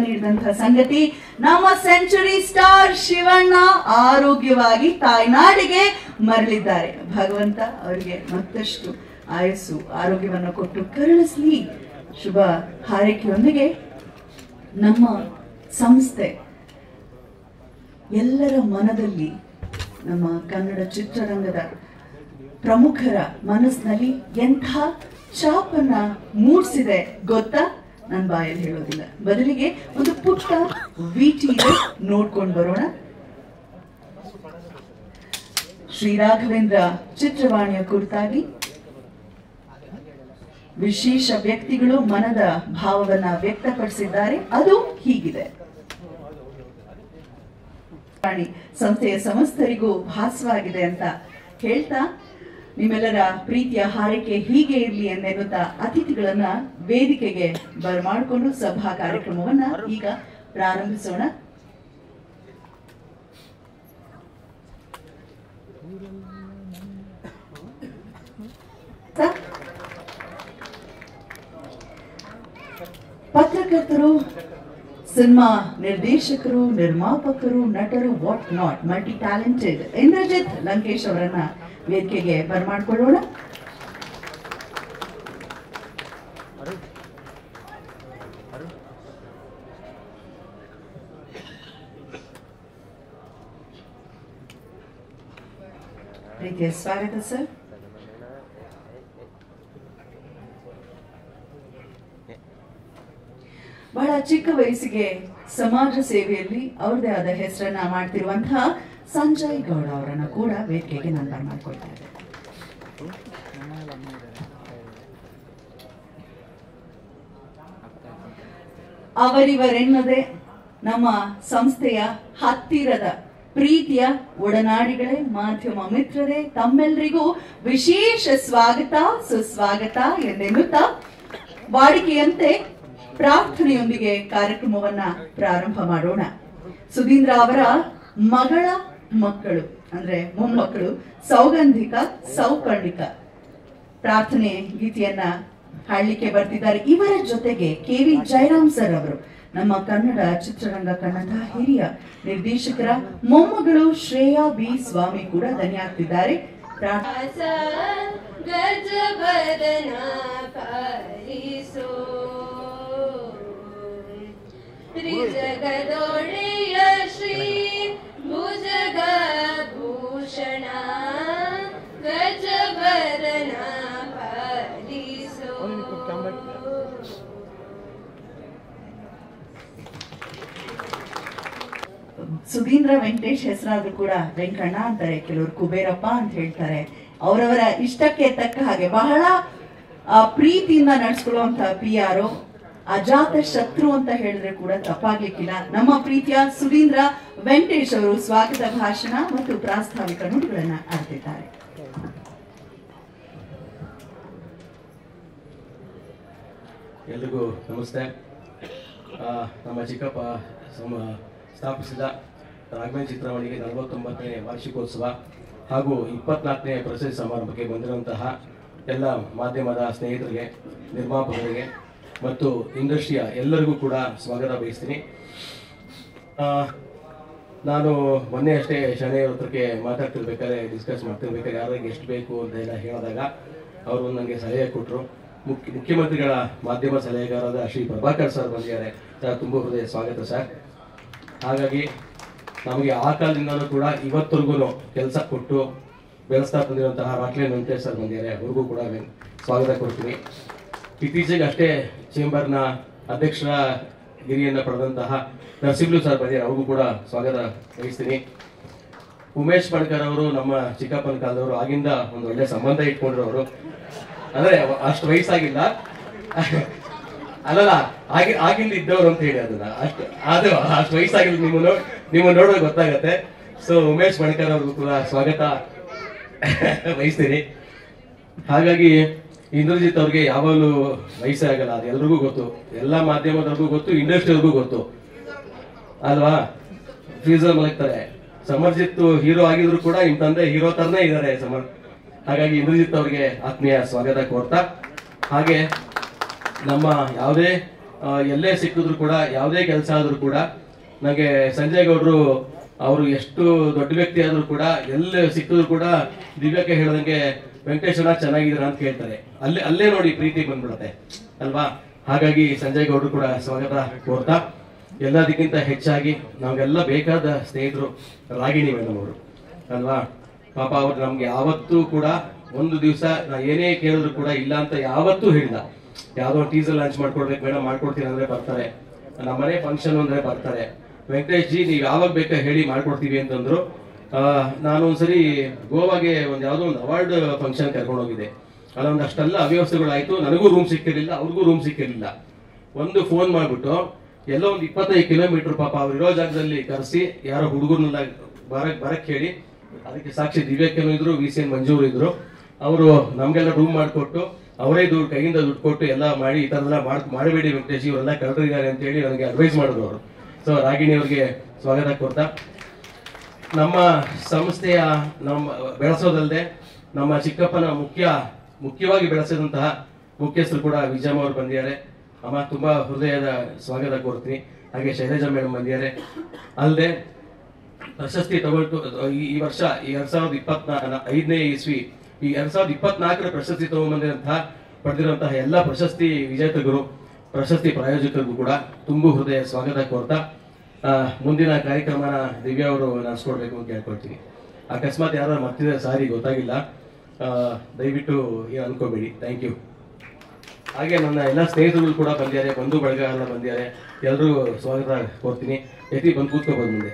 ನೀಡಿದಂತಹ ಸಂಗತಿ ನಮ್ಮ ಸೆಂಚುರಿ ಸ್ಟಾರ್ ಶಿವಣ್ಣ ಆರೋಗ್ಯವಾಗಿ ತಾಯ್ನಾಡಿಗೆ ಮರಳಿದ್ದಾರೆ. ಭಗವಂತ ಅವರಿಗೆ ಮತ್ತಷ್ಟು ಆಯಸ್ಸು ಆರೋಗ್ಯವನ್ನು ಕೊಟ್ಟು ಕರುಣಿಸಲಿ. ಶುಭ ಹಾರೈಕೆಯೊಂದಿಗೆ ನಮ್ಮ ಸಂಸ್ಥೆ ಎಲ್ಲರ ಮನದಲ್ಲಿ, ನಮ್ಮ ಕನ್ನಡ ಚಿತ್ರರಂಗದ ಪ್ರಮುಖರ ಮನಸ್ಸಿನಲ್ಲಿ ಎಂಥ ಛಾಪನ್ನ ಮೂಡಿಸಿದೆ ಗೊತ್ತಾ? ನನ್ನ ಬಾಯಲ್ಲಿ ಹೇಳೋದಿಲ್ಲ, ಬದಲಿಗೆ ಒಂದು ಪುಟ್ಟ ವಿಟಿ ನೋಡ್ಕೊಂಡು ಬರೋಣ. ಶ್ರೀ ರಾಘವೇಂದ್ರ ಚಿತ್ರವಾಣಿಯ ಕುರಿತಾಗಿ ವಿಶೇಷ ವ್ಯಕ್ತಿಗಳು ಮನದ ಭಾವವನ್ನ ವ್ಯಕ್ತಪಡಿಸಿದ್ದಾರೆ. ಅದು ಹೀಗಿದೆ. ಸಂಸ್ಥೆಯ ಸಮಸ್ತರಿಗೂ ಭಾಸವಾಗಿದೆ ಅಂತ ಹೇಳ್ತಾ, ನಿಮ್ಮೆಲ್ಲರ ಪ್ರೀತಿಯ ಹಾರೈಕೆ ಹೀಗೆ ಇರಲಿ ಎಂದೆನ್ನುತ್ತಾ ಅತಿಥಿಗಳನ್ನ ವೇದಿಕೆಗೆ ಬರಮಾಡಿಕೊಂಡು ಸಭಾ ಕಾರ್ಯಕ್ರಮವನ್ನ ಈಗ ಪ್ರಾರಂಭಿಸೋಣ. ಪತ್ರಕರ್ತರು, ಸಿನಿಮಾ ನಿರ್ದೇಶಕರು, ನಿರ್ಮಾಪಕರು, ನಟರು, what not, multi talented Indrajit Lankesh ಅವರನ್ನ ವೇದಿಕೆಗೆ ಬರಮಾಡಿಕೊಳ್ಳೋಣ. ಪ್ರೀತಿಯ ಸ್ವಾಗತ ಸರ್. ಬಹಳ ಚಿಕ್ಕ ವಯಸ್ಸಿಗೆ ಸಮಾಜ ಸೇವೆಯಲ್ಲಿ ಅವ್ರದೇ ಆದ ಹೆಸರನ್ನ ಮಾಡ್ತಿರುವಂತಹ ಸಂಜಯ್ ಗೌಡ ಅವರನ್ನ ಕೂಡ ವೇದಿಕೆಗೆ ನಾನು ಬರಮಾಡ್ಕೊಳ್ತಾ ಇದ್ದೆ. ಅವರಿವರೆನ್ನದೆ ನಮ್ಮ ಸಂಸ್ಥೆಯ ಹತ್ತಿರದ ಪ್ರೀತಿಯ ಒಡನಾಡಿಗಳೇ, ಮಾಧ್ಯಮ ಮಿತ್ರರೇ, ತಮ್ಮೆಲ್ಲರಿಗೂ ವಿಶೇಷ ಸ್ವಾಗತ ಸುಸ್ವಾಗತ ಎಂದೆನ್ನುತ್ತಾ ವಾಡಿಕೆಯಂತೆ ಪ್ರಾರ್ಥನೆಯೊಂದಿಗೆ ಕಾರ್ಯಕ್ರಮವನ್ನ ಪ್ರಾರಂಭ ಮಾಡೋಣ. ಸುಧೀಂದ್ರ ಅವರ ಮಗಳ ಮಕ್ಕಳು ಅಂದ್ರೆ ಮೊಮ್ಮಕ್ಕಳು ಸೌಗಂಧಿಕ, ಸೌಪರ್ಣಿಕ ಪ್ರಾರ್ಥನೆ ಗೀತೆಯನ್ನ ಹಾಡಲಿಕ್ಕೆ ಬರ್ತಿದ್ದಾರೆ. ಇವರ ಜೊತೆಗೆ KV ಜಯರಾಮ್ ಸರ್ ಅವರು, ನಮ್ಮ ಕನ್ನಡ ಚಿತ್ರರಂಗ ಕನ್ನಡ ಹಿರಿಯ ನಿರ್ದೇಶಕರ ಮೊಮ್ಮಗಳು ಶ್ರೇಯಾ ಬಿ ಸ್ವಾಮಿ ಕೂಡ ಧನ್ಯಾಗ್ತಿದ್ದಾರೆ. ಜಗದೊಡೆಯ ಶ್ರೀ ಭುಜಗ ಭೂಷಣ ಗಜವರನ ಪಾಲಿಸೋ. ಸುಧೀಂದ್ರ ವೆಂಕಟೇಶ್ ಹೆಸರಾದ್ರೂ ಕೂಡ ವೆಂಕಣ್ಣ ಅಂತಾರೆ, ಕೆಲವರು ಕುಬೇರಪ್ಪ ಅಂತ ಹೇಳ್ತಾರೆ. ಅವರವರ ಇಷ್ಟಕ್ಕೆ ತಕ್ಕ ಹಾಗೆ ಬಹಳ ಪ್ರೀತಿಯಿಂದ ನಡೆಸ್ಕೊಳ್ಳುವಂತ PR ಅಜಾತ ಶತ್ರು ಅಂತ ಹೇಳಿದ್ರೆ ಕೂಡ ತಪ್ಪಾಗ್ಲಿಕ್ಕಿಲ್ಲ. ನಮ್ಮ ಪ್ರೀತಿಯ ಸುಧೀಂದ್ರ ವೆಂಕಟೇಶ್ ಅವರು ಸ್ವಾಗತ ಭಾಷಣ ಮತ್ತು ಪ್ರಾಸ್ತಾವಿಕ ನುಡಿಗಳನ್ನ ಆಡ್ತಿದ್ದಾರೆ. ಎಲ್ರಿಗೂ ನಮಸ್ತೆ. ನಮ್ಮ ಚಿಕ್ಕಪ್ಪ ಸ್ಥಾಪಿಸಿದ ರಾಘವೇಂದ್ರ ಚಿತ್ರವಾಣಿಗೆ 49ನೇ ವಾರ್ಷಿಕೋತ್ಸವ ಹಾಗೂ 24ನೇ ಪ್ರಶಸ್ತಿ ಸಮಾರಂಭಕ್ಕೆ ಬಂದಿರುವಂತಹ ಎಲ್ಲ ಮಾಧ್ಯಮದ ಸ್ನೇಹಿತರಿಗೆ, ನಿರ್ಮಾಪಕರಿಗೆ ಮತ್ತು ಇಂಡಸ್ಟ್ರಿಯ ಎಲ್ಲರಿಗೂ ಕೂಡ ಸ್ವಾಗತ ಬಯಸ್ತೀನಿ. ನಾನು ಮೊನ್ನೆ ಅಷ್ಟೇ ಶನಿಯವರ ಹತ್ರಕ್ಕೆ ಮಾತಾಡ್ತಿರ್ಬೇಕಾದ್ರೆ, ಡಿಸ್ಕಸ್ ಮಾಡ್ತಿರ್ಬೇಕಾದ್ರೆ ಯಾರಿಗೆ ಎಷ್ಟು ಬೇಕು ಅಂತ ಎಲ್ಲ ಹೇಳಿದಾಗ ಅವರು ನನಗೆ ಸಲಹೆ ಕೊಟ್ಟರು. ಮುಖ್ಯಮಂತ್ರಿಗಳ ಮಾಧ್ಯಮ ಸಲಹೆಗಾರರಾದ ಶ್ರೀ ಪ್ರಭಾಕರ್ ಸರ್ ಬಂದಿದ್ದಾರೆ. ಸರ್, ತುಂಬ ಹೃದಯ ಸ್ವಾಗತ ಸರ್. ಹಾಗಾಗಿ ನಮಗೆ ಆ ಕಾಲದಿಂದಲೂ ಕೂಡ ಇವತ್ತರೆಗೂ ಕೆಲಸ ಕೊಟ್ಟು ಬೆಳೆಸ್ತಾ ಬಂದಿರುವಂತಹ ರಾಕ್ಲೇನ್ ವೆಂಕಟೇಶ್ ಸರ್ ಬಂದಿದ್ದಾರೆ. ಅವ್ರಿಗೂ ಕೂಡ ಸ್ವಾಗತ ಕೊಡ್ತೀನಿ. ಇತ್ತೀಚೆಗೆ ಅಷ್ಟೇ ಚೇಂಬರ್ನ ಅಧ್ಯಕ್ಷರ ಗಿರಿಯನ್ನು ಪಡೆದಂತಹ ನರಸಿಂಹಲು ಸರ್ ಬಂದಿದ್ದಾರೆ. ಅವ್ರಿಗೂ ಕೂಡ ಸ್ವಾಗತ ವಹಿಸ್ತೀನಿ. ಉಮೇಶ್ ಬಣ್ಕರ್ ಅವರು ನಮ್ಮ ಚಿಕ್ಕಪ್ಪನ ಕಾಲದವರು, ಆಗಿಂದ ಒಂದು ಒಳ್ಳೆ ಸಂಬಂಧ ಇಟ್ಕೊಂಡಿರೋರು. ಅಂದ್ರೆ ಅಷ್ಟು ವಯಸ್ಸಾಗಿಲ್ಲ, ಅಲ್ಲಲ್ಲ ಆಗಿಂದ ಇದ್ದವ್ರು ಅಂತ ಹೇಳಿ ಅದನ್ನ ಅಷ್ಟು ವಯಸ್ಸಾಗಿಲ್ಲ. ನಿಮ್ಮ ನೋಡೋದು ಗೊತ್ತಾಗತ್ತೆ. ಸೊ ಉಮೇಶ್ ಬಣ್ಕರ್ ಅವ್ರಿಗೂ ಕೂಡ ಸ್ವಾಗತ ವಹಿಸ್ತೀನಿ. ಹಾಗಾಗಿ ಇಂದ್ರಜಿತ್ ಅವ್ರಿಗೆ ಯಾವಾಗಲೂ ವಯಸ್ಸೇ ಆಗಲ್ಲ, ಅದು ಎಲ್ರಿಗೂ ಗೊತ್ತು, ಎಲ್ಲ ಮಾಧ್ಯಮದವ್ರಿಗೂ ಗೊತ್ತು, ಇಂಡಸ್ಟ್ರಿಯವ್ರಿಗೂ ಗೊತ್ತು ಅಲ್ವಾ. ಫ್ರೀಸರ್ ಮಲಗ್ತಾರೆ. ಸಮರ್ಜಿತ್ ಹೀರೋ ಆಗಿದ್ರು ಕೂಡ ನಿಮ್ ತಂದೆ ಹೀರೋ ತರನೇ ಇದ್ದಾರೆ ಹಾಗಾಗಿ ಇಂದ್ರಜಿತ್ ಅವ್ರಿಗೆ ಆತ್ಮೀಯ ಸ್ವಾಗತ ಕೋರ್ತಾ, ಹಾಗೆ ನಮ್ಮ ಯಾವುದೇ ಎಲ್ಲೇ ಸಿಕ್ಕಿದ್ರು ಕೂಡ ಯಾವುದೇ ಕೆಲಸ ಆದ್ರೂ ಕೂಡ ನನಗೆ ಸಂಜಯ್ ಗೌಡ್ರು ಅವರು ಎಷ್ಟು ದೊಡ್ಡ ವ್ಯಕ್ತಿ ಆದ್ರೂ ಕೂಡ ಎಲ್ಲೇ ಸಿಕ್ಕಿದ್ರು ಕೂಡ ದಿವ್ಯಕ್ಕೆ ಹೇಳ್ದಂಗೆ ವೆಂಕಟೇಶ್ವರ ಚೆನ್ನಾಗಿದ್ದೀರಾ ಅಂತ ಕೇಳ್ತಾರೆ. ಅಲ್ಲೇ ನೋಡಿ ಪ್ರೀತಿ ಬಂದ್ಬಿಡುತ್ತೆ ಅಲ್ವಾ. ಹಾಗಾಗಿ ಸಂಜಯ್ ಗೌಡ್ರು ಕೂಡ ಸ್ವಾಗತ ಕೋರ್ತಾ, ಎಲ್ಲದಕ್ಕಿಂತ ಹೆಚ್ಚಾಗಿ ನಮ್ಗೆಲ್ಲ ಬೇಕಾದ ಸ್ನೇಹಿತರು ರಾಗಿಣಿ ಮೇಡಮ್ ಅವರು ಅಲ್ವಾ. ಪಾಪ ಅವ್ರು ನಮ್ಗೆ ಯಾವತ್ತೂ ಕೂಡ ಒಂದು ದಿವಸ ನಾ ಏನೇ ಕೇಳಿದ್ರು ಕೂಡ ಇಲ್ಲ ಅಂತ ಯಾವತ್ತೂ ಹೇಳಿಲ್ಲ. ಯಾವ್ದೋ ಒಂದು ಟೀಸರ್ ಲಾಂಚ್ ಮಾಡ್ಕೊಡ್ಬೇಕು ಮೇಡಮ್, ಮಾಡ್ಕೊಡ್ತೀನಿ ಅಂದ್ರೆ ಬರ್ತಾರೆ. ನಮ್ಮನೆ ಫಂಕ್ಷನ್ ಅಂದ್ರೆ ಬರ್ತಾರೆ. ವೆಂಕಟೇಶ್ ಜಿ ನೀವು ಯಾವಾಗ ಬೇಕಾ ಹೇಳಿ ಮಾಡ್ಕೊಡ್ತೀವಿ ಅಂತಂದ್ರು. ನಾನು ಒಂದ್ಸರಿ ಗೋವಾಗೆ ಯಾವ್ದೋ ಒಂದು ಅವಾರ್ಡ್ ಫಂಕ್ಷನ್ ಕರ್ಕೊಂಡು ಹೋಗಿದ್ದೆ. ಅಲ್ಲೊಂದು ಅಷ್ಟೆಲ್ಲ ಅವ್ಯವಸ್ಥೆಗಳಾಯ್ತು. ನನಗೂ ರೂಮ್ ಸಿಕ್ಕಿರಲಿಲ್ಲ, ಅವ್ರಿಗೂ ರೂಮ್ ಸಿಕ್ಕಿರಲಿಲ್ಲ. ಒಂದು ಫೋನ್ ಮಾಡ್ಬಿಟ್ಟು ಎಲ್ಲೋ ಒಂದು 25 ಕಿಲೋಮೀಟರ್ ಪಾಪ ಅವ್ರು ಇರೋ ಜಾಗದಲ್ಲಿ ಕರೆಸಿ ಯಾರೋ ಹುಡುಗರನ್ನೆಲ್ಲ ಬರಕ್ ಹೇಳಿ, ಅದಕ್ಕೆ ಸಾಕ್ಷಿ ದಿವ್ಯಕ್ಕೇನು ಇದ್ರು, VCN ಮಂಜೂರು ಇದ್ರು. ಅವರು ನಮ್ಗೆಲ್ಲ ರೂಮ್ ಮಾಡಿಕೊಟ್ಟು ಅವರೇ ಕೈಯಿಂದ ದುಡ್ಡು ಕೊಟ್ಟು ಎಲ್ಲ ಮಾಡಿ ಈ ತರ ಎಲ್ಲ ಮಾಡಬೇಡಿ ವೆಂಕಟೇಶ್, ಇವರೆಲ್ಲ ಕಳೆದಿದ್ದಾರೆ ಅಂತ ಹೇಳಿ ನನಗೆ ಅಡ್ವೈಸ್ ಮಾಡಿದ್ರು ಅವರು. ಸೊ ರಾಗಿಣಿ ಅವ್ರಿಗೆ ಸ್ವಾಗತ ಕೊಡ್ತಾ, ನಮ್ಮ ಸಂಸ್ಥೆಯ ಬೆಳೆಸೋದಲ್ಲದೆ ನಮ್ಮ ಚಿಕ್ಕಪ್ಪನ ಮುಖ್ಯವಾಗಿ ಬೆಳೆಸಿದಂತಹ ಮುಖ್ಯಸ್ಥರು ಕೂಡ ವಿಜಯಮ್ಮ ಅವರು ಬಂದಿದ್ದಾರೆ. ಅಮ್ಮ ತುಂಬಾ ಹೃದಯದ ಸ್ವಾಗತ ಕೋರ್ತೀನಿ. ಹಾಗೆ ಶೈಲಜಾ ಮೇಡಮ್ ಬಂದಿದ್ದಾರೆ. ಅಲ್ಲದೆ ಪ್ರಶಸ್ತಿ ತಗೊಳ್ತು ಈ ವರ್ಷ 2025ನೇ ಇಸ್ವಿ ಈ 2024ರ ಪ್ರಶಸ್ತಿ ಪಡೆದಿರುವಂತಹ ಎಲ್ಲ ಪ್ರಶಸ್ತಿ ವಿಜೇತರು, ಪ್ರಶಸ್ತಿ ಪ್ರಾಯೋಜಕರಿಗೂ ಕೂಡ ತುಂಬು ಹೃದಯ ಸ್ವಾಗತ ಕೋರ್ತಾ, ಮುಂದಿನ ಕಾರ್ಯಕ್ರಮನ ದಿವ್ಯಾ ಅವರು ನಡೆಸ್ಕೊಡ್ಬೇಕು ಅಂತ ಕೇಳ್ಕೊಳ್ತೀನಿ. ಅಕಸ್ಮಾತ್ ಯಾರು ಮರ್ತಿದ್ರೆ ಸಾರಿ, ಗೊತ್ತಾಗಿಲ್ಲ, ದಯವಿಟ್ಟು ಏನು ಅನ್ಕೋಬೇಡಿ. Thank you. ಹಾಗೆ ನನ್ನ ಎಲ್ಲ ಸ್ನೇಹಿತರು ಕೂಡ ಬಂದಿದ್ದಾರೆ, ಬಂಧು ಬಳಗ ಎಲ್ಲ ಬಂದಿದ್ದಾರೆ. ಎಲ್ಲರೂ ಸ್ವಾಗತ ಕೋರ್ತೀನಿ. ಬಂದು ಕೂತ್ಕೋಬೋದು ಮುಂದೆ.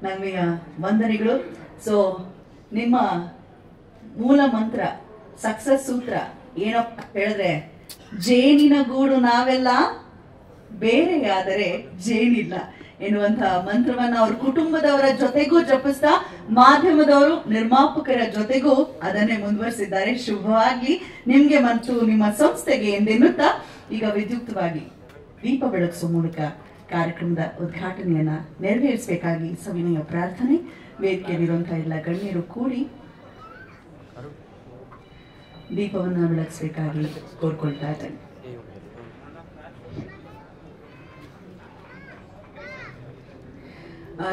ನಮಗೆ ವಂದನೆಗಳು. ಸೊ ನಿಮ್ಮ ಮೂಲ ಮಂತ್ರ, ಸಕ್ಸಸ್ ಸೂತ್ರ ಏನಪ್ಪ ಹೇಳಿದ್ರೆ, ಜೇನಿನ ಗೂಡು ನಾವೆಲ್ಲ, ಬೇರೆಯಾದರೆ ಜೇನಿಲ್ಲ ಎನ್ನುವಂತಹ ಮಂತ್ರವನ್ನ ಅವ್ರ ಕುಟುಂಬದವರ ಜೊತೆಗೂ ಜಪಿಸ್ತಾ, ಮಾಧ್ಯಮದವರು ನಿರ್ಮಾಪಕರ ಜೊತೆಗೂ ಅದನ್ನೇ ಮುಂದುವರಿಸಿದ್ದಾರೆ. ಶುಭವಾಗಿ ನಿಮ್ಗೆ ಮತ್ತು ನಿಮ್ಮ ಸಂಸ್ಥೆಗೆ ಎಂದೆನ್ನುತ್ತಾ, ಈಗ ವಿದ್ಯುಕ್ತವಾಗಿ ದೀಪ ಬೆಳಗಿಸುವ ಮೂಲಕ ಕಾರ್ಯಕ್ರಮದ ಉದ್ಘಾಟನೆಯನ್ನ ನೆರವೇರಿಸಬೇಕಾಗಿ ಸವಿನಯ ಪ್ರಾರ್ಥನೆ. ವೇದಿಕೆಯಲ್ಲಿರುವಂತಹ ಎಲ್ಲ ಗಣ್ಯರು ಕೂಡಿ ದೀಪವನ್ನ ಬೆಳಗಿಸಬೇಕಾಗಿ ಕೋರ್ಕೊಳ್ತಾ ಇದ್ದೇನೆ.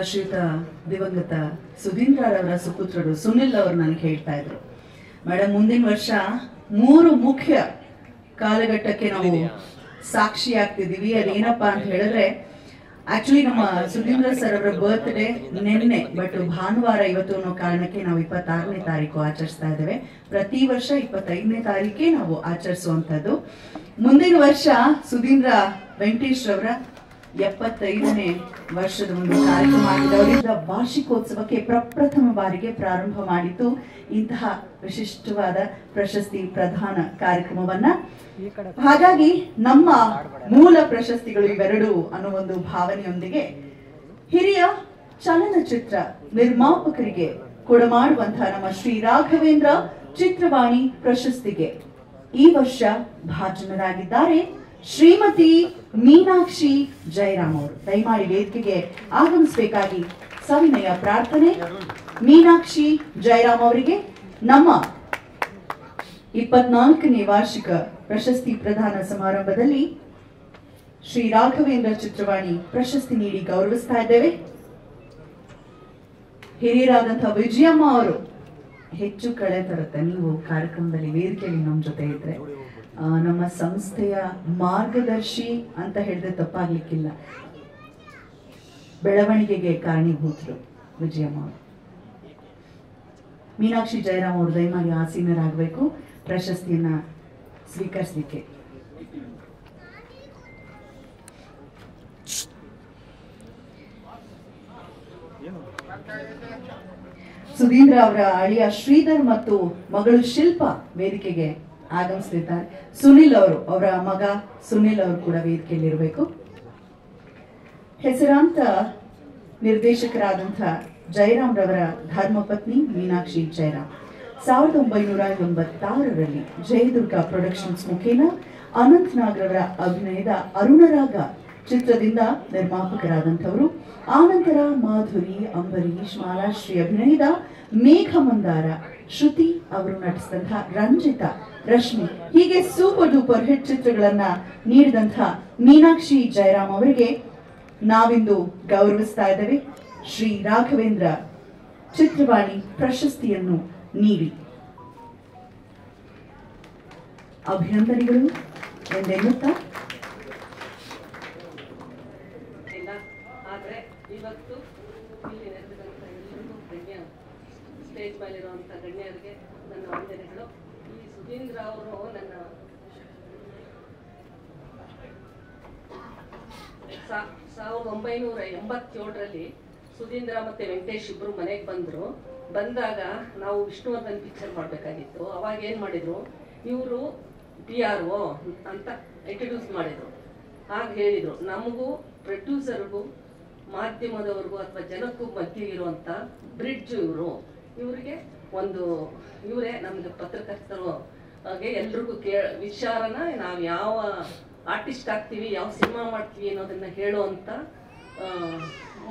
ಶ್ರೀಯುತ ದಿವಂಗತ ಸುಧೀಂದ್ರರವರ ಸುಪುತ್ರರು ಸುನಿಲ್ ಅವರು ನನಗೆ ಹೇಳ್ತಾ ಇದ್ರು, ಮೇಡಮ್ ಮುಂದಿನ ವರ್ಷ 3 ಮುಖ್ಯ ಕಾಲಘಟ್ಟಕ್ಕೆ ನಾವು ಸಾಕ್ಷಿಯಾಗ್ತಿದೀವಿ. ಅದೇನಪ್ಪಾ ಅಂತ ಹೇಳಿದ್ರೆ, ಆಕ್ಚುಲಿ ನಮ್ಮ ಸುಧೀಂದ್ರ ಸರ್ ಅವರ ಬರ್ತ್ಡೇ ನಿನ್ನೆ, ಬಟ್ ಭಾನುವಾರ ಇವತ್ತು ಅನ್ನೋ ಕಾರಣಕ್ಕೆ ನಾವು 26ನೇ ತಾರೀಕು ಆಚರಿಸ್ತಾ ಇದ್ದೇವೆ. ಪ್ರತಿ ವರ್ಷ 25ನೇ ತಾರೀಕೆ ನಾವು ಆಚರಿಸುವಂತದ್ದು. ಮುಂದಿನ ವರ್ಷ ಸುಧೀಂದ್ರ ವೆಂಕಟೇಶ್ ಅವರ 75ನೇ ವರ್ಷದ ಒಂದು ಕಾರ್ಯಕ್ರಮ ಆಗಿದೆ. ಅವರಿಂದ ವಾರ್ಷಿಕೋತ್ಸವಕ್ಕೆ ಪ್ರಪ್ರಥಮ ಬಾರಿಗೆ ಪ್ರಾರಂಭ ಮಾಡಿದ್ದು ಇಂತಹ ವಿಶಿಷ್ಟವಾದ ಪ್ರಶಸ್ತಿ ಪ್ರದಾನ ಕಾರ್ಯಕ್ರಮವನ್ನ. ಹಾಗಾಗಿ ನಮ್ಮ ಮೂಲ ಪ್ರಶಸ್ತಿಗಳು ಇವೆರಡು ಅನ್ನೋ ಒಂದು ಭಾವನೆಯೊಂದಿಗೆ ಹಿರಿಯ ಚಲನಚಿತ್ರ ನಿರ್ಮಾಪಕರಿಗೆ ಕೊಡಮಾಡುವಂತಹ ನಮ್ಮ ಶ್ರೀ ರಾಘವೇಂದ್ರ ಚಿತ್ರವಾಣಿ ಪ್ರಶಸ್ತಿಗೆ ಈ ವರ್ಷ ಭಾಜನರಾಗಿದ್ದಾರೆ ಶ್ರೀಮತಿ ಮೀನಾಕ್ಷಿ ಜಯರಾಮ್ ಅವರು. ದಯಮಾಡಿ ವೇದಿಕೆಗೆ ಆಗಮಿಸಬೇಕಾಗಿ ಸವಿನಯ ಪ್ರಾರ್ಥನೆ. ಮೀನಾಕ್ಷಿ ಜಯರಾಮ್ ಅವರಿಗೆ ನಮ್ಮ 24ನೇ ವಾರ್ಷಿಕ ಪ್ರಶಸ್ತಿ ಪ್ರದಾನ ಸಮಾರಂಭದಲ್ಲಿ ಶ್ರೀ ರಾಘವೇಂದ್ರ ಚಿತ್ರವಾಣಿ ಪ್ರಶಸ್ತಿ ನೀಡಿ ಗೌರವಿಸ್ತಾ ಇದ್ದೇವೆ. ಹಿರಿಯರಾದಂತಹ ವಿಜಯಮ್ಮ ಅವರು ಹೆಚ್ಚು ಕಳೆ ತರುತ್ತೆ ನೀವು ಕಾರ್ಯಕ್ರಮದಲ್ಲಿ ವೇದಿಕೆಯಲ್ಲಿ ನಮ್ಮ ಜೊತೆ ಇದ್ರೆ. ನಮ್ಮ ಸಂಸ್ಥೆಯ ಮಾರ್ಗದರ್ಶಿ ಅಂತ ಹೇಳಿದ್ರೆ ತಪ್ಪಾಗ್ಲಿಕ್ಕಿಲ್ಲ, ಬೆಳವಣಿಗೆಗೆ ಕಾರಣೀಭೂತರು ವಿಜಯಮ್ಮ ಅವರು. ಮೀನಾಕ್ಷಿ ಜಯರಾಮ್ ಅವರು ದಯಮಾಡಿ ಆಸೀನರಾಗಬೇಕು ಪ್ರಶಸ್ತಿಯನ್ನ ಸ್ವೀಕರಿಸಲಿಕ್ಕೆ. ಸುಧೀಂದ್ರ ಅವರ ಅಳಿಯ ಶ್ರೀಧರ್ ಮತ್ತು ಮಗಳು ಶಿಲ್ಪಾ ವೇದಿಕೆಗೆ ಆಗಮಿಸುತ್ತಿದ್ದಾರೆ. ಸುನಿಲ್ ಅವರು, ಅವರ ಮಗ ಸುನಿಲ್ ಅವರು ಕೂಡ ವೇದಿಕೆಯಲ್ಲಿ ಇರಬೇಕು. ಹೆಸರಾಂತ ನಿರ್ದೇಶಕರಾದಂತಹ ಜಯರಾಮ್ ರವರ ಧರ್ಮಪತ್ನಿ ಮೀನಾಕ್ಷಿ ಜಯರಾಮ್ 1986ರಲ್ಲಿ ಜಯದುರ್ಗ ಪ್ರೊಡಕ್ಷನ್ಸ್ ಮುಖೇನ ಅನಂತ್ ನಾಗ್ ರವರ ಅಭಿನಯದ ಅರುಣರಾಗ ಚಿತ್ರದಿಂದ ನಿರ್ಮಾಪಕರಾದಂಥವರು. ಆನಂತರ ಮಾಧುರಿ, ಅಂಬರೀಶ್, ಮಾಲಾಶ್ರೀ ಅಭಿನಯದ ಮೇಘ ಮಂದಾರ ಶ್ರುತಿ ಅವರು ನಟಿಸಿದಂತಹ ರಂಜಿತಾ, ರಶ್ಮಿ ಹೀಗೆ ಸೂಪರ್ ಡೂಪರ್ ಹಿಟ್ ಚಿತ್ರಗಳನ್ನ ನೀಡಿದಂತಹ ಮೀನಾಕ್ಷಿ ಜಯರಾಮ್ ಅವರಿಗೆ ನಾವಿಂದು ಗೌರವಿಸ್ತಾ ಇದ್ದೇವೆ. ಶ್ರೀ ರಾಘವೇಂದ್ರ ಚಿತ್ರವಾಣಿ ಪ್ರಶಸ್ತಿಯನ್ನು ನೀಡಿ ಅಭಿನಂದನೆಗಳು ಎಂದೆನ್ನುತ್ತಾ ಆದರೆ ಇವತ್ತು ಇಲ್ಲಿ ನೆರೆದಿರುವಂಥ ಎಲ್ಲರಿಗೂ ಸ್ಟೇಜ್ ಮೇಲಿರುವಂಥ ಗಣ್ಯರಿಗೆ ನನ್ನ ವಂದನೆಗಳು. ಈ ಸುಧೀಂದ್ರ ಅವರು ನನ್ನ 1987ರಲ್ಲಿ ಸುಧೀಂದ್ರ ಮತ್ತೆ ವೆಂಕಟೇಶ್ ಇಬ್ರು ಮನೆಗೆ ಬಂದಾಗ ನಾವು ವಿಷ್ಣುವರ್ಧನ್ ಪಿಕ್ಚರ್ ಮಾಡಬೇಕಾಗಿತ್ತು. ಅವಾಗ ಏನು ಮಾಡಿದ್ರು, ಇವರು PRO ಅಂತ ಇಂಟ್ರಡ್ಯೂಸ್ ಮಾಡಿದ್ರು. ಆಗ ಹೇಳಿದ್ರು, ನಮಗೂ ಪ್ರೊಡ್ಯೂಸರ್ಗೂ ಮಾಧ್ಯಮದವ್ರಿಗೂ ಅಥವಾ ಜನಕ್ಕೂ ಮಧ್ಯೆ ಇರುವಂಥ ಬ್ರಿಡ್ಜ್ ಇವರಿಗೆ ಇವರೇ ನಮಗೆ ಪತ್ರಕರ್ತರು ಹಾಗೆ ಎಲ್ರಿಗೂ ವಿಚಾರನ ನಾವು ಯಾವ ಆರ್ಟಿಸ್ಟ್ ಆಗ್ತೀವಿ, ಯಾವ ಸಿನಿಮಾ ಮಾಡ್ತೀವಿ ಅನ್ನೋದನ್ನ ಹೇಳುವಂಥ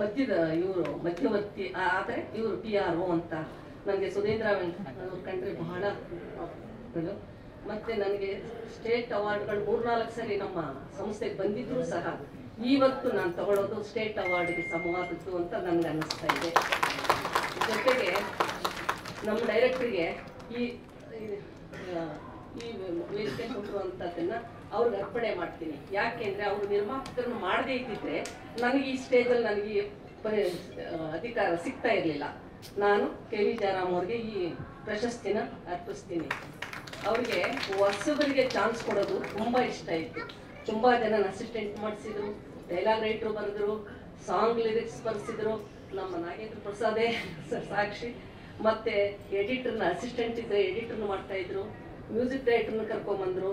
ಮಧ್ಯವರ್ತಿ. ಆದರೆ ಇವರು PRO ಅಂತ. ನನಗೆ ಸುಧೀಂದ್ರ ಅವ್ರ ಕಂಡ್ರೆ ಬಹಳ. ಮತ್ತೆ ನನಗೆ ಸ್ಟೇಟ್ ಅವಾರ್ಡ್ಗಳು 3-4 ಸರಿ ನಮ್ಮ ಸಂಸ್ಥೆಗೆ ಬಂದಿದ್ರು ಸಹ ಇವತ್ತು ನಾನು ತಗೊಳ್ಳೋದು ಸ್ಟೇಟ್ ಅವಾರ್ಡ್ಗೆ ಸಮವಾದದ್ದು ಅಂತ ನನಗೆ ಅನ್ನಿಸ್ತಾ ಇದೆ. ಜೊತೆಗೆ ನಮ್ಮ ಡೈರೆಕ್ಟ್ರಿಗೆ ಈ ವೇದಿಕೆ ಕೊಟ್ಟಿರುವಂಥದ್ದನ್ನು ಅವ್ರಿಗೆ ಅರ್ಪಣೆ ಮಾಡ್ತೀನಿ. ಯಾಕೆಂದರೆ ಅವರು ನಿರ್ಮಾಪಕರನ್ನು ಮಾಡದೇ ಇದ್ದಿದ್ರೆ ನನಗೆ ಈ ಸ್ಟೇಜಲ್ಲಿ ನನಗೆ ಅಧಿಕಾರ ಸಿಗ್ತಾ ಇರಲಿಲ್ಲ. ನಾನು KV ಜಯರಾಮ್ ಅವ್ರಿಗೆ ಈ ಪ್ರಶಸ್ತಿನ ಅರ್ಪಿಸ್ತೀನಿ. ಅವ್ರಿಗೆ ಹೊಸಬರಿಗೆ ಚಾನ್ಸ್ ಕೊಡೋದು ತುಂಬ ಇಷ್ಟ ಇತ್ತು. ತುಂಬ ಜನ ಅಸಿಸ್ಟೆಂಟ್ ಮಾಡಿಸಿದ್ರು, ಡೈಲಾಗ್ ರೈಟ್ರು ಬರೆದ್ರು, ಸಾಂಗ್ ಲಿರಿಕ್ಸ್ ಬರೆಸಿದ್ರು. ನಮ್ಮ ನಾಗೇಂದ್ರ ಪ್ರಸಾದೇ ಸಾಕ್ಷಿ. ಮತ್ತೆ ಎಡಿಟರ್ನ ಅಸಿಸ್ಟೆಂಟ್ ಇದ್ರೆ ಎಡಿಟರ್ನ ಮಾಡ್ತಾ ಇದ್ರು, ಮ್ಯೂಸಿಕ್ ಡೈರೆಕ್ಟರ್ನ ಕರ್ಕೊಂಬಂದ್ರು.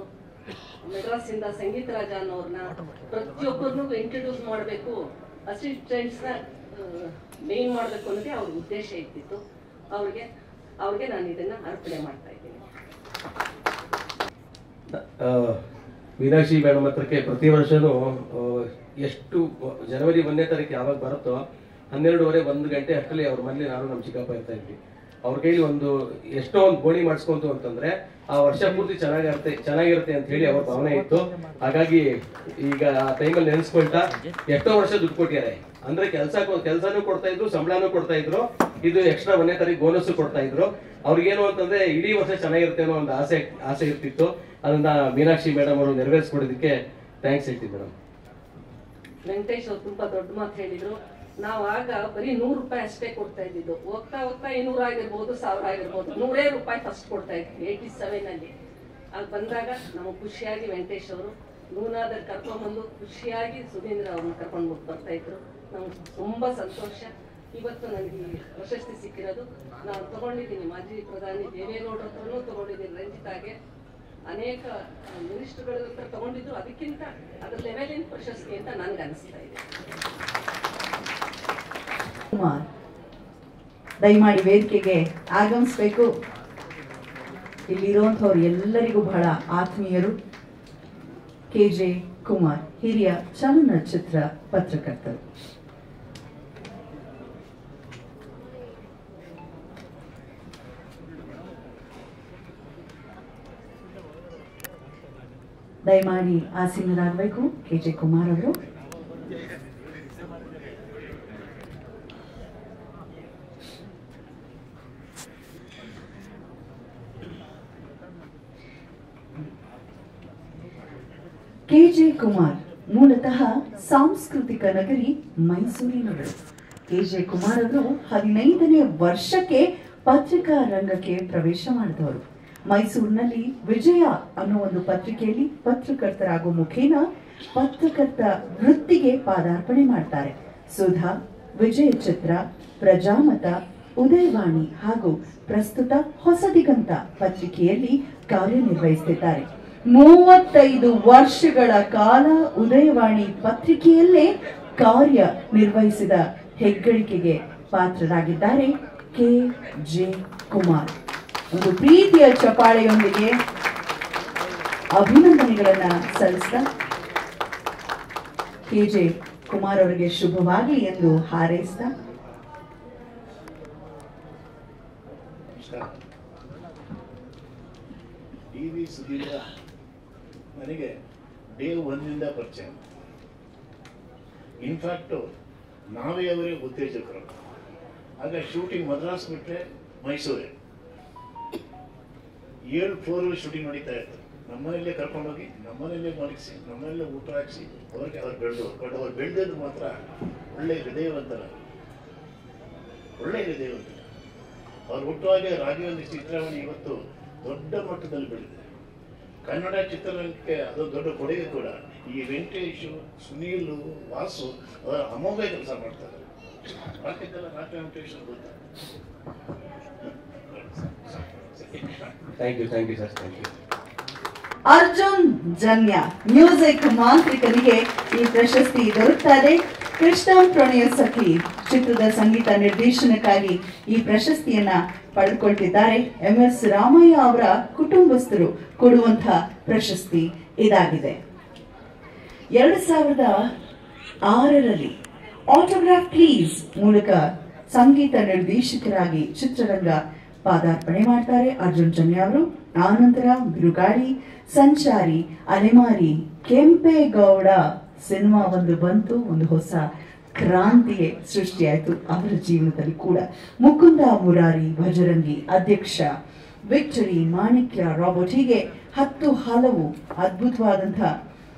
ಮೆಡ್ರಾಸಿಂದ ಸಂಗೀತ ರಾಜ ಅನ್ನೋರ್ನ ಪ್ರತಿಯೊಬ್ಬರನ್ನೂ ಇಂಟ್ರಡ್ಯೂಸ್ ಮಾಡಬೇಕು, ಅಸಿಸ್ಟೆಂಟ್ಸ್ನ ಮೇನ್ ಮಾಡಬೇಕು ಅನ್ನೋದೇ ಅವ್ರ ಉದ್ದೇಶ ಇದ್ದಿತ್ತು. ಅವ್ರಿಗೆ ನಾನು ಇದನ್ನ ಅರ್ಪಣೆ ಮಾಡ್ತಾ ಇದ್ದೀನಿ. ಮೀನಾಕ್ಷಿ ಮೇಡಮ್ ಹತ್ರಕ್ಕೆ ಪ್ರತಿ ವರ್ಷನೂ ಎಷ್ಟು ಜನವರಿ 1ನೇ ತಾರೀಕು ಯಾವಾಗ ಬರುತ್ತೋ 12:30 1 ಗಂಟೆ ಅಷ್ಟರಲ್ಲಿ ಅವ್ರ ಮನೇಲಿ ನಾನು ನಮ್ಮ ಚಿಕ್ಕಪ್ಪ ಇರ್ತಾ ಇದ್ವಿ. ಅವ್ರ ಕೈಲಿ ಎಷ್ಟೋ ಒಂದು ಗೋಣಿ ಮಾಡಿಸ್ಕೊಂತು ಅಂತಂದ್ರೆ ಆ ವರ್ಷ ಪೂರ್ತಿ ಚೆನ್ನಾಗಿರುತ್ತೆ ಅಂತ ಹೇಳಿ ಅವ್ರ ಭಾವನೆ ಇತ್ತು. ಹಾಗಾಗಿ ಈಗ ಆ ಟೈಮಲ್ಲಿ ನೆನೆಸ್ಕೊಳ್ತಾ ಎಷ್ಟೋ ವರ್ಷ ದುಡ್ಡು ಕೊಟ್ಟಿದ್ದಾರೆ. ಅಂದ್ರೆ ಕೆಲಸನೂ ಕೊಡ್ತಾ ಇದ್ರು, ಸಂಬಳನೂ ಕೊಡ್ತಾ ಇದ್ರು, ಇದು ಎಕ್ಸ್ಟ್ರಾ 1ನೇ ತಾರೀಕು ಬೋನಸ್ ಕೊಡ್ತಾ ಇದ್ರು. ಅವ್ರಿಗೇನು ಅಂತಂದ್ರೆ ಇಡೀ ವರ್ಷ ಚೆನ್ನಾಗಿರುತ್ತೆ ಅನ್ನೋ ಒಂದು ಆಸೆ ಇರ್ತಿತ್ತು. ಅದನ್ನ ಮೀನಾಕ್ಷಿ ಮೇಡಮ್ ಅವರು ನೆರವೇರಿಸ್ಕೊಡೋದಕ್ಕೆ ಥ್ಯಾಂಕ್ಸ್ ಹೇಳ್ತೀವಿ ಮೇಡಮ್. ವೆಂಕಟೇಶ್ ಅವರು ತುಂಬಾ ದೊಡ್ಡ ಮಾತು ಹೇಳಿದ್ರು. ನಾವು ಆಗ ಬರೀ 100 ರೂಪಾಯಿ ಅಷ್ಟೇ ಕೊಡ್ತಾ ಇದ್ದಿದ್ದು. ಹೋಗ್ತಾ 500 ಆಗಿರ್ಬೋದು, 1000 ಆಗಿರ್ಬೋದು, 100 ರೂಪಾಯಿ ಫಸ್ಟ್ ಕೊಡ್ತಾ ಇದ್ವಿ 87ನಲ್ಲಿ. ಆಗ ಬಂದಾಗ ನಮಗೆ ಖುಷಿಯಾಗಿ ವೆಂಕಟೇಶ್ ಅವರು ನೂನಾದಲ್ಲಿ ಕರ್ಕೊಂಡ್ಬಂದು ಖುಷಿಯಾಗಿ ಸುಧೀಂದ್ರ ಅವ್ರನ್ನ ಕರ್ಕೊಂಡು ಬರ್ತಾ ಇದ್ರು. ನಮ್ಗೆ ತುಂಬಾ ಸಂತೋಷ. ಇವತ್ತು ನನಗೆ ಪ್ರಶಸ್ತಿ ಸಿಕ್ಕಿರೋದು ನಾನು ತಗೊಂಡಿದ್ದೀನಿ. ಮಾಜಿ ಪ್ರಧಾನಿ ದೇವೇಗೌಡರ ಹತ್ರನೂ ತಗೊಂಡಿದ್ದೀನಿ, ರಂಜಿತಾಗೆ ಅನೇಕ ಮಿನಿಸ್ಟರ್ಗಳ ಹತ್ರ ತಗೊಂಡಿದ್ರು. ಅದಕ್ಕಿಂತ ಅದ್ರ ಲೆವೆಲಿನ ಪ್ರಶಸ್ತಿ ಅಂತ ನನ್ಗೆ ಅನಿಸ್ತಾ ಇದೆ. ಕುಮಾರ್ ದಯಮಾಡಿ ವೇದಿಕೆಗೆ ಆಗಮಿಸಬೇಕು. ಇಲ್ಲಿರುವಂಥವ್ರು ಎಲ್ಲರಿಗೂ ಬಹಳ ಆತ್ಮೀಯರು. KJ ಕುಮಾರ್ ಹಿರಿಯ ಚಲನಚಿತ್ರ ಪತ್ರಕರ್ತರು. ದಯಮಾಡಿ ಆಸೀನರಾಗಬೇಕು KJ ಕುಮಾರ್ ಅವರು. KJ ಕುಮಾರ್ ಮೂಲತಃ ಸಾಂಸ್ಕೃತಿಕ ನಗರಿ ಮೈಸೂರಿನವರು. KJ ಕುಮಾರ್ ಅವರು 15ನೇ ವರ್ಷಕ್ಕೆ ಪತ್ರಿಕಾ ರಂಗಕ್ಕೆ ಪ್ರವೇಶ ಮಾಡಿದವರು. ಮೈಸೂರಿನಲ್ಲಿ ವಿಜಯ ಅನ್ನೋ ಒಂದು ಪತ್ರಿಕೆಯಲ್ಲಿ ಪತ್ರಕರ್ತರಾಗುವ ಮುಖೇನ ಪತ್ರಕರ್ತ ವೃತ್ತಿಗೆ ಪಾದಾರ್ಪಣೆ ಮಾಡ್ತಾರೆ. ಸುಧಾ, ವಿಜಯ ಚಿತ್ರ, ಪ್ರಜಾಮತ, ಉದಯವಾಣಿ ಹಾಗೂ ಪ್ರಸ್ತುತ ಹೊಸದಿಗಂತ ಪತ್ರಿಕೆಯಲ್ಲಿ ಕಾರ್ಯನಿರ್ವಹಿಸುತ್ತಿದ್ದಾರೆ. 35 ವರ್ಷಗಳ ಕಾಲ ಉದಯವಾಣಿ ಪತ್ರಿಕೆಯಲ್ಲೇ ಕಾರ್ಯ ನಿರ್ವಹಿಸಿದ ಹೆಗ್ಗಳಿಕೆಗೆ ಪಾತ್ರರಾಗಿದ್ದಾರೆ KJ ಕುಮಾರ್. ಒಂದು ಪ್ರೀತಿಯ ಚಪ್ಪಾಳೆಯೊಂದಿಗೆ ಅಭಿನಂದನೆಗಳನ್ನ ಸಲ್ಲಿಸ್ತಾ KJ ಕುಮಾರ್ ಅವರಿಗೆ ಶುಭವಾಗಲಿ ಎಂದು ಹಾರೈಸ್ತಾ ವಿ ಸುಧೀಂದ್ರ ನನಗೆ ಡೇ ಒಂದಿಂದ ಪರಿಚಯ. ಇನ್ಫ್ಯಾಕ್ಟು ನಾವೇ ಅವರೇ ಉತ್ತೇಜಕರು. ಆಗ ಶೂಟಿಂಗ್ ಮದ್ರಾಸ್ ಬಿಟ್ಟರೆ ಮೈಸೂರೇ 7 ಫ್ಲೋರಲ್ಲಿ ಶೂಟಿಂಗ್ ನಡೀತಾ ಇತ್ತು. ನಮ್ಮನೆಯಲ್ಲೇ ಕರ್ಕೊಂಡೋಗಿ ನಮ್ಮನೆಯಲ್ಲೇ ಮಲಗಿಸಿ ನಮ್ಮನೆಯಲ್ಲೇ ಊಟ ಹಾಕಿಸಿ ಅವ್ರು ಬೆಳೆದವರು. ಬಟ್ ಅವ್ರು ಬೆಳೆದಿದ್ದು ಮಾತ್ರ ಒಳ್ಳೆ ಹೃದಯವಂತರ. ಅವ್ರು ಹುಟ್ಟುವಾಗೆ ರಾಘವೇಂದ್ರ ಚಿತ್ರವಾಣಿ ಇವತ್ತು ದೊಡ್ಡ ಮಟ್ಟದಲ್ಲಿ ಬೆಳೆದಿದೆ. ಕನ್ನಡ ಚಿತ್ರರಂಗಕ್ಕೆ ಅದೊಂದು ದೊಡ್ಡ ಕೊಡುಗೆ ಕೂಡ. ಈ ವೆಂಕಟೇಶು, ಸುನೀಲು, ವಾಸು ಅವರ ಅಮೋಘ ಕೆಲಸ ಮಾಡ್ತಾರೆ. ಬಾಕಿದ್ದೆಲ್ಲ ರಾಘ ವೆಂಕಟೇಶ್ ಗೊತ್ತ. Thank you sir, thank you. Arjun Janya music ಮಾಂತ್ರಿಕನಿಗೆ ಈ ಪ್ರಶಸ್ತಿ ದೊರಕ್ತಾ ಇದೆ. ಕೃಷ್ಣ ಪ್ರಣಯ ಸಖಿ ಚಿತ್ರದ ಸಂಗೀತ ನಿರ್ದೇಶನಕ್ಕಾಗಿ ಈ ಪ್ರಶಸ್ತಿಯನ್ನ ಪಡೆದುಕೊಳ್ತಿದ್ದಾರೆ. MS ರಾಮಯ್ಯ ಅವರ ಕುಟುಂಬಸ್ಥರು ಕೊಡುವಂತಹ ಪ್ರಶಸ್ತಿ ಇದಾಗಿದೆ. 2006ರಲ್ಲಿ ಆಟೋಗ್ರಾಫ್ ಪ್ಲೀಸ್ ಮೂಲಕ ಸಂಗೀತ ನಿರ್ದೇಶಕರಾಗಿ ಚಿತ್ರರಂಗ ಪಾದಾರ್ಪಣೆ ಮಾಡ್ತಾರೆ ಅರ್ಜುನ್ ಜನ್ಯ ಅವರು. ಆನಂತರ ಬಿರುಗಾಳಿ, ಸಂಚಾರಿ, ಅಲೆಮಾರಿ, ಕೆಂಪೇಗೌಡ ಸಿನಿಮಾ ಒಂದು ಬಂತು. ಒಂದು ಹೊಸ ಕ್ರಾಂತಿಯೇ ಸೃಷ್ಟಿಯಾಯಿತು ಅವರ ಜೀವನದಲ್ಲಿ ಕೂಡ. ಮುಕುಂದ ಮುರಾರಿ, ಭಜರಂಗಿ, ಅಧ್ಯಕ್ಷ, ವಿಕ್ಟರಿ, ಮಾಣಿಕ್ಯ, ರಾಬರ್ಟ್ ಹೀಗೆ 10 ಹಲವು ಅದ್ಭುತವಾದಂತಹ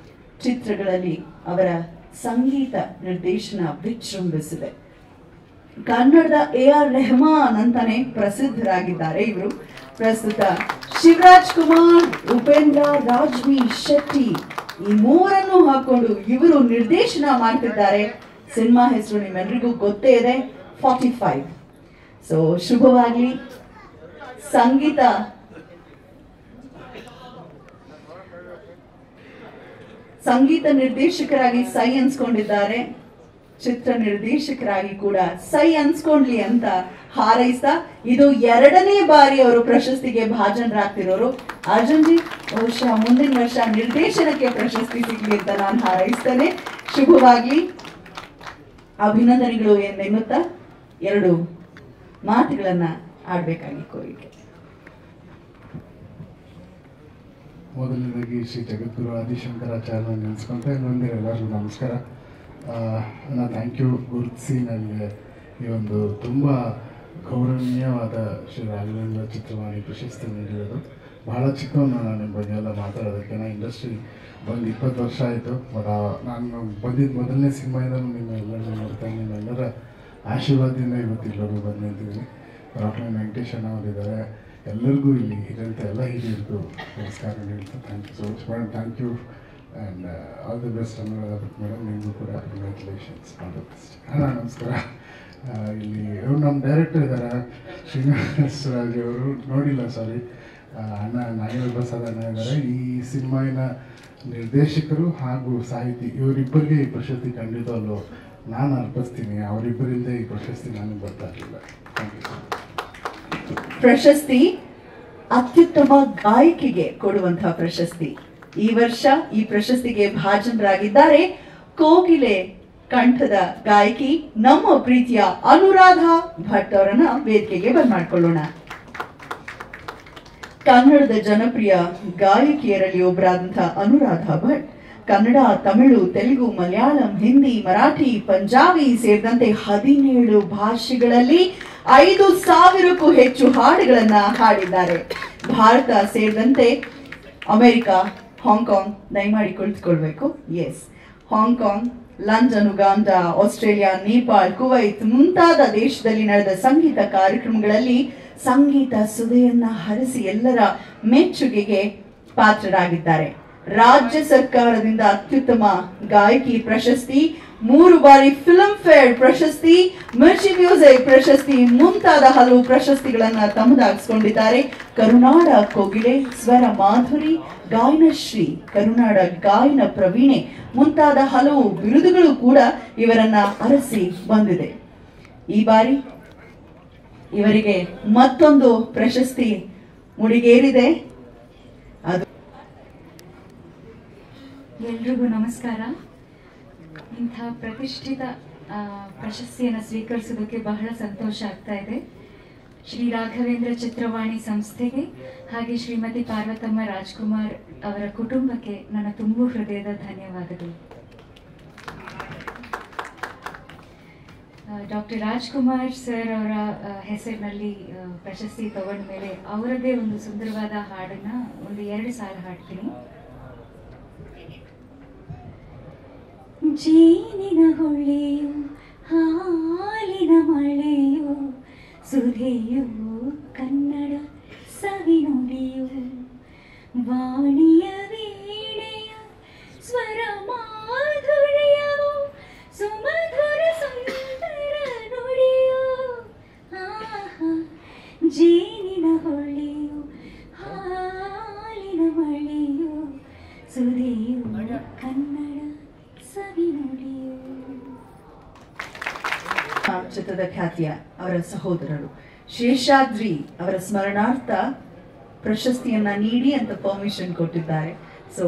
ಚಿತ್ರಗಳಲ್ಲಿ ಅವರ ಸಂಗೀತ ನಿರ್ದೇಶನ ವಿಜೃಂಭಿಸಿದೆ. ಕನ್ನಡದ AR ರೆಹಮಾನ್ ಅಂತಾನೆ ಪ್ರಸಿದ್ಧರಾಗಿದ್ದಾರೆ ಇವರು. ಪ್ರಸ್ತುತ ಶಿವರಾಜ್ ಕುಮಾರ್, ಉಪೇಂದ್ರ, ರಾಜ್ವಿ ಶೆಟ್ಟಿ ಈ ಮೂರನ್ನು ಹಾಕೊಂಡು ಇವರು ನಿರ್ದೇಶನ ಮಾಡ್ತಿದ್ದಾರೆ. ಸಿನಿಮಾ ಹೆಸರು ನಿಮ್ಮೆಲ್ಲರಿಗೂ ಗೊತ್ತೇ ಇದೆ, 45. ಸೊ ಶುಭವಾಗ್ಲಿ. ಸಂಗೀತ ನಿರ್ದೇಶಕರಾಗಿ ಸೈ ಅನ್ಸ್ಕೊಂಡಿದ್ದಾರೆ. ಚಿತ್ರ ನಿರ್ದೇಶಕರಾಗಿ ಕೂಡ ಸೈ ಅನ್ಸ್ಕೊಂಡ್ಲಿ ಅಂತ ಹಾರೈಸ್ತಾ, ಇದು 2ನೇ ಬಾರಿ ಅವರು ಪ್ರಶಸ್ತಿಗೆ ಭಾಜನರಾಗ್ತಿರೋರು. ಅರ್ಜುನ್ ಜಿ ಬಹುಶಃ ಮುಂದಿನ ವರ್ಷ ನಿರ್ದೇಶನಕ್ಕೆ ಪ್ರಶಸ್ತಿ ಸಿಗ್ಲಿ ಅಂತ ನಾನು ಹಾರೈಸ್ತೇನೆ. ಶುಭವಾಗ್ಲಿ, ಅಭಿನಂದನೆಗಳು ಎನ್ನುತ್ತಾ 2 ಮಾತುಗಳನ್ನ ಆಡ್ಬೇಕಾಗಿ ಕೋರಿಕೆ. ಮೊದಲನೇದಾಗಿ ಶ್ರೀ ಜಗದ್ಗುರು ಆದಿಶಂಕರಾಚಾರ್ಯ ನೆನೆಸ್ಕೊಂತ ಎಲ್ಲರಿಗೂ ನಮಸ್ಕಾರ. ನಾನು ಥ್ಯಾಂಕ್ ಯು ಗುರುತಿಸಿ ನನಗೆ ಈ ಒಂದು ತುಂಬ ಗೌರವನೀಯವಾದ ಶ್ರೀ ರಾಘವೇಂದ್ರ ಚಿತ್ರವಾಣಿ ಪ್ರಶಸ್ತಿ ನೀಡಿರೋದು. ಬಹಳ ಚಿಕ್ಕವನು ನಾನು ನಿಮ್ಮ ಬಗ್ಗೆ ಎಲ್ಲ ಮಾತಾಡೋದಕ್ಕೆ. ನಾನು ಇಂಡಸ್ಟ್ರಿ ಬಂದು 20 ವರ್ಷ ಆಯಿತು. ಬಟ್ ನಾನು ಬಂದಿದ್ದು ಮೊದಲನೇ ಸಿನಿಮಾಯಿಂದಲೂ ನಿಮ್ಮೆಲ್ಲರೂ ನೋಡ್ತೇನೆ. ನಿಮ್ಮೆಲ್ಲರ ಆಶೀರ್ವಾದದಿಂದ ಇವತ್ತು ಎಲ್ಲರೂ ಬಂದು ನಿಂತಿದ್ದೀನಿ. ಡಾಕ್ಟರ್ ವೆಂಕಟೇಶ್ ಅಣ್ಣ ಅವರಿದ್ದಾರೆ. ಎಲ್ಲರಿಗೂ ಇಲ್ಲಿ ಇರೋಂಥ ಎಲ್ಲ ಹಿರಿಯರಿಗೂ ನಮಸ್ಕಾರ ಹೇಳ್ತಾ thank you so much madam. Thank you and all the best Anuradha Bhat madam. ನಿಮಗೂ ಕೂಡ ಕಂಗ್ರ್ಯಾಚುಲೇಷನ್ಸ್. All the best. ನಮಸ್ಕಾರ. ಇಲ್ಲಿ ನಮ್ಮ ಡೈರೆಕ್ಟರ್ ಇದ್ದಾರೆ ಶ್ರೀನಿವಾಸ್ ರಾಜ್ ಅವರು, ನೋಡಿಲ್ಲ ಸಾರಿ, ಅಣ್ಣ ನಾಗೇಂದ್ರ ಪ್ರಸಾದ್ ಅಣ್ಣ ಇದ್ದಾರೆ. ಈ ಸಿನಿಮಾವಿನ ನಿರ್ದೇಶಕರು ಹಾಗೂ ಸಾಹಿತಿ ಇವರಿಬ್ಬರಿಗೆ ಈ ಪ್ರಶಸ್ತಿ ಖಂಡಿತವಲ್ಲೂ ನಾನು ಅರ್ಪಿಸ್ತೀನಿ. ಅವರಿಬ್ಬರಿಂದ ಈ ಪ್ರಶಸ್ತಿ ನನಗೆ ಬರ್ತಾ ಇರಲಿಲ್ಲ. Thank you. ಪ್ರಶಸ್ತಿ ಅತ್ಯುತ್ತಮ ಗಾಯಕಿಗೆ ಕೊಡುವಂತಹ ಪ್ರಶಸ್ತಿ. ಈ ವರ್ಷ ಈ ಪ್ರಶಸ್ತಿಗೆ ಭಾಜನರಾಗಿದ್ದಾರೆ ಕೋಗಿಲೆ ಕಂಠದ ಗಾಯಕಿ ನಮ್ಮ ಪ್ರೀತಿಯ ಅನುರಾಧ ಭಟ್ ಅವರನ್ನ ವೇದಿಕೆಗೆ ಬರ್ಮಾಡ್ಕೊಳ್ಳೋಣ. ಕನ್ನಡದ ಜನಪ್ರಿಯ ಗಾಯಕಿಯರಲ್ಲಿ ಒಬ್ಬರಾದಂತಹ ಅನುರಾಧ ಭಟ್ ಕನ್ನಡ, ತಮಿಳು, ತೆಲುಗು, ಮಲಯಾಳಂ, ಹಿಂದಿ, ಮರಾಠಿ, ಪಂಜಾಬಿ ಸೇರಿದಂತೆ 17 ಭಾಷೆಗಳಲ್ಲಿ 5,000ಕ್ಕೂ ಹೆಚ್ಚು ಹಾಡುಗಳನ್ನ ಹಾಡಿದ್ದಾರೆ. ಭಾರತ ಸೇರಿದಂತೆ ಅಮೆರಿಕ, ಹಾಂಗ್ಕಾಂಗ್, ದಯಮಾಡಿ ಕುಳಿತುಕೊಳ್ಬೇಕು, Hong Kong, London, Uganda, Australia, Nepal, Kuwait ಮುಂತಾದ ದೇಶದಲ್ಲಿ ನಡೆದ ಸಂಗೀತ ಕಾರ್ಯಕ್ರಮಗಳಲ್ಲಿ ಸಂಗೀತ ಸುಧೆಯನ್ನ ಹರಿಸಿ ಎಲ್ಲರ ಮೆಚ್ಚುಗೆಗೆ ಪಾತ್ರರಾಗಿದ್ದಾರೆ. ರಾಜ್ಯ ಸರ್ಕಾರದಿಂದ ಅತ್ಯುತ್ತಮ ಗಾಯಕಿ ಪ್ರಶಸ್ತಿ, 3 ಬಾರಿ ಫಿಲ್ಮ್ ಫೇರ್ ಪ್ರಶಸ್ತಿ, ಮಿರ್ಚಿ ಮ್ಯೂಸಿಕ್ ಪ್ರಶಸ್ತಿ ಮುಂತಾದ ಹಲವು ಪ್ರಶಸ್ತಿಗಳನ್ನ ತಮ್ಮದಾಗಿಸಿಕೊಂಡಿದ್ದಾರೆ. ಕರುನಾಡ ಕೋಗಿಲೆ, ಸ್ವರ ಮಾಧುರಿ, ಗಾಯನ ಶ್ರೀ, ಕರುನಾಡ ಗಾಯನ ಪ್ರವೀಣೆ ಮುಂತಾದ ಹಲವು ಬಿರುದುಗಳು ಕೂಡ ಇವರನ್ನ ಅರಸಿ ಬಂದಿದೆ. ಈ ಬಾರಿ ಇವರಿಗೆ ಮತ್ತೊಂದು ಪ್ರಶಸ್ತಿ ಮುಡಿಗೇರಿದೆ. ಅದು ಎಲ್ರಿಗೂ ನಮಸ್ಕಾರ. ಇಂಥ ಪ್ರತಿಷ್ಠಿತ ಪ್ರಶಸ್ತಿಯನ್ನು ಸ್ವೀಕರಿಸೋದಕ್ಕೆ ಬಹಳ ಸಂತೋಷ ಆಗ್ತಾ ಇದೆ. ಶ್ರೀ ರಾಘವೇಂದ್ರ ಚಿತ್ರವಾಣಿ ಸಂಸ್ಥೆಗೆ ಹಾಗೆ ಶ್ರೀಮತಿ ಪಾರ್ವತಮ್ಮ ರಾಜ್ಕುಮಾರ್ ಅವರ ಕುಟುಂಬಕ್ಕೆ ನನ್ನ ತುಂಬು ಹೃದಯದ ಧನ್ಯವಾದಗಳು. ಡಾಕ್ಟರ್ ರಾಜ್ಕುಮಾರ್ ಸರ್ ಅವರ ಹೆಸರಿನಲ್ಲಿ ಪ್ರಶಸ್ತಿ ತಗೊಂಡ ಮೇಲೆ ಅವರದೇ ಒಂದು ಸುಂದರವಾದ ಹಾಡನ್ನ ಒಂದು 2 ಸಾಲ ಹಾಡ್ತೀನಿ. ಜೇನಿನ ಹೊಳೆಯು ಹಾಲಿನ ಮಳೆಯು ಸುಧೆಯು ಕನ್ನಡ ಸವಿನುಡಿಯು ವಾಣಿಯ ವೀಣೆಯ ಸ್ವರ ಮಾಧುರ್ಯವು ಸುಮಧುರ ಸುಂದರ ನುಡಿಯು ಜೇನಿನ ಹೊಳೆಯು ಹಾಲಿನ ಮಳೆಯು ಸುಧೆಯು ಕನ್ನಡ ಸವಿನುಡಿಯು. ಚಿತ್ರದ ಖ್ಯಾತಿಯ ಅವರ ಸಹೋದರರು ಶೇಷಾದ್ರಿ ಅವರ ಸ್ಮರಣಾರ್ಥ ಪ್ರಶಸ್ತಿಯನ್ನ ನೀಡಿ ಅಂತ ಪರ್ಮಿಷನ್ ಕೊಟ್ಟಿದ್ದಾರೆ. ಸೊ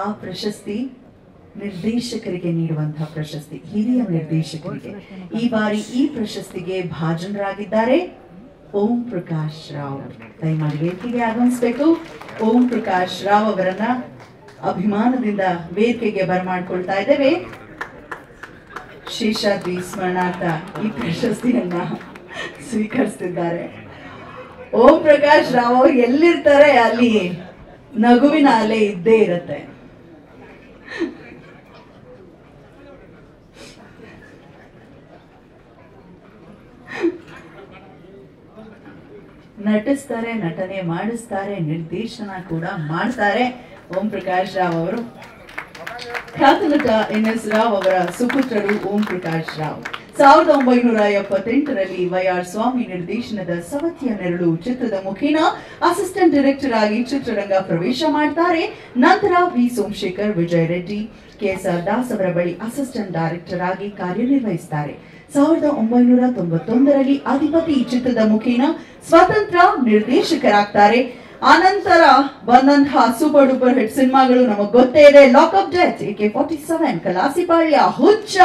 ಆ ಪ್ರಶಸ್ತಿ ನಿರ್ದೇಶಕರಿಗೆ ನೀಡುವಂತಹ ಪ್ರಶಸ್ತಿ, ಹಿರಿಯ ನಿರ್ದೇಶಕರಿಗೆ. ಈ ಬಾರಿ ಈ ಪ್ರಶಸ್ತಿಗೆ ಭಾಜನರಾಗಿದ್ದಾರೆ ಓಂ ಪ್ರಕಾಶ್ ರಾವ್. ದಯಮಾಡಿ ವೇದಿಕೆಗೆ ಆಗಮಿಸಬೇಕು. ಓಂ ಪ್ರಕಾಶ್ ರಾವ್ ಅವರನ್ನ ಅಭಿಮಾನದಿಂದ ವೇದಿಕೆಗೆ ಬರಮಾಡ್ಕೊಳ್ತಾ ಇದ್ದೇವೆ. ಶೇಷಾದ್ರಿ ಸ್ಮರಣಾರ್ಥ ಈ ಪ್ರಶಸ್ತಿಯನ್ನ ಸ್ವೀಕರಿಸ್ತಿದ್ದಾರೆ. ಓಂ ಪ್ರಕಾಶ್ ರಾವ್ ಅವರು ಎಲ್ಲಿರ್ತಾರೆ ಅಲ್ಲಿ ನಗುವಿನ ಅಲೆ ಇದ್ದೇ ಇರುತ್ತೆ. ನಟಿಸ್ತಾರೆ, ನಟನೆ ಮಾಡಿಸ್ತಾರೆ, ನಿರ್ದೇಶನ ಕೂಡ ಮಾಡ್ತಾರೆ. ಓಂ ಪ್ರಕಾಶ್ ರಾವ್ ಅವರು ಖ್ಯಾತ ನಟ NS ರಾವ್ ಅವರ ಸುಪುತ್ರರು ಓಂ ಪ್ರಕಾಶ್ ರಾವ್ 1978ರಲ್ಲಿ ವೈಆರ್ ಸ್ವಾಮಿ ನಿರ್ದೇಶನದ ಸವತಿಯ ನೆರಳು ಚಿತ್ರದ ಮುಖೇನ ಅಸಿಸ್ಟೆಂಟ್ ಡೈರೆಕ್ಟರ್ ಆಗಿ ಚಿತ್ರರಂಗ ಪ್ರವೇಶ ಮಾಡ್ತಾರೆ. ನಂತರ ವಿ ಸೋಮಶೇಖರ್, ವಿಜಯ್ ರೆಡ್ಡಿ, KSR ದಾಸ್ ಅವರ ಬಳಿ ಅಸಿಸ್ಟೆಂಟ್ ಡೈರೆಕ್ಟರ್ ಆಗಿ ಕಾರ್ಯನಿರ್ವಹಿಸುತ್ತಾರೆ. 1991ರಲ್ಲಿ ಅಧಿಪತಿ ಚಿತ್ರದ ಮುಖೇನ ಸ್ವತಂತ್ರ ನಿರ್ದೇಶಕರಾಗ್ತಾರೆ. ಆನಂತರ ಬಂದಂತಹ ಸೂಪರ್ ಡೂಪರ್ ಹಿಟ್ ಸಿನಿಮಾಗಳು ನಮಗ್ ಗೊತ್ತೇ ಇದೆ. Lock up death, AK47, Kalasipalya, ಹುಚ್ಚ,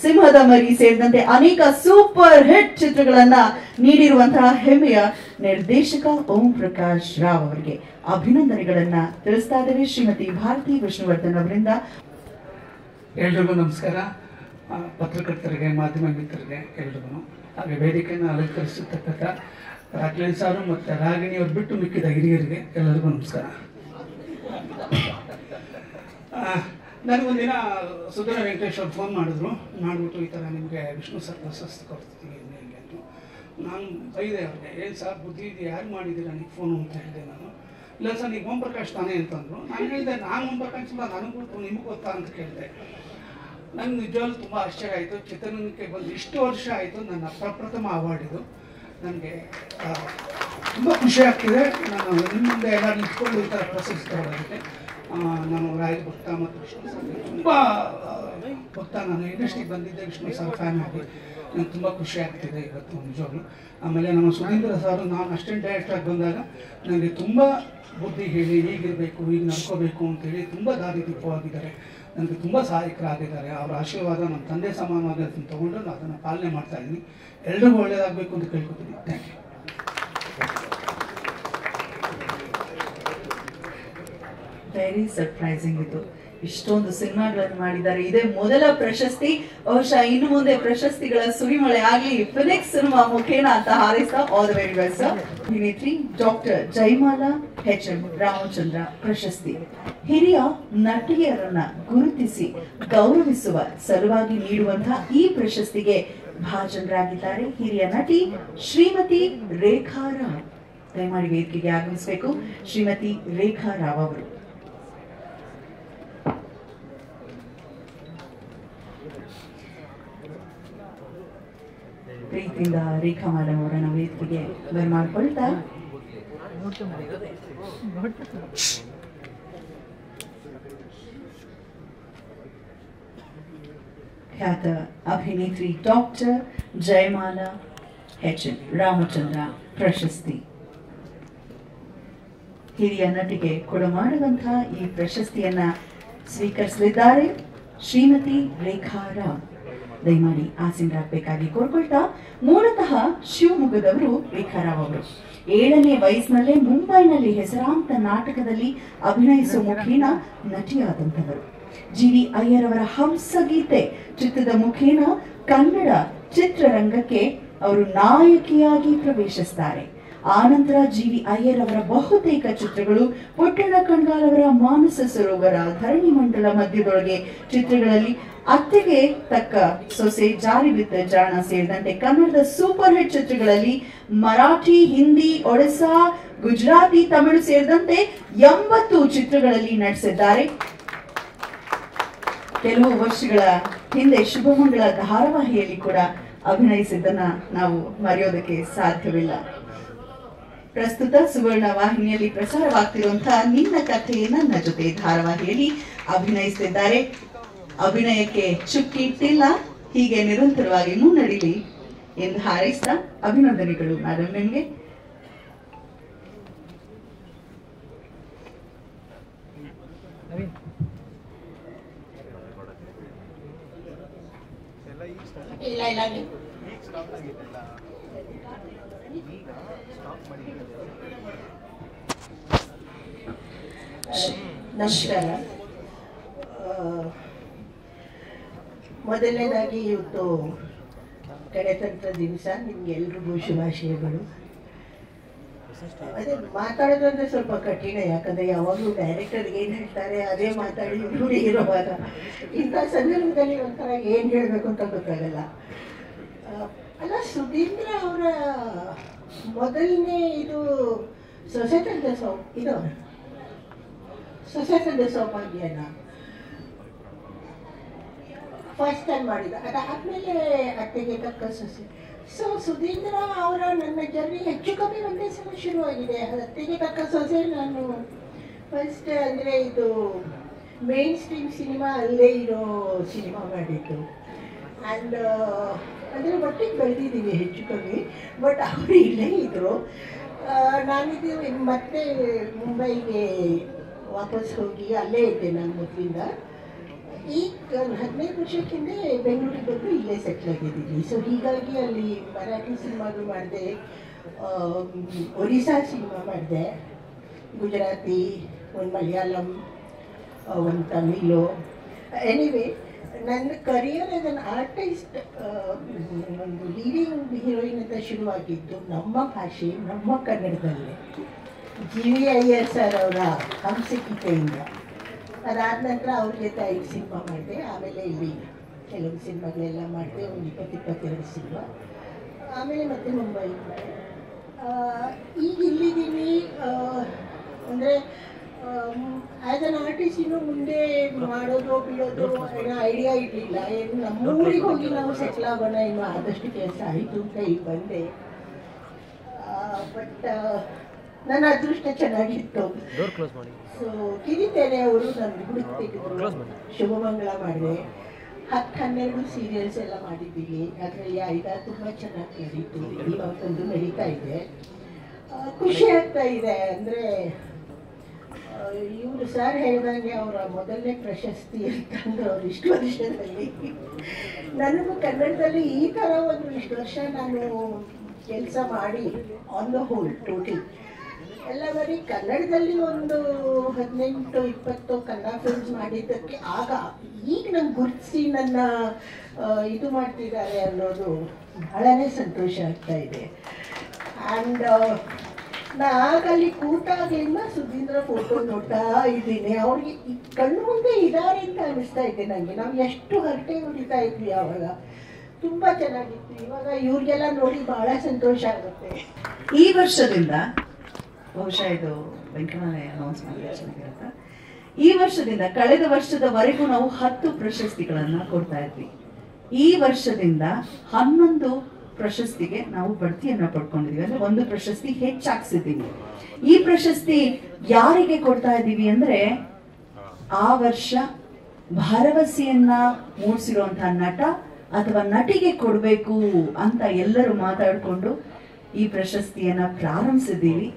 ಸಿಂಹದ ಮರಿ ಸೇರಿದಂತೆ ಅನೇಕ ಸೂಪರ್ ಹಿಟ್ ಚಿತ್ರಗಳನ್ನ ನೀಡಿರುವಂತಹ ಹೆಮ್ಮೆಯ ನಿರ್ದೇಶಕ ಓಂ ಪ್ರಕಾಶ್ ರಾವ್ ಅವರಿಗೆ ಅಭಿನಂದನೆಗಳನ್ನ ತಿಳಿಸ್ತಾ ಇದ್ದೇವೆ. ಶ್ರೀಮತಿ ಭಾರತಿ ವಿಷ್ಣುವರ್ಧನ್ ಅವರಿಂದ. ಎಲ್ರಿಗೂ ನಮಸ್ಕಾರ. ಪತ್ರಕರ್ತರಿಗೆ, ಮಾಧ್ಯಮ ಮಿತ್ರರಿಗೆ ಎಲ್ರಿಗೂ, ಹಾಗೆ ವೇದಿಕೆಯನ್ನು ಅಲಂಕರಿಸತಕ್ಕಂಥ ರಾಘವೇಂದ್ರ ಸಾರು ಮತ್ತು ರಾಗಿಣಿಯವ್ರು ಬಿಟ್ಟು ಮಿಕ್ಕಿದ ಹಿರಿಯರಿಗೆ ಎಲ್ಲರಿಗೂ ನಮಸ್ಕಾರ. ನನಗೊಂದಿನ ಸುಧೀರ ವೆಂಕಟೇಶ್ ಅವ್ರು ಫೋನ್ ಮಾಡಿದ್ರು. ಮಾಡಿಬಿಟ್ಟು ಈ ಥರ ನಿಮಗೆ ವಿಷ್ಣು ಸರ್ ಪ್ರಶಸ್ತಿ ಕೊಡ್ತೀವಿ ಅಂತ. ನಾನು ಬೈದೆ ಅವ್ರಿಗೆ, ಏನು ಸರ್ ಬುದ್ಧಿ ಇದೆ, ಯಾರು ಮಾಡಿದ್ದೀರಾ ನೀವು ಫೋನು ಅಂತ ಹೇಳಿದೆ ನಾನು. ಇಲ್ಲ ಸರ್ ನೀವು ಓಂ ಪ್ರಕಾಶ್ ತಾನೇ ಅಂತಂದರು. ನಾನು ಹೇಳಿದೆ ನಾನು ಓಂ ಪ್ರಕಾಶ್ ಇಲ್ಲ, ನನಗೂ ನಿಮಗೂ ಗೊತ್ತಾ ಅಂತ ಕೇಳಿದೆ. ನನಗೆ ನಿಜವಾಗ್ಲೂ ತುಂಬ ಆಶ್ಚರ್ಯ ಆಯಿತು. ಚಿತ್ರರಂಗಕ್ಕೆ ಬಂದು ಇಷ್ಟು ವರ್ಷ ಆಯಿತು, ನನ್ನ ಪ್ರಪ್ರಥಮ ಅವಾರ್ಡ್ ಇದು. ನನಗೆ ತುಂಬ ಖುಷಿ ಆಗ್ತಿದೆ. ನಾನು ನಿಮ್ಮ ಮುಂದೆ ಎಲ್ಲ ನಿಂತ್ಕೊಂಡು ಈ ಥರ ಪ್ರಶಸ್ತಿ ತಗೊಳ್ಳೋದಕ್ಕೆ ನಾನು ರಾಯ್ ಭಕ್ತ ಮತ್ತು ವಿಷ್ಣು ಸರ್ ತುಂಬ ಭಕ್ತ. ನಾನು ಇಂಡಸ್ಟ್ರಿಗೆ ಬಂದಿದ್ದೆ ವಿಷ್ಣು ಸರ್ ಫ್ಯಾನ್ ಆಗಿ. ನನಗೆ ತುಂಬ ಖುಷಿ ಆಗ್ತಿದೆ ಇವತ್ತು ನಿಜವಾಗ್ಲೂ. ಆಮೇಲೆ ನಮ್ಮ ಸುಧೀಂದ್ರ ಸರ್, ನಾನು ಅಸಿಸ್ಟೆಂಟ್ ಡೈರೆಕ್ಟ್ರಾಗಿ ಬಂದಾಗ ನನಗೆ ತುಂಬ ಬುದ್ಧಿ ಹೇಳಿ ಹೀಗಿರಬೇಕು, ಹೀಗೆ ನಡ್ಕೋಬೇಕು ಅಂತೇಳಿ ತುಂಬ ದಾರಿದೀಪವಾಗಿದ್ದಾರೆ. ನನಗೆ ತುಂಬ ಸಹಾಯಕರಾಗಿದ್ದಾರೆ. ಅವರ ಆಶೀರ್ವಾದ ನಮ್ಮ ತಂದೆ ಸಮಾನವಾಗಿ ಅದನ್ನು ತೊಗೊಂಡು ನಾನು ಅದನ್ನು ಪಾಲನೆ ಮಾಡ್ತಾ ಇದ್ದೀನಿ. ಎಲ್ರಿಗೂ ಒಳ್ಳೆಯದಾಗಬೇಕು ಅಂತ ಕೇಳ್ಕೊತೀನಿ. Thank you. ವೆರಿ ಸರ್ಪ್ರೈಸಿಂಗ್ ಇದು. ಇಷ್ಟೊಂದು ಸಿನಿಮಾಗಳನ್ನು ಮಾಡಿದ್ದಾರೆ. ಇದೇ ಮೊದಲ ಪ್ರಶಸ್ತಿ. ಬಹುಶಃ ಇನ್ನು ಮುಂದೆ ಪ್ರಶಸ್ತಿಗಳ ಸುರಿಮಳೆ ಆಗಲಿ ಫಿನಿಕ್ಸ್ ಸಿನಿಮಾ ಮುಖೇನ ಅಂತ ಹಾರೈಸ್ತಾ ಆಲ್ ದ ವೆರಿ ಬೆಸ್ಟ್. ಅಭಿನೇತ್ರಿ ಡಾಕ್ಟರ್ ಜಯಮಾಲಾ HM ರಾಮಚಂದ್ರ ಪ್ರಶಸ್ತಿ ಹಿರಿಯ ನಟಿಯರನ್ನ ಗುರುತಿಸಿ ಗೌರವಿಸುವ ಸಲುವಾಗಿ ನೀಡುವಂತಹ ಈ ಪ್ರಶಸ್ತಿಗೆ ಭಾಜನರಾಗಿದ್ದಾರೆ ಹಿರಿಯ ನಟಿ ಶ್ರೀಮತಿ ರೇಖಾ ರಾವ್. ದಯಮಾಡಿ ವೇದಿಕೆಗೆ ಆಗಮಿಸಬೇಕು. ಶ್ರೀಮತಿ ರೇಖಾ ರಾವ್ ಅವರು. ಪ್ರೀತಿಯಿಂದ ರೇಖಾ ಮೇಡಮ್ ಅವರನ್ನ ವೇದಿಕೆಗೆ ಬರಮಾಡ್ಕೊಳ್ತಾ ಖ್ಯಾತ ಅಭಿನೇತ್ರಿ ಡಾಕ್ಟರ್ ಜಯಮಾಲಾ HM ರಾಮಚಂದ್ರ ಪ್ರಶಸ್ತಿ ಹಿರಿಯ ನಟಿಗೆ ಕೊಡಮಾಡುವಂತಹ ಈ ಪ್ರಶಸ್ತಿಯನ್ನ ಸ್ವೀಕರಿಸಲಿದ್ದಾರೆ ಶ್ರೀಮತಿ ರೇಖಾ ರಾವ್. ದಯಮಾಡಿ ಆಸೀನರಾಗಬೇಕಾಗಿ ಕೋರ್ಕೊಳ್ತಾ, ಮೂಲತಃ ಶಿವಮೊಗ್ಗದವರು ರೇಖಾರಾವ್ ಅವರು 7ನೇ ವಯಸ್ಸಿನಲ್ಲೇ ಮುಂಬೈನಲ್ಲಿ ಹೆಸರಾಂತ ನಾಟಕದಲ್ಲಿ ಅಭಿನಯಿಸುವ ಮುಖೇನ ನಟಿಯಾದಂಥವರು. ಜಿ.ವಿ. ಅಯ್ಯರ್ ಅವರ ಹಂಸಗೀತೆ ಚಿತ್ರದ ಮುಖೇನ ಕನ್ನಡ ಚಿತ್ರರಂಗಕ್ಕೆ ಅವರು ನಾಯಕಿಯಾಗಿ ಪ್ರವೇಶಿಸ್ತಾರೆ. ಆನಂತರ ಜಿ.ವಿ. ಅಯ್ಯರ್ ಅವರ ಬಹುತೇಕ ಚಿತ್ರಗಳು ಪುಟ್ಟಣ್ಣ ಕಣಗಾಲ್ ಅವರ ಮಾನಸ ಸರೋವರ, ಧರಣಿ ಮಂಡಲ ಮಧ್ಯದೊಳಗೆ ಚಿತ್ರಗಳಲ್ಲಿ ಅತ್ತೆಗೆ ತಕ್ಕ ಸೊಸೆ, ಜಾರಿ ಬಿದ್ದ ಜಾಣ ಸೇರಿದಂತೆ ಕನ್ನಡದ ಸೂಪರ್ ಹಿಟ್ ಚಿತ್ರಗಳಲ್ಲಿ ಮರಾಠಿ, ಹಿಂದಿ, ಒಡಿಸ್ಸಾ, ಗುಜರಾತಿ, ತಮಿಳು ಸೇರಿದಂತೆ 80 ಚಿತ್ರಗಳಲ್ಲಿ ನಟಿಸಿದ್ದಾರೆ. ಕೆಲವು ವರ್ಷಗಳ ಹಿಂದೆ ಶುಭಮಂಗಳ ಧಾರಾವಾಹಿಯಲ್ಲಿ ಕೂಡ ಅಭಿನಯಿಸಿದ್ದನ್ನ ನಾವು ಮರೆಯೋದಕ್ಕೆ ಸಾಧ್ಯವಿಲ್ಲ. ಪ್ರಸ್ತುತ ಸುವರ್ಣ ವಾಹಿನಿಯಲ್ಲಿ ಪ್ರಸಾರವಾಗ್ತಿರುವಂತಹ ನಿನ್ನ ಕಥೆ ನನ್ನ ಜೊತೆ ಧಾರಾವಾಹಿಯಲ್ಲಿ ಅಭಿನಯಿಸುತ್ತಿದ್ದಾರೆ. ಅಭಿನಯಕ್ಕೆ ಚುಕ್ಕಿ ಇಟ್ಟಿಲ್ಲ, ಹೀಗೆ ನಿರಂತರವಾಗಿ ಮುನ್ನಡೀಲಿ ಎಂದು ಹಾರೈಸಿದ ಅಭಿನಂದನೆಗಳು ಮೇಡಮ್ ನಿಮ್ಗೆ. ನಮಸ್ಕಾರ. ಮೊದಲನೇದಾಗಿ ಇವತ್ತು ಗಣತಂತ್ರ ದಿವಸ, ನಿಮ್ಗೆಲ್ರಿಗೂ ಶುಭಾಶಯಗಳು. ಅದೇ ಮಾತಾಡೋದಂದ್ರೆ ಸ್ವಲ್ಪ ಕಠಿಣ, ಯಾಕಂದರೆ ಯಾವಾಗಲೂ ಡೈರೆಕ್ಟರ್ ಏನು ಹೇಳ್ತಾರೆ ಅದೇ ಮಾತಾಡಿ ರೂಢಿ ಇರುವಾಗ ಇಂಥ ಸಂದರ್ಭದಲ್ಲಿ ಒಂಥರ ಏನು ಹೇಳಬೇಕು ಅಂತ ಗೊತ್ತಾಗಲ್ಲ. ಅಲ್ಲ, ಸುಧೀಂದ್ರ ಅವರ ಮೊದಲನೇ ಇದು ಸೊಸೈಟದ ಸೊಸೈಟದ ಸೌಭಾಗ್ಯನ ಫಸ್ಟ್ ಟೈಮ್ ಮಾಡಿದ, ಅದಾದ್ಮೇಲೆ ಅತ್ತೆಗೆ ತಕ್ಕ ಸೊಸೆ. ಸೊ ಸುಧೀಂದ್ರ ಅವರ ನನ್ನ ಜರ್ನಿ ಹೆಚ್ಚು ಕಮ್ಮಿ ಒಂದೇ ಸಲ ಶುರುವಾಗಿದೆ. ಅತ್ತೆಗೆ ತಕ್ಕ ಸೊಸೆ ನಾನು ಫಸ್ಟ್ ಅಂದರೆ ಇದು ಮೇನ್ ಸ್ಟ್ರೀಮ್ ಸಿನಿಮಾ ಅಲ್ಲೇ ಇರೋ ಸಿನಿಮಾ ಮಾಡಿದ್ದು. ಆ್ಯಂಡ್ ಅಂದರೆ ಒಟ್ಟಿಗೆ ಬೆಳೆದಿದ್ದೀವಿ ಹೆಚ್ಚು ಕಮ್ಮಿ. ಬಟ್ ಅವರು ಇಲ್ಲೇ ಇದ್ದರು. ನಾನಿದು ಮತ್ತೆ ಮುಂಬೈಗೆ ವಾಪಸ್ ಹೋಗಿ ಅಲ್ಲೇ ಇದ್ದೆ ನಾನು ಮೊದಲಿಂದ. ಈಗ 15 ವರ್ಷಕ್ಕಿಂತ ಬೆಂಗಳೂರಿಗೆ ಬಂದು ಇಲ್ಲೇ ಸೆಟ್ಲ್ ಆಗಿದ್ದೀನಿ. ಸೊ ಹೀಗಾಗಿ ಅಲ್ಲಿ ಮರಾಠಿ ಸಿನಿಮಾಗಳು ಮಾಡಿದೆ, ಒರಿಸ್ಸಾ ಸಿನಿಮಾ ಮಾಡಿದೆ, ಗುಜರಾತಿ, ಒಂದು ಮಲಯಾಳಂ, ಒಂದು ತಮಿಳು. ಎನಿವೇ ನನ್ನ ಕರಿಯರ್ ಆಸ್ ಅನ್ ಆರ್ಟಿಸ್ಟ್ ಒಂದು ಲೀಡಿಂಗ್ ಹೀರೋಯಿನ್ ಅಂತ ಶುರುವಾಗಿದ್ದು ನಮ್ಮ ಭಾಷೆ, ನಮ್ಮ ಕನ್ನಡದಲ್ಲೇ ಜಿ.ವಿ. ಅಯ್ಯರ್ ಸರ್ ಅವರ ಹಂಸಗೀತೆಯಿಂದ. ಅದಾದ ನಂತರ ಅವ್ರ ಜೊತೆ 5 ಸಿನಿಮಾ ಮಾಡಿದೆ. ಆಮೇಲೆ ಇಲ್ಲಿ ಕೆಲವು ಸಿನಿಮಾಗಳೆಲ್ಲ ಮಾಡಿದೆ, ಒಂದು 20-22 ಸಿನಿಮಾ. ಆಮೇಲೆ ಮತ್ತೆ ಮುಂಬೈ. ಈಗ ಇಲ್ಲಿದ್ದೀನಿ. ಅಂದರೆ ಆ್ಯಸ್ ಅನ್ ಆರ್ಟಿಸ್ಟ್ ಇನ್ನೂ ಮುಂದೆ ಮಾಡೋದು ಬಿಡೋದು ಏನೋ ಐಡಿಯಾ ಇರಲಿಲ್ಲ. ಏನು ನಮ್ಮೂರಿಗೆ ಹೋಗಿ ನಾವು ಸೆಟ್ಲ್ ಆಗೋಣ, ಇನ್ನು ಆದಷ್ಟು ಕೆಲಸ ಆಯಿತು ಅಂತ ಈಗ ಬಂದೆ. ಬಟ್ ನನ್ನ ಅದೃಷ್ಟ ಚೆನ್ನಾಗಿತ್ತು. ಸೊ ಕಿರಿತೆರೆ ಅವರು ನನ್ನ ಹುಡುಕ್ ತೆಗೆದ್ರು. ಶುಭಮಂಗಳ ಮಾಡಿದೆ, 10-12 ಸೀರಿಯಲ್ಸ್ ಎಲ್ಲ ಮಾಡಿದ್ದೀವಿ. ಅದರಲ್ಲಿ 5 ತುಂಬ ಚೆನ್ನಾಗಿ ನಡೀತು. ಇವತ್ತೊಂದು ನಡೀತಾ ಇದೆ, ಖುಷಿ ಆಗ್ತಾ ಇದೆ. ಅಂದರೆ ಇವರು ಸರ್ ಹೇಳಿದಂಗೆ ಅವರ ಮೊದಲನೇ ಪ್ರಶಸ್ತಿ ಅಂತಂದ್ರೆ ಅವ್ರು ಇಷ್ಟು ವರ್ಷದಲ್ಲಿ, ನನಗೂ ಕನ್ನಡದಲ್ಲಿ ಈ ಥರ ಒಂದು ಇಷ್ಟು ವರ್ಷ ನಾನು ಕೆಲಸ ಮಾಡಿ ಆನ್ ದ ಹೋಲ್ ಟೋಟಲ್ ಎಲ್ಲ ಬರೀ ಕನ್ನಡದಲ್ಲಿ ಒಂದು 18-20 ಕನ್ನಡ ಫಿಲ್ಮ್ಸ್ ಮಾಡಿದ್ದಕ್ಕೆ ಆಗ ಈಗ ನಂಗೆ ಗುರುತಿಸಿ ನನ್ನ ಇದು ಮಾಡ್ತಿದ್ದಾರೆ ಅನ್ನೋದು ಬಹಳನೇ ಸಂತೋಷ ಆಗ್ತಾ ಇದೆ. ಆ್ಯಂಡ್ ನಾ ಆಗಲ್ಲಿ ಕೂತಾಗಲಿಂದ ಸುಧೀಂದ್ರ ಫೋಟೋ ನೋಡ್ತಾ ಇದ್ದೀನಿ. ಅವ್ರಿಗೆ ಕಣ್ಣು ಮುಂದೆ ಇದ್ದಾರೆ ಅಂತ ಅನಿಸ್ತಾ ಇದೆ ನನಗೆ. ನಾವು ಎಷ್ಟು ಹರಟೆ ಹೊಡಿತಾ ಇದ್ವಿ ಆವಾಗ, ತುಂಬ ಚೆನ್ನಾಗಿತ್ತು. ಇವಾಗ ಇವ್ರಿಗೆಲ್ಲ ನೋಡಿ ಬಹಳ ಸಂತೋಷ ಆಗುತ್ತೆ. ಈ ವರ್ಷದಿಂದ ಬಹುಶಃ ಇದು ವೆಂಕಟನಾರಾಯ ಅನೌನ್ಸ್ ಮಾಡಿದ್ರೆ ಚೆನ್ನಾಗಿರುತ್ತೆ. ಈ ವರ್ಷದಿಂದ ಕಳೆದ ವರ್ಷದವರೆಗೂ ನಾವು 10 ಪ್ರಶಸ್ತಿಗಳನ್ನ ಕೊಡ್ತಾ ಇದ್ವಿ. ಈ ವರ್ಷದಿಂದ 11 ಪ್ರಶಸ್ತಿಗೆ ನಾವು ಬಡ್ತಿಯನ್ನ ಪಡ್ಕೊಂಡಿದೀವಿ. ಅಂದ್ರೆ 1 ಪ್ರಶಸ್ತಿ ಹೆಚ್ಚಾಗ್ಸಿದ್ದೀವಿ. ಈ ಪ್ರಶಸ್ತಿ ಯಾರಿಗೆ ಕೊಡ್ತಾ ಇದ್ದೀವಿ ಅಂದ್ರೆ, ಆ ವರ್ಷ ಭರವಸೆಯನ್ನ ಮೂಡಿಸಿರುವಂತಹ ನಟ ಅಥವಾ ನಟಿಗೆ ಕೊಡಬೇಕು ಅಂತ ಎಲ್ಲರೂ ಮಾತಾಡಿಕೊಂಡು ಈ ಪ್ರಶಸ್ತಿಯನ್ನ ಪ್ರಾರಂಭಿಸಿದ್ದೀವಿ.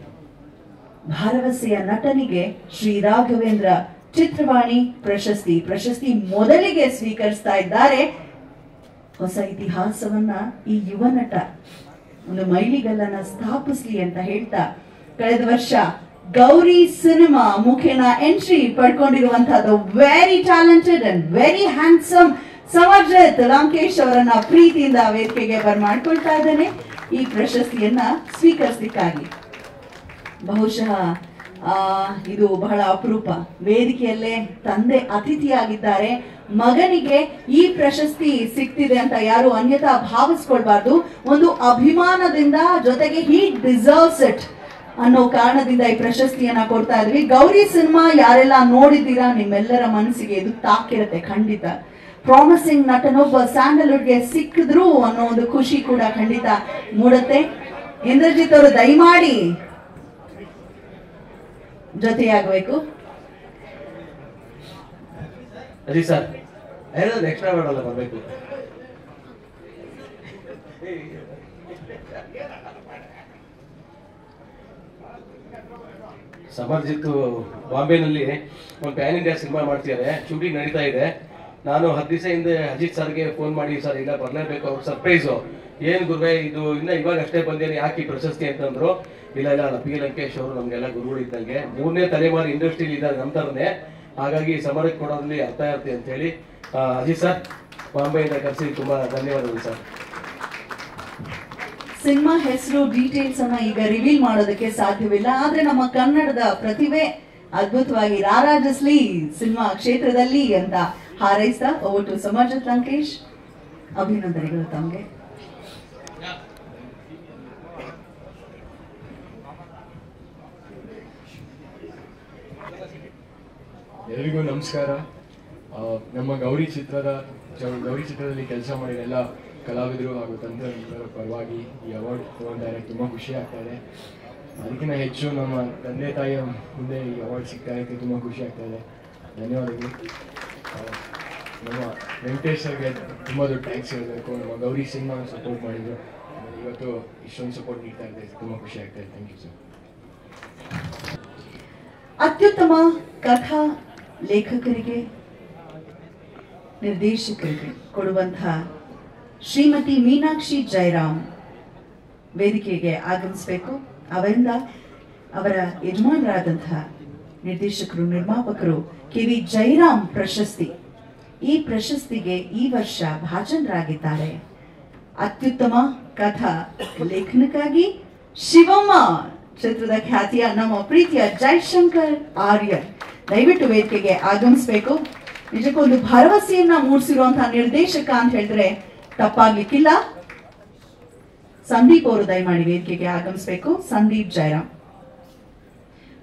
ಭರವಸೆಯ ನಟನಿಗೆ ಶ್ರೀ ರಾಘವೇಂದ್ರ ಚಿತ್ರವಾಣಿ ಪ್ರಶಸ್ತಿ ಮೊದಲಿಗೆ ಸ್ವೀಕರಿಸ್ತಾ ಇದ್ದಾರೆ ಹೊಸ ಇತಿಹಾಸವನ್ನ ಈ ಯುವ ನಟ ಒಂದು ಮೈಲಿಗಲ್ಲನ್ನ ಸ್ಥಾಪಿಸ್ಲಿ ಅಂತ ಹೇಳ್ತಾ ಕಳೆದ ವರ್ಷ ಗೌರಿ ಸಿನಿಮಾ ಮುಖೇನ ಎಂಟ್ರಿ ಪಡ್ಕೊಂಡಿರುವಂತಹದ್ದು very talented and very handsome Samarjit Lankesh ಅವರನ್ನ ಪ್ರೀತಿಯಿಂದ ವೇದಿಕೆಗೆ ಬರ್ಮಾಡ್ಕೊಳ್ತಾ ಇದ್ದೇನೆ ಈ ಪ್ರಶಸ್ತಿಯನ್ನ ಸ್ವೀಕರಿಸಲಿಕ್ಕಾಗಿ. ಬಹುಶಃ ಇದು ಬಹಳ ಅಪರೂಪ. ವೇದಿಕೆಯಲ್ಲೇ ತಂದೆ ಅತಿಥಿಯಾಗಿದ್ದಾರೆ. ಮಗನಿಗೆ ಈ ಪ್ರಶಸ್ತಿ ಸಿಗ್ತಿದೆ ಅಂತ ಯಾರು ಅನ್ಯತಾ ಭಾವಿಸ್ಕೊಳ್ಬಾರ್ದು. ಒಂದು ಅಭಿಮಾನದಿಂದ ಜೊತೆಗೆ ಹಿ ಡಿಸರ್ವ್ಸ್ ಇಟ್ ಅನ್ನೋ ಕಾರಣದಿಂದ ಈ ಪ್ರಶಸ್ತಿಯನ್ನ ಕೊಡ್ತಾ ಇದ್ವಿ. ಗೌರಿ ಸಿನಿಮಾ ಯಾರೆಲ್ಲ ನೋಡಿದ್ದೀರಾ ನಿಮ್ಮೆಲ್ಲರ ಮನಸ್ಸಿಗೆ ಇದು ತಾಕಿರತ್ತೆ ಖಂಡಿತ. ಪ್ರಾಮಿಸಿಂಗ್ ನಟನೊಬ್ಬ ಸ್ಯಾಂಡಲ್ವುಡ್ಗೆ ಸಿಕ್ಕಿದ್ರು ಅನ್ನೋ ಒಂದು ಖುಷಿ ಕೂಡ ಖಂಡಿತ ಮೂಡುತ್ತೆ. ಇಂದ್ರಜಿತ್ ಅವರು ದಯಮಾಡಿ ಜೊತೆಯಾಗಬೇಕು. ಅಜಿ ಸರ್ ಎಕ್ಸ್ಟ್ರಾ ಮಾಡಲ್ಲ ಬರಬೇಕು. ಸಮರ್ಜಿತ್ ಬಾಂಬೆನಲ್ಲಿ ಒಂದು ಪ್ಯಾನ್ ಇಂಡಿಯಾ ಸಿನಿಮಾ ಮಾಡ್ತಿದ್ದಾರೆ, ಶೂಟಿಂಗ್ ನಡೀತಾ ಇದೆ. ನಾನು 10 ದಿವಸ ಹಿಂದೆ ಅಜಿತ್ ಸರ್ಗೆ ಫೋನ್ ಮಾಡಿ ಸರ್ ಇಲ್ಲ ಬರಲೇಬೇಕು, ಅವ್ರ ಸರ್ಪ್ರೈಸು. ಏನು ಗುರುವೇ ಇದು ಇನ್ನ ಇವಾಗ ಅಷ್ಟೇ ಬಂದೇನೆ ಯಾಕೆ ಪ್ರಶಸ್ತಿ ಅಂತಂದ್ರು. ಇಲ್ಲ ಪಿ ಲಂಕೇಶ್ ಅವರು ನಮ್ಗೆಲ್ಲ ಗುರುಗಳು ಇದ್ದಂಗೆ 3ನೇ ತಲೆಮಾರು ಇಂಡಸ್ಟ್ರಿಲಿ ಇದ್ದಾರೆ ನಮ್ಮ ಥರನೇ, ಹಾಗಾಗಿ ಸಮರಕ್ಕೆ ಕೊಡೋದ್ರಲ್ಲಿ ಅರ್ಥ ಇರುತ್ತೆ ಅಂತ ಹೇಳಿ ಅಜಿತ್ ಸರ್ ಬಾಂಬೆಯಿಂದ ಕರೆಸಿ ತುಂಬಾ ಧನ್ಯವಾದಗಳು ಸರ್. ಸಿನಿಮಾ ಹೆಸರು ಡೀಟೇಲ್ಸ್ ಅನ್ನ ಈಗ ರಿವೀಲ್ ಮಾಡೋದಕ್ಕೆ ಸಾಧ್ಯವಿಲ್ಲ, ಆದ್ರೆ ನಮ್ಮ ಕನ್ನಡದ ಪ್ರತಿಭೆ ಅದ್ಭುತವಾಗಿ ರಾರಾಜಿಸ್ಲಿ ಸಿನಿಮಾ ಕ್ಷೇತ್ರದಲ್ಲಿ ಅಂತ ಹಾರೈಸ್ತಾ ಓವರ್ ಟು ಸಮರ್ಜಿತ್ ಲಂಕೇಶ್. ಅಭಿನಂದನೆಗಳು ತಮಗೆ. ಎಲ್ಲರಿಗೂ ನಮಸ್ಕಾರ. ನಮ್ಮ ಗೌರಿ ಚಿತ್ರದಲ್ಲಿ ಕೆಲಸ ಮಾಡಿದ ಎಲ್ಲ ಕಲಾವಿದರು ಹಾಗೂ ತಂತ್ರಜ್ಞರ ಪರವಾಗಿ ಈ ಅವಾರ್ಡ್ ತಗೊಂಡಿದ್ದಾರೆ. ತುಂಬ ಖುಷಿ ಆಗ್ತಾ ಇದೆ. ಅದಕ್ಕಿಂತ ಹೆಚ್ಚು ನಮ್ಮ ತಂದೆ ತಾಯಿಯ ಮುಂದೆ ಈ ಅವಾರ್ಡ್ ಸಿಗ್ತಾ ಇರೋಕ್ಕೆ ತುಂಬ ಖುಷಿ ಆಗ್ತಾ ಇದೆ. ಧನ್ಯವಾದಗಳು. ನಮ್ಮ ವೆಂಕಟೇಶ್ ಸರ್ಗೆ ತುಂಬ ದೊಡ್ಡ ಥ್ಯಾಂಕ್ಸ್ ಹೇಳಬೇಕು. ನಮ್ಮ ಗೌರಿ ಸಿನಿಮಾ ಸಪೋರ್ಟ್ ಮಾಡಿದ್ರು, ಇವತ್ತು ಇಷ್ಟೊಂದು ಸಪೋರ್ಟ್ ನೀಡ್ತಾ ಇದೆ, ತುಂಬ ಖುಷಿ ಆಗ್ತಾ ಇದೆ. Thank you sir. ಅತ್ಯುತ್ತಮ ಕಥಾ ಲೇಖಕರಿಗೆ ನಿರ್ದೇಶಕರಿಗೆ ಕೊಡುವಂತಹ ಶ್ರೀಮತಿ ಮೀನಾಕ್ಷಿ ಜಯರಾಮ್ ವೇದಿಕೆಗೆ ಆಗಮಿಸಬೇಕು. ಅವರಿಂದ ಅವರ ಯಜಮಾನರಾದಂತಹ ನಿರ್ದೇಶಕರು ನಿರ್ಮಾಪಕರು KV ಜಯರಾಮ್ ಪ್ರಶಸ್ತಿ, ಈ ಪ್ರಶಸ್ತಿಗೆ ಈ ವರ್ಷ ಭಾಜನರಾಗಿದ್ದಾರೆ. ಅತ್ಯುತ್ತಮ ಕಥಾ ಲೇಖನಕ್ಕಾಗಿ ಶಿವಮ್ಮ ಚಿತ್ರದ ಖ್ಯಾತಿಯ ನಮ್ಮ ಪ್ರೀತಿಯ ಜೈಶಂಕರ್ ಆರ್ಯರ್ ದಯವಿಟ್ಟು ವೇದಿಕೆಗೆ ಆಗಮಿಸಬೇಕು. ನಿಜಕ್ಕೊಂದು ಭರವಸೆಯನ್ನ ಮೂಡಿಸಿರುವಂತಹ ನಿರ್ದೇಶಕ ಅಂತ ಹೇಳಿದ್ರೆ ತಪ್ಪಾಗ್ಲಿಕ್ಕಿಲ್ಲ. ಸಂದೀಪ್ ಅವರು ದಯಮಾಡಿ ವೇದಿಕೆಗೆ ಆಗಮಿಸಬೇಕು. ಸಂದೀಪ್ ಜಯರಾಮ್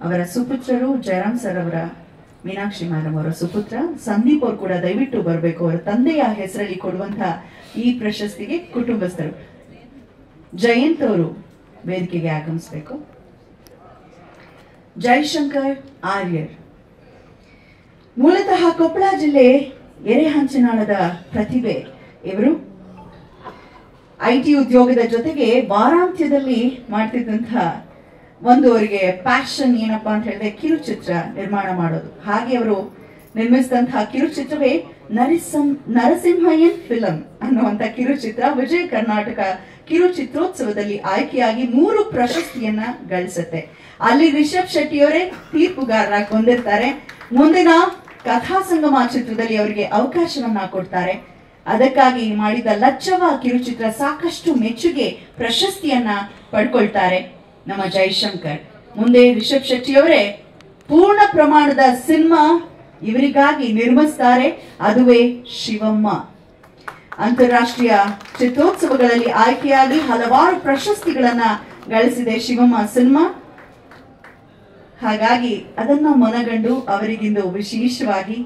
ಅವರ ಸುಪುತ್ರರು, ಜಯರಾಮ್ ಸರ್ ಅವರ ಮೀನಾಕ್ಷಿ ಮೇಡಮ್ ಅವರ ಸುಪುತ್ರ ಸಂದೀಪ್ ಅವರು ಕೂಡ ದಯವಿಟ್ಟು ಬರಬೇಕು. ಅವರ ತಂದೆಯ ಹೆಸರಲ್ಲಿ ಕೊಡುವಂತಹ ಈ ಪ್ರಶಸ್ತಿಗೆ ಕುಟುಂಬಸ್ಥರು. ಜಯಂತ್ ಅವರು ವೇದಿಕೆಗೆ ಆಗಮಿಸಬೇಕು. ಜೈಶಂಕರ್ ಆರ್ಯರ್ ಮೂಲತಃ ಕೊಪ್ಪಳ ಜಿಲ್ಲೆ ಎರೆಹಂಚಿನಾಳದ ಪ್ರತಿಭೆ. ಇವರು IT ಉದ್ಯೋಗದ ಜೊತೆಗೆ ವಾರಾಂತ್ಯದಲ್ಲಿ ಮಾಡ್ತಿದ್ದಂತಹ ಒಂದು ಅವರಿಗೆ ಪ್ಯಾಷನ್ ಏನಪ್ಪಾ ಅಂತ ಹೇಳಿದ್ರೆ ಕಿರುಚಿತ್ರ ನಿರ್ಮಾಣ ಮಾಡೋದು. ಹಾಗೆ ಅವರು ನಿರ್ಮಿಸಿದಂತಹ ಕಿರುಚಿತ್ರವೇ ನರಸಿಂಹಯ್ಯನ್ ಫಿಲಂ ಅನ್ನುವಂತ ಕಿರುಚಿತ್ರ ವಿಜಯ ಕರ್ನಾಟಕ ಕಿರುಚಿತ್ರೋತ್ಸವದಲ್ಲಿ ಆಯ್ಕೆಯಾಗಿ 3 ಪ್ರಶಸ್ತಿಯನ್ನ ಗಳಿಸುತ್ತೆ. ಅಲ್ಲಿ ರಿಷಬ್ ಶೆಟ್ಟಿಯವರೇ ತೀರ್ಪುಗಾರರಾಗಿ ಬಂದಿರ್ತಾರೆ. ಮುಂದಿನ ಕಥಾ ಸಂಗಮ ಚಿತ್ರದಲ್ಲಿ ಅವರಿಗೆ ಅವಕಾಶವನ್ನ ಕೊಡ್ತಾರೆ. ಅದಕ್ಕಾಗಿ ಮಾಡಿದ ಲಚ್ಚವ ಕಿರುಚಿತ್ರ ಸಾಕಷ್ಟು ಮೆಚ್ಚುಗೆ ಪ್ರಶಸ್ತಿಯನ್ನ ಪಡ್ಕೊಳ್ತಾರೆ ನಮ್ಮ ಜೈಶಂಕರ್. ಮುಂದೆ ರಿಷಬ್ ಶೆಟ್ಟಿಯವರೇ ಪೂರ್ಣ ಪ್ರಮಾಣದ ಸಿನಿಮಾ ಇವರಿಗಾಗಿ ನಿರ್ಮಿಸ್ತಾರೆ, ಅದುವೇ ಶಿವಮ್ಮ. ಅಂತಾರಾಷ್ಟ್ರೀಯ ಚಿತ್ರೋತ್ಸವಗಳಲ್ಲಿ ಆಯ್ಕೆಯಾಗಿ ಹಲವಾರು ಪ್ರಶಸ್ತಿಗಳನ್ನ ಗಳಿಸಿದೆ ಶಿವಮ್ಮ ಸಿನಿಮಾ. ಹಾಗಾಗಿ ಅದನ್ನ ಮನಗಂಡು ಅವರಿಗಿಂದು ವಿಶೇಷವಾಗಿ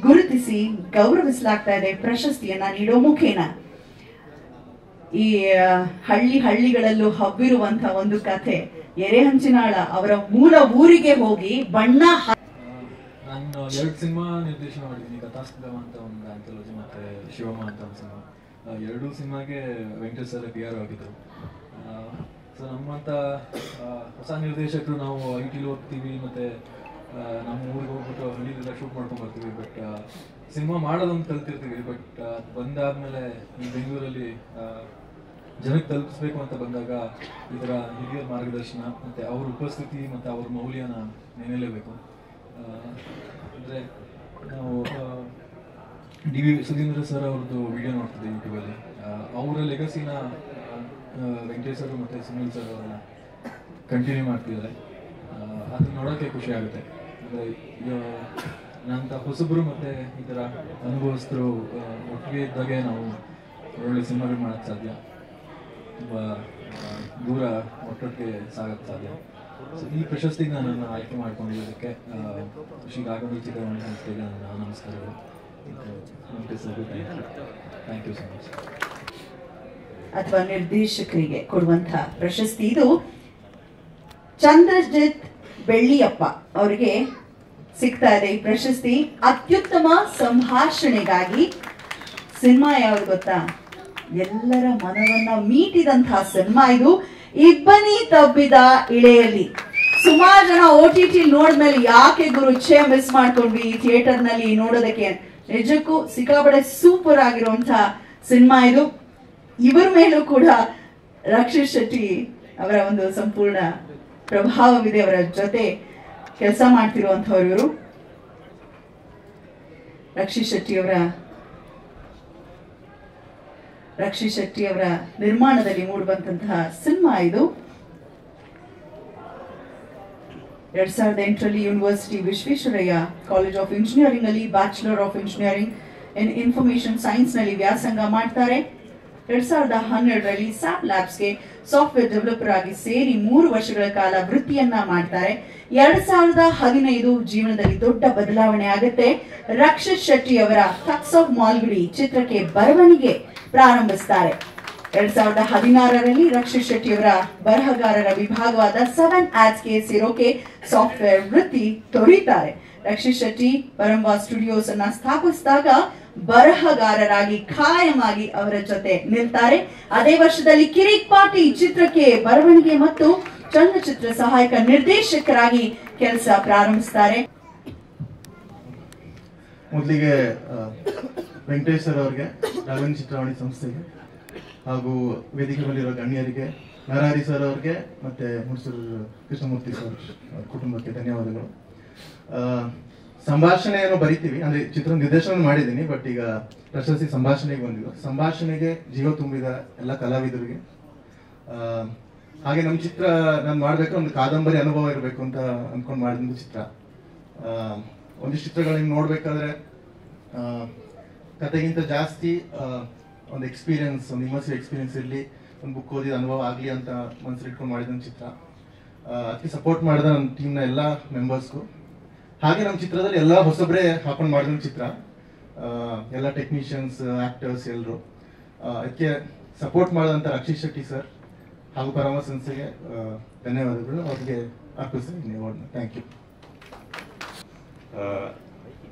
ಗುರುತಿಸಿ ಗೌರವಿಸಲಾಗ್ತಾ ಇದೆ ಪ್ರಶಸ್ತಿಯನ್ನ ನೀಡೋ ಮುಖೇನ. ಈ ಹಳ್ಳಿಗಳಲ್ಲೂ ಹಬ್ಬಿರುವಂತಹ ಒಂದು ಕಥೆ ಎರೆಹಂಚಿನಾಳ ಅವರ ಮೂಲ ಊರಿಗೆ ಹೋಗಿ ಬಣ್ಣ. ನಾನು 2 ಸಿನಿಮಾ ನಿರ್ದೇಶನ ಮಾಡಿದ್ದೀನಿ, ಕಥಾಸ್ಪದಮ ಅಂತ ಒಂದು ಆಂಥಾಲಜಿ ಮತ್ತೆ ಶಿವಮ್ಮ ಅಂತ ಒಂದು ಸಿನಿಮಾ. 2 ಸಿನಿಮಾಗೆ ವೆಂಕಟೇಶ್ ಸರ್ PR ಆಗಿದ್ರು. ಸೊ ನಮ್ಮಂಥ ಹೊಸ ನಿರ್ದೇಶಕರು ನಾವು IT ಹೋಗ್ತೀವಿ, ಮತ್ತು ನಮ್ಮ ಊರಿಗೆ ಹೋಗ್ಬಿಟ್ಟು ಹಳ್ಳಿಲೆಲ್ಲ ಶೂಟ್ ಮಾಡ್ಕೊಂಡು ಬರ್ತೀವಿ. ಬಟ್ ಸಿನಿಮಾ ಮಾಡೋದೊಂದು ಕಲ್ತಿರ್ತೀವಿ, ಬಟ್ ಬಂದಾದ್ಮೇಲೆ ಈ ಬೆಂಗಳೂರಲ್ಲಿ ಜನಕ್ಕೆ ತಲುಪಿಸ್ಬೇಕು ಅಂತ ಬಂದಾಗ ಇದರ ಹಿರಿಯರ ಮಾರ್ಗದರ್ಶನ ಮತ್ತು ಅವ್ರ ಉಪಸ್ಥಿತಿ ಮತ್ತು ಅವ್ರ ಮೌಲ್ಯನ ನೆನೆಯಲೇಬೇಕು. ಅಂದರೆ ನಾವು ಡಿ.ವಿ. ಸುಧೀಂದ್ರ ಸರ್ ಅವ್ರದ್ದು ವಿಡಿಯೋ ನೋಡ್ತಿದ್ದೆ ಯೂಟ್ಯೂಬಲ್ಲಿ. ಅವರ ಲೆಗಸಿನ ವೆಂಕಟೇಶ್ ಸರ್ ಮತ್ತು ಸುನಿಲ್ ಸರ್ ಅವರೆಲ್ಲ ಕಂಟಿನ್ಯೂ ಮಾಡ್ತಿದ್ದಾರೆ. ಅದನ್ನ ನೋಡೋಕ್ಕೆ ಖುಷಿ ಆಗುತ್ತೆ. ಅಂದರೆ ನಂತ ಹೊಸಬರು ಮತ್ತು ಈ ಥರ ಅನುಭವಿಸಿದ್ರು ಒಟ್ಟಿಗೆ ಇದ್ದಾಗೆ ನಾವು ಒಳ್ಳೆ ಸಿನಿಮಾಗಳು ಮಾಡೋಕ್ಕೆ ಸಾಧ್ಯ, ತುಂಬ ದೂರ ಒಟ್ಟೊಟ್ಟಿಗೆ ಸಾಗೋಕ್ಕೆ ಸಾಧ್ಯ. ಸೊ ಈ ಪ್ರಶಸ್ತಿಗೆ ನನ್ನನ್ನು ಆಯ್ಕೆ ಮಾಡ್ಕೊಂಡಿರೋದಕ್ಕೆ ಶ್ರೀ ರಾಘವೇಂದ್ರ ಚಿತ್ರವಾಣಿ ಸಂಸ್ಥೆಗೆ ನನ್ನ ನಮಸ್ಕಾರಗಳು. Thank you so much. ಅಥವಾ ನಿರ್ದೇಶಕರಿಗೆ ಕೊಡುವಂತಹ ಪ್ರಶಸ್ತಿ ಇದು. ಚಂದ್ರಜಿತ್ ಬೆಳ್ಳಿಯಪ್ಪ ಅವರಿಗೆ ಸಿಗ್ತಾ ಇದೆ ಈ ಪ್ರಶಸ್ತಿ ಅತ್ಯುತ್ತಮ ಸಂಭಾಷಣೆಗಾಗಿ. ಸಿನಿಮಾ ಯಾವ್ದು ಗೊತ್ತಾ? ಎಲ್ಲರ ಮನವನ್ನ ಮೀಟಿದಂತಹ ಸಿನಿಮಾ ಇದು, ಇಬ್ಬನಿ ತಬ್ಬಿದ ಇಳೆಯಲ್ಲಿ. ಸುಮಾರು ಜನ OTT ನೋಡಿದ್ಮೇಲೆ ಯಾಕೆ ಗುರು ಮಿಸ್ ಮಾಡ್ಕೊಂಡ್ವಿ ಥಿಯೇಟರ್ ನಲ್ಲಿ ನೋಡೋದಕ್ಕೆ. ನಿಜಕ್ಕೂ ಸಿಕ್ಕಾಪಟ್ಟೆ ಸೂಪರ್ ಆಗಿರುವಂತಹ ಸಿನಿಮಾ ಇದು. ಇವರ ಮೇಲೂ ಕೂಡ ರಕ್ಷಿತ್ ಶೆಟ್ಟಿ ಅವರ ಒಂದು ಸಂಪೂರ್ಣ ಪ್ರಭಾವವಿದೆ. ಅವರ ಜೊತೆ ಕೆಲಸ ಮಾಡ್ತಿರುವಂತವ್ರು ಇವರು. ರಕ್ಷಿತ್ ಶೆಟ್ಟಿ ಅವರ ನಿರ್ಮಾಣದಲ್ಲಿ ಮೂಡಿಬಂತಹ ಸಿನಿಮಾ ಇದು. 2008ರಲ್ಲಿ university Visvesvaraya college of engineering ಅಲ್ಲಿ bachelor of engineering in information science ನಲ್ಲಿ ವ್ಯಾಸಂಗ ಮಾಡ್ತಾರೆ. 2012ರಲ್ಲಿ ಸ್ಯಾಪ್ ಲ್ಯಾಬ್ಸ್ಗೆ ಸಾಫ್ಟ್ವೇರ್ ಡೆವಲಪರ್ ಆಗಿ ಸೇರಿ 3 ವರ್ಷಗಳ ಕಾಲ ವೃತ್ತಿಯನ್ನ ಮಾಡ್ತಾರೆ. 2015 ಜೀವನದಲ್ಲಿ ದೊಡ್ಡ ಬದಲಾವಣೆ ಆಗುತ್ತೆ. ರಕ್ಷಿತ್ ಶೆಟ್ಟಿ ಅವರ ಟಕ್ಸ್ ಆಫ್ ಮಾಲ್ಗುಡಿ ಚಿತ್ರಕ್ಕೆ ಬರವಣಿಗೆ ಪ್ರಾರಂಭಿಸ್ತಾರೆ. 2016ರಲ್ಲಿ ರಕ್ಷಿತ್ ಶೆಟ್ಟಿ ಅವರ ಬರಹಗಾರರ ವಿಭಾಗವಾದ 7 ಆಡ್ಸ್ಗೆ ಸೇರೋಕೆ ಸಾಫ್ಟ್ವೇರ್ ವೃತ್ತಿ ತೊರೀತಾರೆ. ರಕ್ಷಿತ್ ಶೆಟ್ಟಿ ಪರಂಬಾ ಸ್ಟುಡಿಯೋಸ್ ಅನ್ನ ಸ್ಥಾಪಿಸಿದಾಗ ಬರಹಗಾರರಾಗಿ ಖಾಯಮಾಗಿ ಅವರ ಜೊತೆ ನಿಲ್ತಾರೆ. ಅದೇ ವರ್ಷದಲ್ಲಿ ಕಿರಿಕ್ ಪಾಟಿ ಚಿತ್ರಕ್ಕೆ ಬರವಣಿಗೆ ಮತ್ತು ಚಲನಚಿತ್ರ ಸಹಾಯಕ ನಿರ್ದೇಶಕರಾಗಿ ಕೆಲಸ ಪ್ರಾರಂಭಿಸ್ತಾರೆ. ಮೊದಲಿಗೆ ವೆಂಕಟೇಶ್ ಸರ್ ಅವರಿಗೆ, ರಾಘವೇಂದ್ರ ಚಿತ್ರವಾಣಿ ಸಂಸ್ಥೆಗೆ ಹಾಗೂ ವೇದಿಕೆ ಮೇಲಿರೋ ಗಣ್ಯರಿಗೆ, ನರಹರಿ ಸರ್ ಅವ್ರಿಗೆ ಮತ್ತೆ ಮುನ್ಸೂರು ಕೃಷ್ಣಮೂರ್ತಿ ಸರ್ ಕುಟುಂಬಕ್ಕೆ ಧನ್ಯವಾದಗಳು. ಸಂಭಾಷಣೆಯನ್ನು ಬರಿತೀವಿ, ಅಂದ್ರೆ ಚಿತ್ರ ನಿರ್ದೇಶನ ಮಾಡಿದ್ದೀನಿ, ಬಟ್ ಈಗ ಪ್ರಶಸ್ತಿ ಸಂಭಾಷಣೆಗೆ ಬಂದಿದ್ದು. ಸಂಭಾಷಣೆಗೆ ಜೀವ ತುಂಬಿದ ಎಲ್ಲ ಕಲಾವಿದರಿಗೆ, ಹಾಗೆ ನಮ್ಮ ಚಿತ್ರ ನಾನು ಮಾಡ್ಬೇಕಾದ್ರೆ ಒಂದು ಕಾದಂಬರಿ ಅನುಭವ ಇರಬೇಕು ಅಂತ ಅಂದ್ಕೊಂಡು ಮಾಡಿದ ಚಿತ್ರ. ಒಂದಿಷ್ಟು ಚಿತ್ರಗಳನ್ನ ನೋಡ್ಬೇಕಾದ್ರೆ ಕತೆಗಿಂತ ಜಾಸ್ತಿ ಒಂದು ಎಕ್ಸ್ಪೀರಿಯನ್ಸ್, ಒಂದು ಇಮರ್ಸಿವ್ ಎಕ್ಸ್ಪೀರಿಯನ್ಸ್ ಇರಲಿ, ಒಂದು ಬುಕ್ ಓದಿದ ಅನುಭವ ಆಗಲಿ ಅಂತ ಮನಸ್ಸಲ್ಲಿ ಇಟ್ಕೊಂಡು ಮಾಡಿದ ಚಿತ್ರ. ಅದಕ್ಕೆ ಸಪೋರ್ಟ್ ಮಾಡಿದ ನಮ್ಮ ಟೀಮ್ನ ಎಲ್ಲ ಮೆಂಬರ್ಸ್ಗೂ, ಹಾಗೆ ನಮ್ಮ ಚಿತ್ರದಲ್ಲಿ ಎಲ್ಲ ಹೊಸಬ್ರೆ ಹಾಕೊಂಡು ಮಾಡಿದ ಚಿತ್ರ, ಎಲ್ಲ ಟೆಕ್ನಿಷಿಯನ್ಸ್, ಆಕ್ಟರ್ಸ್ ಎಲ್ಲರೂ. ಅದಕ್ಕೆ ಸಪೋರ್ಟ್ ಮಾಡಿದಂಥ ರಕ್ಷಿತ್ ಶೆಟ್ಟಿ ಸರ್ ಹಾಗೂ ಪರಮ ಸಂಸ್ಥೆಗೆ ಧನ್ಯವಾದಗಳು. ಅವ್ರಿಗೆ ಅರ್ಪಿಸ್ತೀನಿ ಅವಾರ್ಡ್ನ. Thank you.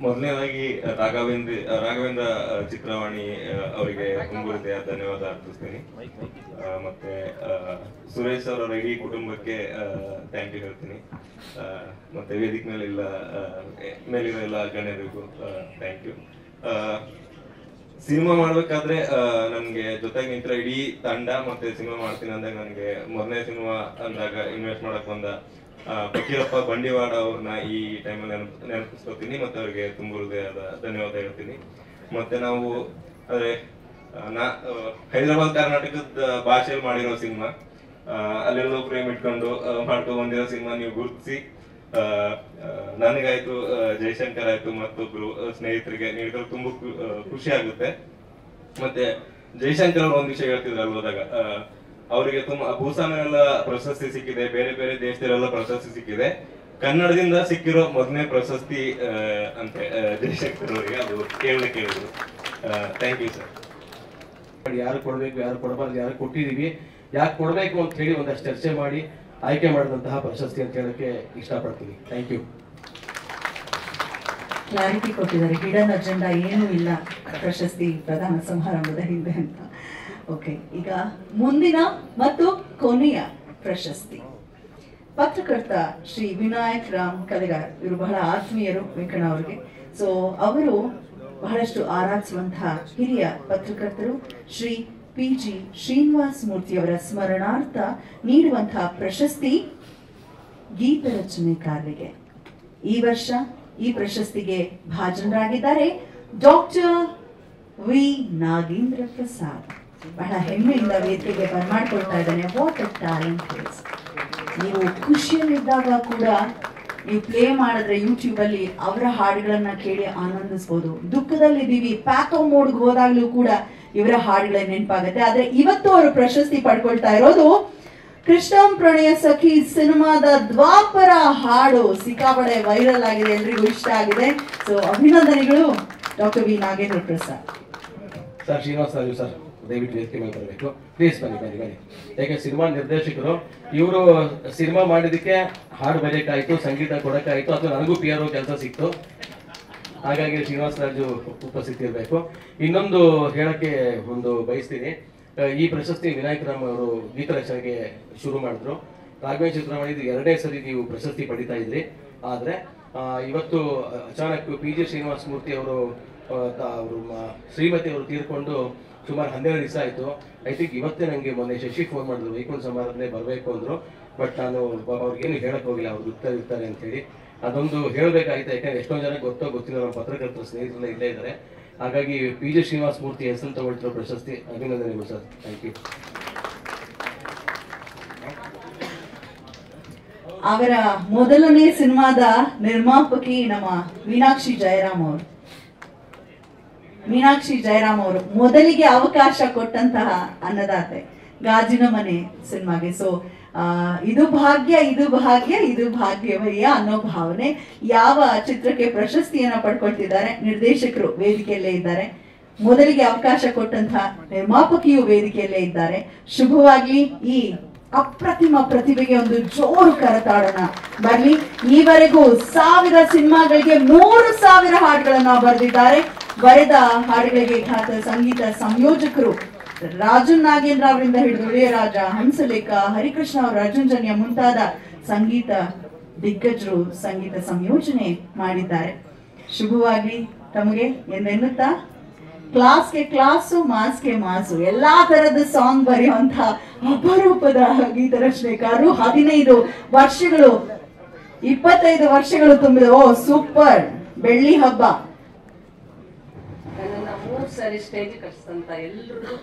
ಮೊದಲನೇದಾಗಿ ರಾಘವೇಂದ್ರ ಚಿತ್ರವಾಣಿ ಅವರಿಗೆ ತುಂಬುವುದೇ ಧನ್ಯವಾದ ಅರ್ಪಿಸ್ತೀನಿ. ಮತ್ತೆ ಸುರೇಶ್ ಅವರ ಇಡೀ ಕುಟುಂಬಕ್ಕೆ ಥ್ಯಾಂಕ್ ಯು ಹೇಳ್ತೀನಿ. ಮತ್ತೆ ವೇದಿಕೆ ಮೇಲಿರೋ ಎಲ್ಲ ಗಣ್ಯರಿಗೂ ಥ್ಯಾಂಕ್ ಯು. ಸಿನಿಮಾ ಮಾಡ್ಬೇಕಾದ್ರೆ ನನ್ಗೆ ಜೊತೆಗೆ ನಿಂತರ ಇಡೀ ತಂಡ, ಮತ್ತೆ ಸಿನಿಮಾ ಮಾಡ್ತೀನಿ ಅಂದಾಗ ನನಗೆ ಮೊದಲನೇ ಸಿನಿಮಾ ಅಂದಾಗ ಇನ್ವೆಸ್ಟ್ ಮಾಡಕ್ ಬಂದ ಫಕೀರಪ್ಪ ಬಂಡಿವಾಡ ಅವ್ರನ್ನ ಈ ಟೈಮಲ್ಲಿ ನೆನಪಿಸ್ಕೊತೀನಿ. ಮತ್ತೆ ಅವ್ರಿಗೆ ತುಂಬ ಹೃದಯದ ಧನ್ಯವಾದ ಹೇಳ್ತೀನಿ. ಮತ್ತೆ ನಾವು ಅಂದ್ರೆ ಹೈದರಾಬಾದ್ ಕರ್ನಾಟಕದ ಭಾಷೆಯಲ್ಲಿ ಮಾಡಿರೋ ಸಿನಿಮಾ, ಅಲ್ಲೆಲ್ಲೋ ಪ್ರೇಮ್ ಇಟ್ಕೊಂಡು ಮಾಡ್ಕೊಂಡು ಬಂದಿರೋ ಸಿನಿಮಾ ನೀವು ಗುರುತಿಸಿ ನನಗಾಯ್ತು, ಜಯಶಂಕರ್ ಆಯ್ತು, ಮತ್ತೊಬ್ರು ಸ್ನೇಹಿತರಿಗೆ ನೀಡಿದ್ರೆ ತುಂಬಾ ಖುಷಿ ಆಗುತ್ತೆ. ಮತ್ತೆ ಜಯಶಂಕರ್ ಅವ್ರು ಒಂದ್ ವಿಷಯ ಹೇಳ್ತಿದ್ರು ಅಲ್ಲಿ ಹೋದಾಗ, ಅವರಿಗೆ ತುಂಬಾ ಭೂಸಾನೆಲ್ಲ ಪ್ರಶಸ್ತಿ ಸಿಕ್ಕಿದೆ, ಬೇರೆ ಬೇರೆ ದೇಶದಲ್ಲೆಲ್ಲ ಪ್ರಶಸ್ತಿ ಸಿಕ್ಕಿದೆ, ಕನ್ನಡದಿಂದ ಸಿಕ್ಕಿರೋ ಮೊದಲನೇ ಪ್ರಶಸ್ತಿ ಅಂತ ಜಯಶಂಕರ್ ಅವರಿಗೆ ಅದು ಕೇಳಿದ್ರು. Thank you sir. ಯಾರು ಕೊಡ್ಬೇಕು, ಯಾರು ಕೊಡಬಾರ್ದು, ಯಾರು ಕೊಟ್ಟಿದೀವಿ, ಯಾಕೆ ಕೊಡ್ಬೇಕು ಅಂತ ಹೇಳಿ ಒಂದಷ್ಟು ಚರ್ಚೆ ಮಾಡಿ ಆಯ್ಕೆ ಮಾಡಿದಂತಹ ಪ್ರಶಸ್ತಿ ಅಂತ ಹೇಳಕ್ಕೆ ಇಷ್ಟಪಡ್ತೀನಿ. Thank you. ಕ್ಲಾರಿಟಿ ಕೊಟ್ಟಿದ್ದಾರೆ, ಹಿಡನ್ ಅಜೆಂಡಾ ಏನೂ ಇಲ್ಲ ಪ್ರಶಸ್ತಿ ಪ್ರದಾನ ಸಮಾರಂಭದ ಹಿಂದೆ ಅಂತ. ಓಕೆ, ಈಗ ಮುಂದಿನ ಮತ್ತು ಕೊನೆಯ ಪ್ರಶಸ್ತಿ ಪತ್ರಕರ್ತ ಶ್ರೀ ವಿನಾಯಕ್ ರಾಮ್ ಕಲೆಗಾರ್. ಇವರು ಬಹಳ ಆತ್ಮೀಯರು ವೆಂಕಣ್ಣ ಅವರಿಗೆ. ಸೊ ಅವರು ಬಹಳಷ್ಟು ಆರಾಧಿಸುವಂತಹ ಹಿರಿಯ ಪತ್ರಕರ್ತರು ಶ್ರೀ PG ಶ್ರೀನಿವಾಸ ಮೂರ್ತಿಯವರ ಸ್ಮರಣಾರ್ಥ ನೀಡುವಂತಹ ಪ್ರಶಸ್ತಿ ಗೀತ ರಚನೆಕಾರರಿಗೆ. ಈ ವರ್ಷ ಈ ಪ್ರಶಸ್ತಿಗೆ ಭಾಜನರಾಗಿದ್ದಾರೆ ಡಾಕ್ಟರ್ ವಿ ನಾಗೇಂದ್ರ ಪ್ರಸಾದ್. ಬಹಳ ಹೆಮ್ಮೆಯಿಂದ ವೇದಿಕೆಗೆ ಬರಮಾಡ್ಕೊಳ್ತಾ ಇದ್ದಾನೆ. What a talent is. ನೀವು ಖುಷಿಯಲ್ಲಿದ್ದಾಗ ಕೂಡ ನೀವು ಪ್ಲೇ ಮಾಡಿದ್ರೆ ಯೂಟ್ಯೂಬ್ ಅಲ್ಲಿ ಅವರ ಹಾಡುಗಳನ್ನ ಕೇಳಿ ಆನಂದಿಸಬಹುದು. ದುಃಖದಲ್ಲಿದ್ದೀವಿ, ಪ್ಯಾಕೋ ಮೋಡ್ಗೆ ಹೋದಾಗ್ಲೂ ಕೂಡ ಇವರ ಹಾಡುಗಳ ನೆನಪಾಗುತ್ತೆ. ಆದ್ರೆ ಇವತ್ತು ಅವರು ಪ್ರಶಸ್ತಿ ಪಡ್ಕೊಳ್ತಾ ಇರೋದು ಕೃಷ್ಣಂ ಪ್ರಣಯ ಸಖಿ ಸಿನಿಮಾದ ದ್ವಾಪರ ಹಾಡು ಸಿಕ್ಕಾಪಡೆ ವೈರಲ್ ಆಗಿದೆ, ಎಲ್ರಿಗೂ ಇಷ್ಟ ಆಗಿದೆ. ಸೊ ಅಭಿನಂದನೆಗಳು doctor V Nagendra Prasad. Sir Srinivasa Raju sir ದಯವಿಟ್ಟು ವೇದಿಕೆ ಮೇಲೆ ಬರಬೇಕು ಪ್ಲೀಸ್. ಬನ್ನಿ. ಯಾಕೆ ಸಿನಿಮಾ ನಿರ್ದೇಶಕರು ಇವರು ಸಿನಿಮಾ ಮಾಡಿದಕ್ಕೆ ಹಾಡು ಬರೆಯಕ್ಕಾಯ್ತು, ಸಂಗೀತ ಕೊಡಕ್ಕಾಯ್ತು, ಅಥವಾ ನನಗೂ PRO ಕೆಲಸ ಸಿಕ್ತು. ಹಾಗಾಗಿ ಶ್ರೀನಿವಾಸ ರಾಜು ಉಪಸ್ಥಿತಿ ಇರಬೇಕು. ಇನ್ನೊಂದು ಹೇಳಕ್ಕೆ ಒಂದು ಬಯಸ್ತೀನಿ. ಈ ಪ್ರಶಸ್ತಿ ವಿನಾಯಕ್ ರಾಮ್ ಅವರು ಗೀತ ರಚನೆಗೆ ಶುರು ಮಾಡಿದ್ರು. ರಾಘವೇಂದ್ರ ಚಿತ್ರಮಣಿದು 2ನೇ ಸರಿ ನೀವು ಪ್ರಶಸ್ತಿ ಪಡಿತಾ ಇದ್ರಿ. ಆದ್ರೆ ಇವತ್ತು ಅಚಾನಕ್ PG ಶ್ರೀನಿವಾಸ ಮೂರ್ತಿ ಅವರು ಶ್ರೀಮತಿ ಅವರು ತೀರ್ಕೊಂಡು ಸುಮಾರು 12 ದಿವಸ ಆಯ್ತು. ಐ ಥಿಂಕ್ ಇವತ್ತೇ ನನಗೆ ಮೊನ್ನೆ ಶಶಿ ಫೋನ್ ಮಾಡಿದ್ರು, ವೈಕುಂಠ ಸಮಾರಾಧನೆ ಬರಬೇಕು ಅಂದ್ರು. ಬಟ್ ನಾನು ಅವ್ರಿಗೇನು ಹೇಳಕ್ ಹೋಗಿಲ್ಲ, ಅವ್ರು ಇರ್ತಾರೆ ಅಂತ ಹೇಳಿ. ಅದೊಂದು ಹೇಳಬೇಕಾಗಿತ್ತು, ಯಾಕಂದ್ರೆ ಎಷ್ಟೊಂದು ಜನ ಗೊತ್ತಿಲ್ಲ, ನಮ್ಮ ಪತ್ರಕರ್ತರ ಸ್ನೇಹಿತರೆಲ್ಲ ಇಲ್ಲೇ ಇದ್ದಾರೆ. ಹಾಗಾಗಿ PG ಶ್ರೀನಿವಾಸ ಮೂರ್ತಿ ಹೆಸರು ತಗೊಳ್ತಿರೋ ಪ್ರಶಸ್ತಿ ಅಭಿನಂದನೆಗಳು ಸರ್. Thank you. ಅವರ ಮೊದಲನೇ ಸಿನಿಮಾದ ನಿರ್ಮಾಪಕಿ ನಮ್ಮ ಮೀನಾಕ್ಷಿ ಜಯರಾಮ್ ಅವರು ಮೊದಲಿಗೆ ಅವಕಾಶ ಕೊಟ್ಟಂತಹ ಅನ್ನದಾತೆ ಗಾಜಿನ ಮನೆ ಸಿನಿಮಾಗೆ. ಸೊ ಇದು ಭಾಗ್ಯವಯ್ಯ ಅನ್ನೋ ಭಾವನೆ. ಯಾವ ಚಿತ್ರಕ್ಕೆ ಪ್ರಶಸ್ತಿಯನ್ನ ಪಡ್ಕೊಳ್ತಿದ್ದಾರೆ, ನಿರ್ದೇಶಕರು ವೇದಿಕೆಯಲ್ಲೇ ಇದ್ದಾರೆ, ಮೊದಲಿಗೆ ಅವಕಾಶ ಕೊಟ್ಟಂತಹ ನಿರ್ಮಾಪಕಿಯು ವೇದಿಕೆಯಲ್ಲೇ ಇದ್ದಾರೆ. ಶುಭವಾಗ್ಲಿ. ಈ ಅಪ್ರತಿಮ ಪ್ರತಿಭೆಗೆ ಒಂದು ಜೋರು ಕರತಾಡೋಣ. ಬರ್ಲಿ. ಈವರೆಗೂ 1000 ಸಿನಿಮಾಗಳಿಗೆ 3000 ಹಾಡುಗಳನ್ನ ಬರೆದಿದ್ದಾರೆ. ಬರೆದ ಹಾಡುಗಳಿಗೆ ಖ್ಯಾತ ಸಂಗೀತ ಸಂಯೋಜಕರು ರಾಜನ್ ನಾಗೇಂದ್ರ ಅವರಿಂದ ಹಿಡಿದು ಇಳೆಯರಾಜ, ಹಂಸಲೇಖ, ಹರಿಕೃಷ್ಣ ಅವರ ಅರ್ಜುನ್ ಮುಂತಾದ ಸಂಗೀತ ದಿಗ್ಗಜರು ಸಂಗೀತ ಸಂಯೋಜನೆ ಮಾಡಿದ್ದಾರೆ. ಶುಭವಾಗಿ ತಮಗೆ ಎಂದೆನ್ನುತ್ತಾ, ಕ್ಲಾಸ್ಗೆ ಕ್ಲಾಸು, ಮಾಸ್ಗೆ ಮಾಸು, ಎಲ್ಲಾ ತರದ ಸಾಂಗ್ ಬರೆಯುವಂತ ಅಪರೂಪದ ಗೀತ ರಚನೆಕಾರರು. 15 ವರ್ಷಗಳು 25 ವರ್ಷಗಳು ತುಂಬಿದ. ಓ ಸೂಪರ್, ಬೆಳ್ಳಿ ಹಬ್ಬ. ನನ್ನನ್ನ 3 ಸಾರಿ ಸ್ಟೇಜ್ ಕಟ್ಟಿಸಿದಂತ ಎಲ್ಲರಿಗೂ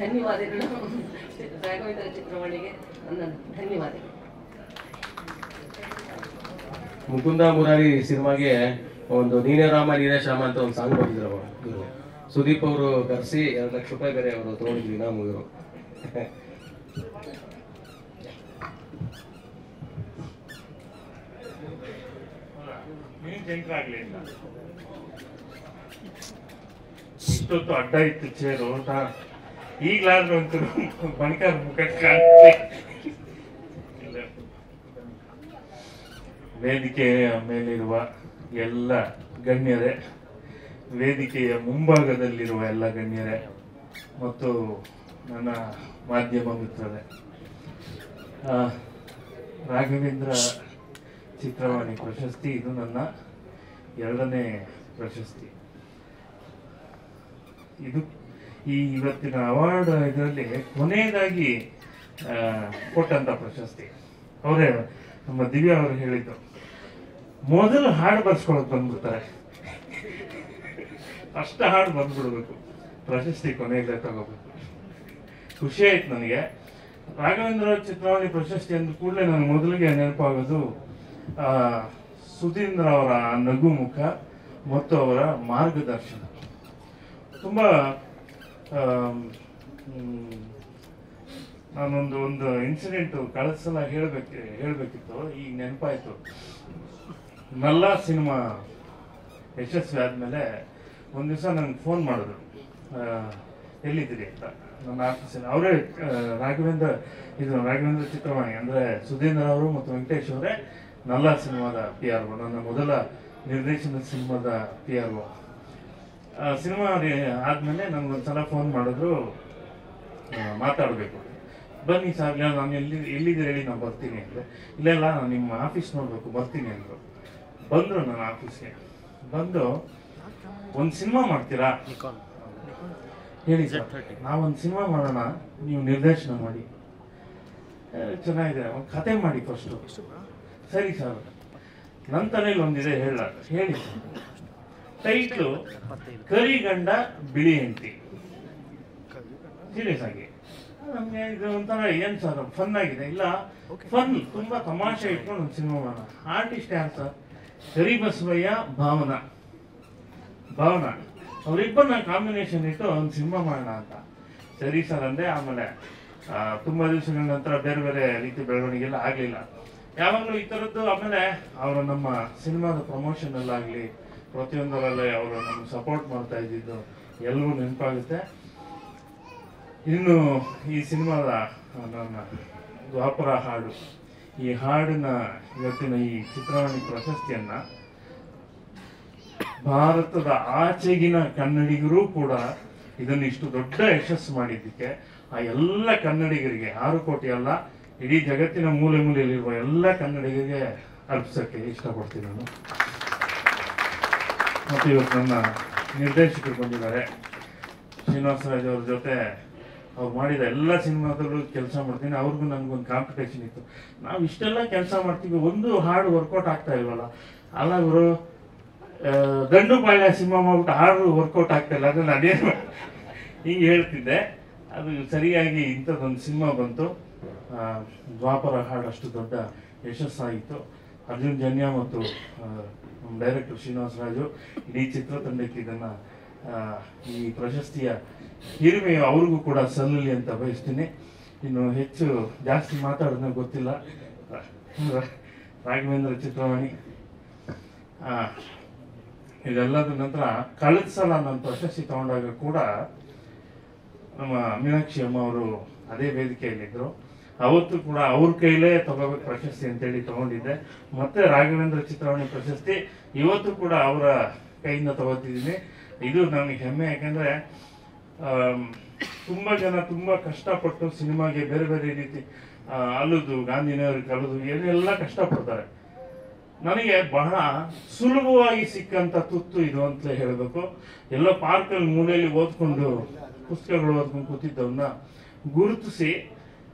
ಧನ್ಯವಾದಗಳು. ರಾಘವೇಂದ್ರ ಚಿತ್ರಮಣಿಗೆ ನನ್ನ ಧನ್ಯವಾದಗಳು. ಮುಕುಂದ ಮುರಾರಿ ಸಿನಿಮಾಗೆ ಒಂದು ನೀನೇ ರಾಮ ನೀನೇ ಶ್ಯಾಮ ಅಂತ ಒಂದು ಸಾಂಗ್ ಬರ್ತಿದ್ರು ಇವರು. ಸುದೀಪ್ ಅವರು ಕರೆಸಿ 2 ಲಕ್ಷ ರೂಪಾಯಿ ಬೇರೆ ಅವರು ತಗೊಂಡಿದ್ವಿ ನಾವು ಇವರು. ಇಷ್ಟೊತ್ತು ಅಡ್ಡ ಇತ್ತು ಚೇರು, ಈಗಲಾದ್ರೂ ಒಂಚೂರು ಬಣಕಾರ ಮುಖ ಕಾಣ್ತದೆ. ವೇದಿಕೆಯ ಮೇಲಿರುವ ಎಲ್ಲ ಗಣ್ಯರೇ, ವೇದಿಕೆಯ ಮುಂಭಾಗದಲ್ಲಿರುವ ಎಲ್ಲ ಗಣ್ಯರೇ ಮತ್ತು ನನ್ನ ಮಾಧ್ಯಮ ಮಿತ್ರರೇ, ರಾಘವೇಂದ್ರ ಚಿತ್ರವಾಣಿ ಪ್ರಶಸ್ತಿ ಇದು ನನ್ನ 2ನೇ ಪ್ರಶಸ್ತಿ. ಇದು ಈ ಇವತ್ತಿನ ಅವಾರ್ಡ್ ಇದರಲ್ಲಿ ಕೊನೆಯದಾಗಿ ಕೊಟ್ಟಂತ ಪ್ರಶಸ್ತಿ. ಅವರೇ ನಮ್ಮ ದಿವ್ಯಾ ಅವರು ಹೇಳಿದ್ದು, ಮೊದಲು ಹಾಡು ಬರ್ಸ್ಕೊಳಕ್ ಬಂದ್ಬಿಡ್ತಾರೆ, ಅಷ್ಟ ಹಾಡು ಬಂದ್ಬಿಡ್ಬೇಕು, ಪ್ರಶಸ್ತಿ ಕೊನೆಯಲ್ಲೇ ತಗೋಬೇಕು. ಖುಷಿ ಆಯ್ತು ನನಗೆ. ರಾಘವೇಂದ್ರ ಚಿತ್ರವಾಣಿ ಪ್ರಶಸ್ತಿ ಅಂದ ಕೂಡಲೇ ನನಗೆ ಮೊದಲಿಗೆ ನೆನಪಾಗೋದು ಸುಧೀಂದ್ರ ಅವರ ನಗು ಮುಖ ಮತ್ತು ಅವರ ಮಾರ್ಗದರ್ಶನ. ತುಂಬಾ ನಾನೊಂದು ಇನ್ಸಿಡೆಂಟ್ ಕಳೆದ ಸಲ ಹೇಳ್ಬೇಕಿತ್ತು, ಈಗ ನೆನಪಾಯ್ತು. ನಲ್ಲ ಸಿನಿಮಾ ಯಶಸ್ವಿ ಆದ್ಮೇಲೆ ಒಂದ್ ದಿವಸ ನಂಗೆ ಫೋನ್ ಮಾಡಿದ್ರು, ಎಲ್ಲಿದ್ದೀರಿ ಅಂತ. ನನ್ನ ಆಫೀಸಲ್ಲಿ ಅವರೇ ರಾಘವೇಂದ್ರ ಚಿತ್ರವಾಣಿ ಅಂದ್ರೆ ಸುಧೀಂದ್ರ ಅವರು ಮತ್ತು ವೆಂಕಟೇಶ್ ಅವರೇ ನಲ್ಲ ಸಿನಿಮಾದ PRO, ನನ್ನ ಮೊದಲ ನಿರ್ದೇಶನದ ಸಿನಿಮಾದ PRO. ಸಿನಿಮಾ ಆದ್ಮೇಲೆ ನನ್ಗೊಂದ್ಸಲ ಫೋನ್ ಮಾಡಿದ್ರು, ಮಾತಾಡ್ಬೇಕು, ಬನ್ನಿ ಸರ್, ನಾನು ಎಲ್ಲಿದ್ದೀರಿ ಹೇಳಿ, ನಾನು ಬರ್ತೀನಿ ಅಂದ್ರೆ. ಇಲ್ಲ ನಾನು ನಿಮ್ಮ ಆಫೀಸ್ ನೋಡ್ಬೇಕು, ಬರ್ತೀನಿ ಅಂದ್ರು. ಬಂದ್ರು ನನ್ನ ಆಫೀಸ್ಗೆ. ಬಂದು ಒಂದು ಸಿನಿಮಾ ಮಾಡ್ತೀರಾ ಹೇಳಿ ಸರ್, ನಾವೊಂದು ಸಿನಿಮಾ ಮಾಡೋಣ, ನೀವು ನಿರ್ದೇಶನ ಮಾಡಿ. ಚೆನ್ನಾಗಿದೆ, ಒಂದು ಕತೆ ಮಾಡಿ ಫಸ್ಟು. ಸರಿ ಸರ್, ನನ್ನ ತಲೆಯಲ್ಲಿ ಒಂದಿದೆ ಹೇಳಿ ಸರ್. ಟೈಟ್ಲು ಕರಿಗಂಡ ಬಿಳಿ ಹೆಂಡತಿ. ಸೀರಿಯಸ್ ಆಗಿ ನಮಗೆ ಇದು ಒಂಥರ ಏನು ಸರ್ ಫನ್ ಆಗಿದೆ. ಇಲ್ಲ ಫನ್ ತುಂಬ ತಮಾಷೆ ಇಟ್ಕೊಂಡು ಒಂದು ಸಿನಿಮಾ ಮಾಡೋಣ. ಆರ್ಟಿಸ್ಟ್ ಯಾರು ಸರ್? ಕರಿಬಸವಯ್ಯ, ಭಾವನಾ ಅವರಿಬ್ಬರನ್ನ ಕಾಂಬಿನೇಷನ್ ಇಟ್ಟು ಒಂದು ಸಿನಿಮಾ ಮಾಡೋಣ ಅಂತ. ಸರಿ ಸರ್ ಅಂದೆ. ಆಮೇಲೆ ತುಂಬ ದಿವಸಗಳ ನಂತರ ಬೇರೆ ಬೇರೆ ರೀತಿ ಬೆಳವಣಿಗೆ ಎಲ್ಲ ಆಗಲಿಲ್ಲ. ಯಾವಾಗಲೂ ಈ ಥರದ್ದು. ಆಮೇಲೆ ಅವರು ನಮ್ಮ ಸಿನಿಮಾದ ಪ್ರಮೋಷನಲ್ಲಾಗಲಿ ಪ್ರತಿಯೊಂದರಲ್ಲೇ ಅವರು ನಮ್ಗೆ ಸಪೋರ್ಟ್ ಮಾಡ್ತಾ ಇದ್ದಿದ್ದು ಎಲ್ಲವೂ ನೆನಪಾಗುತ್ತೆ. ಇನ್ನು ಈ ಸಿನಿಮಾದ ನನ್ನ ದ್ವಾಪರ ಹಾಡು, ಈ ಹಾಡಿನ ಇವತ್ತಿನ ಈ ಚಿತ್ರವಾಣಿ ಪ್ರಶಸ್ತಿಯನ್ನ ಭಾರತದ ಆಚೆಗಿನ ಕನ್ನಡಿಗರು ಕೂಡ ಇದನ್ನು ಇಷ್ಟು ದೊಡ್ಡ ಯಶಸ್ಸು ಮಾಡಿದ್ದಕ್ಕೆ ಆ ಎಲ್ಲ ಕನ್ನಡಿಗರಿಗೆ, 6 ಕೋಟಿ ಅಲ್ಲ, ಇಡೀ ಜಗತ್ತಿನ ಮೂಲೆ ಮೂಲೆಯಲ್ಲಿರುವ ಎಲ್ಲ ಕನ್ನಡಿಗರಿಗೆ ಅರ್ಪಿಸೋಕ್ಕೆ ಇಷ್ಟಪಡ್ತೀನಿ ನಾನು. ಮತ್ತು ಇವತ್ತು ನನ್ನ ನಿರ್ದೇಶಕರು ಬಂದಿದ್ದಾರೆ, ಶ್ರೀನಿವಾಸ ರಾಜ್ ಅವ್ರ ಜೊತೆ ಅವ್ರು ಮಾಡಿದ ಎಲ್ಲ ಸಿನಿಮಾದಲ್ಲೂ ಕೆಲಸ ಮಾಡ್ತೀನಿ. ಅವ್ರಿಗೂ ನನಗೊಂದು ಕಾಂಪಿಟೇಷನ್ ಇತ್ತು. ನಾವು ಇಷ್ಟೆಲ್ಲ ಕೆಲಸ ಮಾಡ್ತೀವಿ, ಒಂದು ಹಾಡು ವರ್ಕೌಟ್ ಆಗ್ತಾ ಇಲ್ವಲ್ಲ. ಅಲ್ಲ ಅವರು ದಂಡು ಪಾಳ್ಯ ಸಿನಿಮಾ ಮಾಡ್ಬಿಟ್ಟು ಹಾಡು ವರ್ಕೌಟ್ ಆಗ್ತಾ ಇಲ್ಲ, ಅದನ್ನು ಅದೇನು ಹಿಂಗೆ ಹೇಳ್ತಿದ್ದೆ. ಅದು ಸರಿಯಾಗಿ ಇಂಥದ್ದೊಂದು ಸಿನಿಮಾ ಬಂತು. ದ್ವಾಪರ ಹಾಡು ಅಷ್ಟು ದೊಡ್ಡ ಯಶಸ್ಸಾಗಿತ್ತು. ಅರ್ಜುನ್ ಜನ್ಯ ಮತ್ತು ನಮ್ಮ ಡೈರೆಕ್ಟರ್ ಶ್ರೀನಿವಾಸ ರಾಜು, ಇಡೀ ಚಿತ್ರತಂಡಕ್ಕೆ ಇದನ್ನು ಈ ಪ್ರಶಸ್ತಿಯ ಹಿರಿಮೆಯು ಅವ್ರಿಗೂ ಕೂಡ ಸಲ್ಲಲಿ ಅಂತ ಬಯಸ್ತೀನಿ. ಇನ್ನು ಹೆಚ್ಚು ಜಾಸ್ತಿ ಮಾತಾಡೋದನ್ನ ಗೊತ್ತಿಲ್ಲ. ರಾಘವೇಂದ್ರ ಚಿತ್ರವಾಣಿ ಇದೆಲ್ಲದ ನಂತರ ಕಳೆದ ಸಲ ನಾನು ಪ್ರಶಸ್ತಿ ತಗೊಂಡಾಗ ಕೂಡ ನಮ್ಮ ಮೀನಾಕ್ಷಿ ಅಮ್ಮ ಅವರು ಅದೇ ವೇದಿಕೆಯಲ್ಲಿದ್ದರು. ಅವತ್ತು ಕೂಡ ಅವ್ರ ಕೈಲೇ ತಗೋಬೇಕು ಪ್ರಶಸ್ತಿ ಅಂತೇಳಿ ತಗೊಂಡಿದ್ದೆ. ಮತ್ತೆ ರಾಘವೇಂದ್ರ ಚಿತ್ರವಾಣಿ ಪ್ರಶಸ್ತಿ ಇವತ್ತು ಕೂಡ ಅವರ ಕೈಯಿಂದ ತಗೋತಿದ್ದೀನಿ. ಇದು ನನಗೆ ಹೆಮ್ಮೆ. ಯಾಕೆಂದರೆ ತುಂಬ ಜನ ತುಂಬ ಕಷ್ಟಪಟ್ಟು ಸಿನಿಮಾಗೆ ಬೇರೆ ಬೇರೆ ರೀತಿ ಅಲ್ಲದು, ಗಾಂಧಿನಗರ ಕಲದು ಏನೆಲ್ಲ ಕಷ್ಟಪಡ್ತಾರೆ. ನನಗೆ ಬಹಳ ಸುಲಭವಾಗಿ ಸಿಕ್ಕಂಥ ತುತ್ತು ಇದು ಅಂತಲೇ ಹೇಳಬೇಕು. ಎಲ್ಲ ಪಾರ್ಕಲ್ಲಿ ಮೂಲೆಯಲ್ಲಿ ಓದ್ಕೊಂಡು ಪುಸ್ತಕಗಳು ಓದ್ಕೊಂಡು ಕೂತಿದ್ದವನ್ನ ಗುರುತಿಸಿ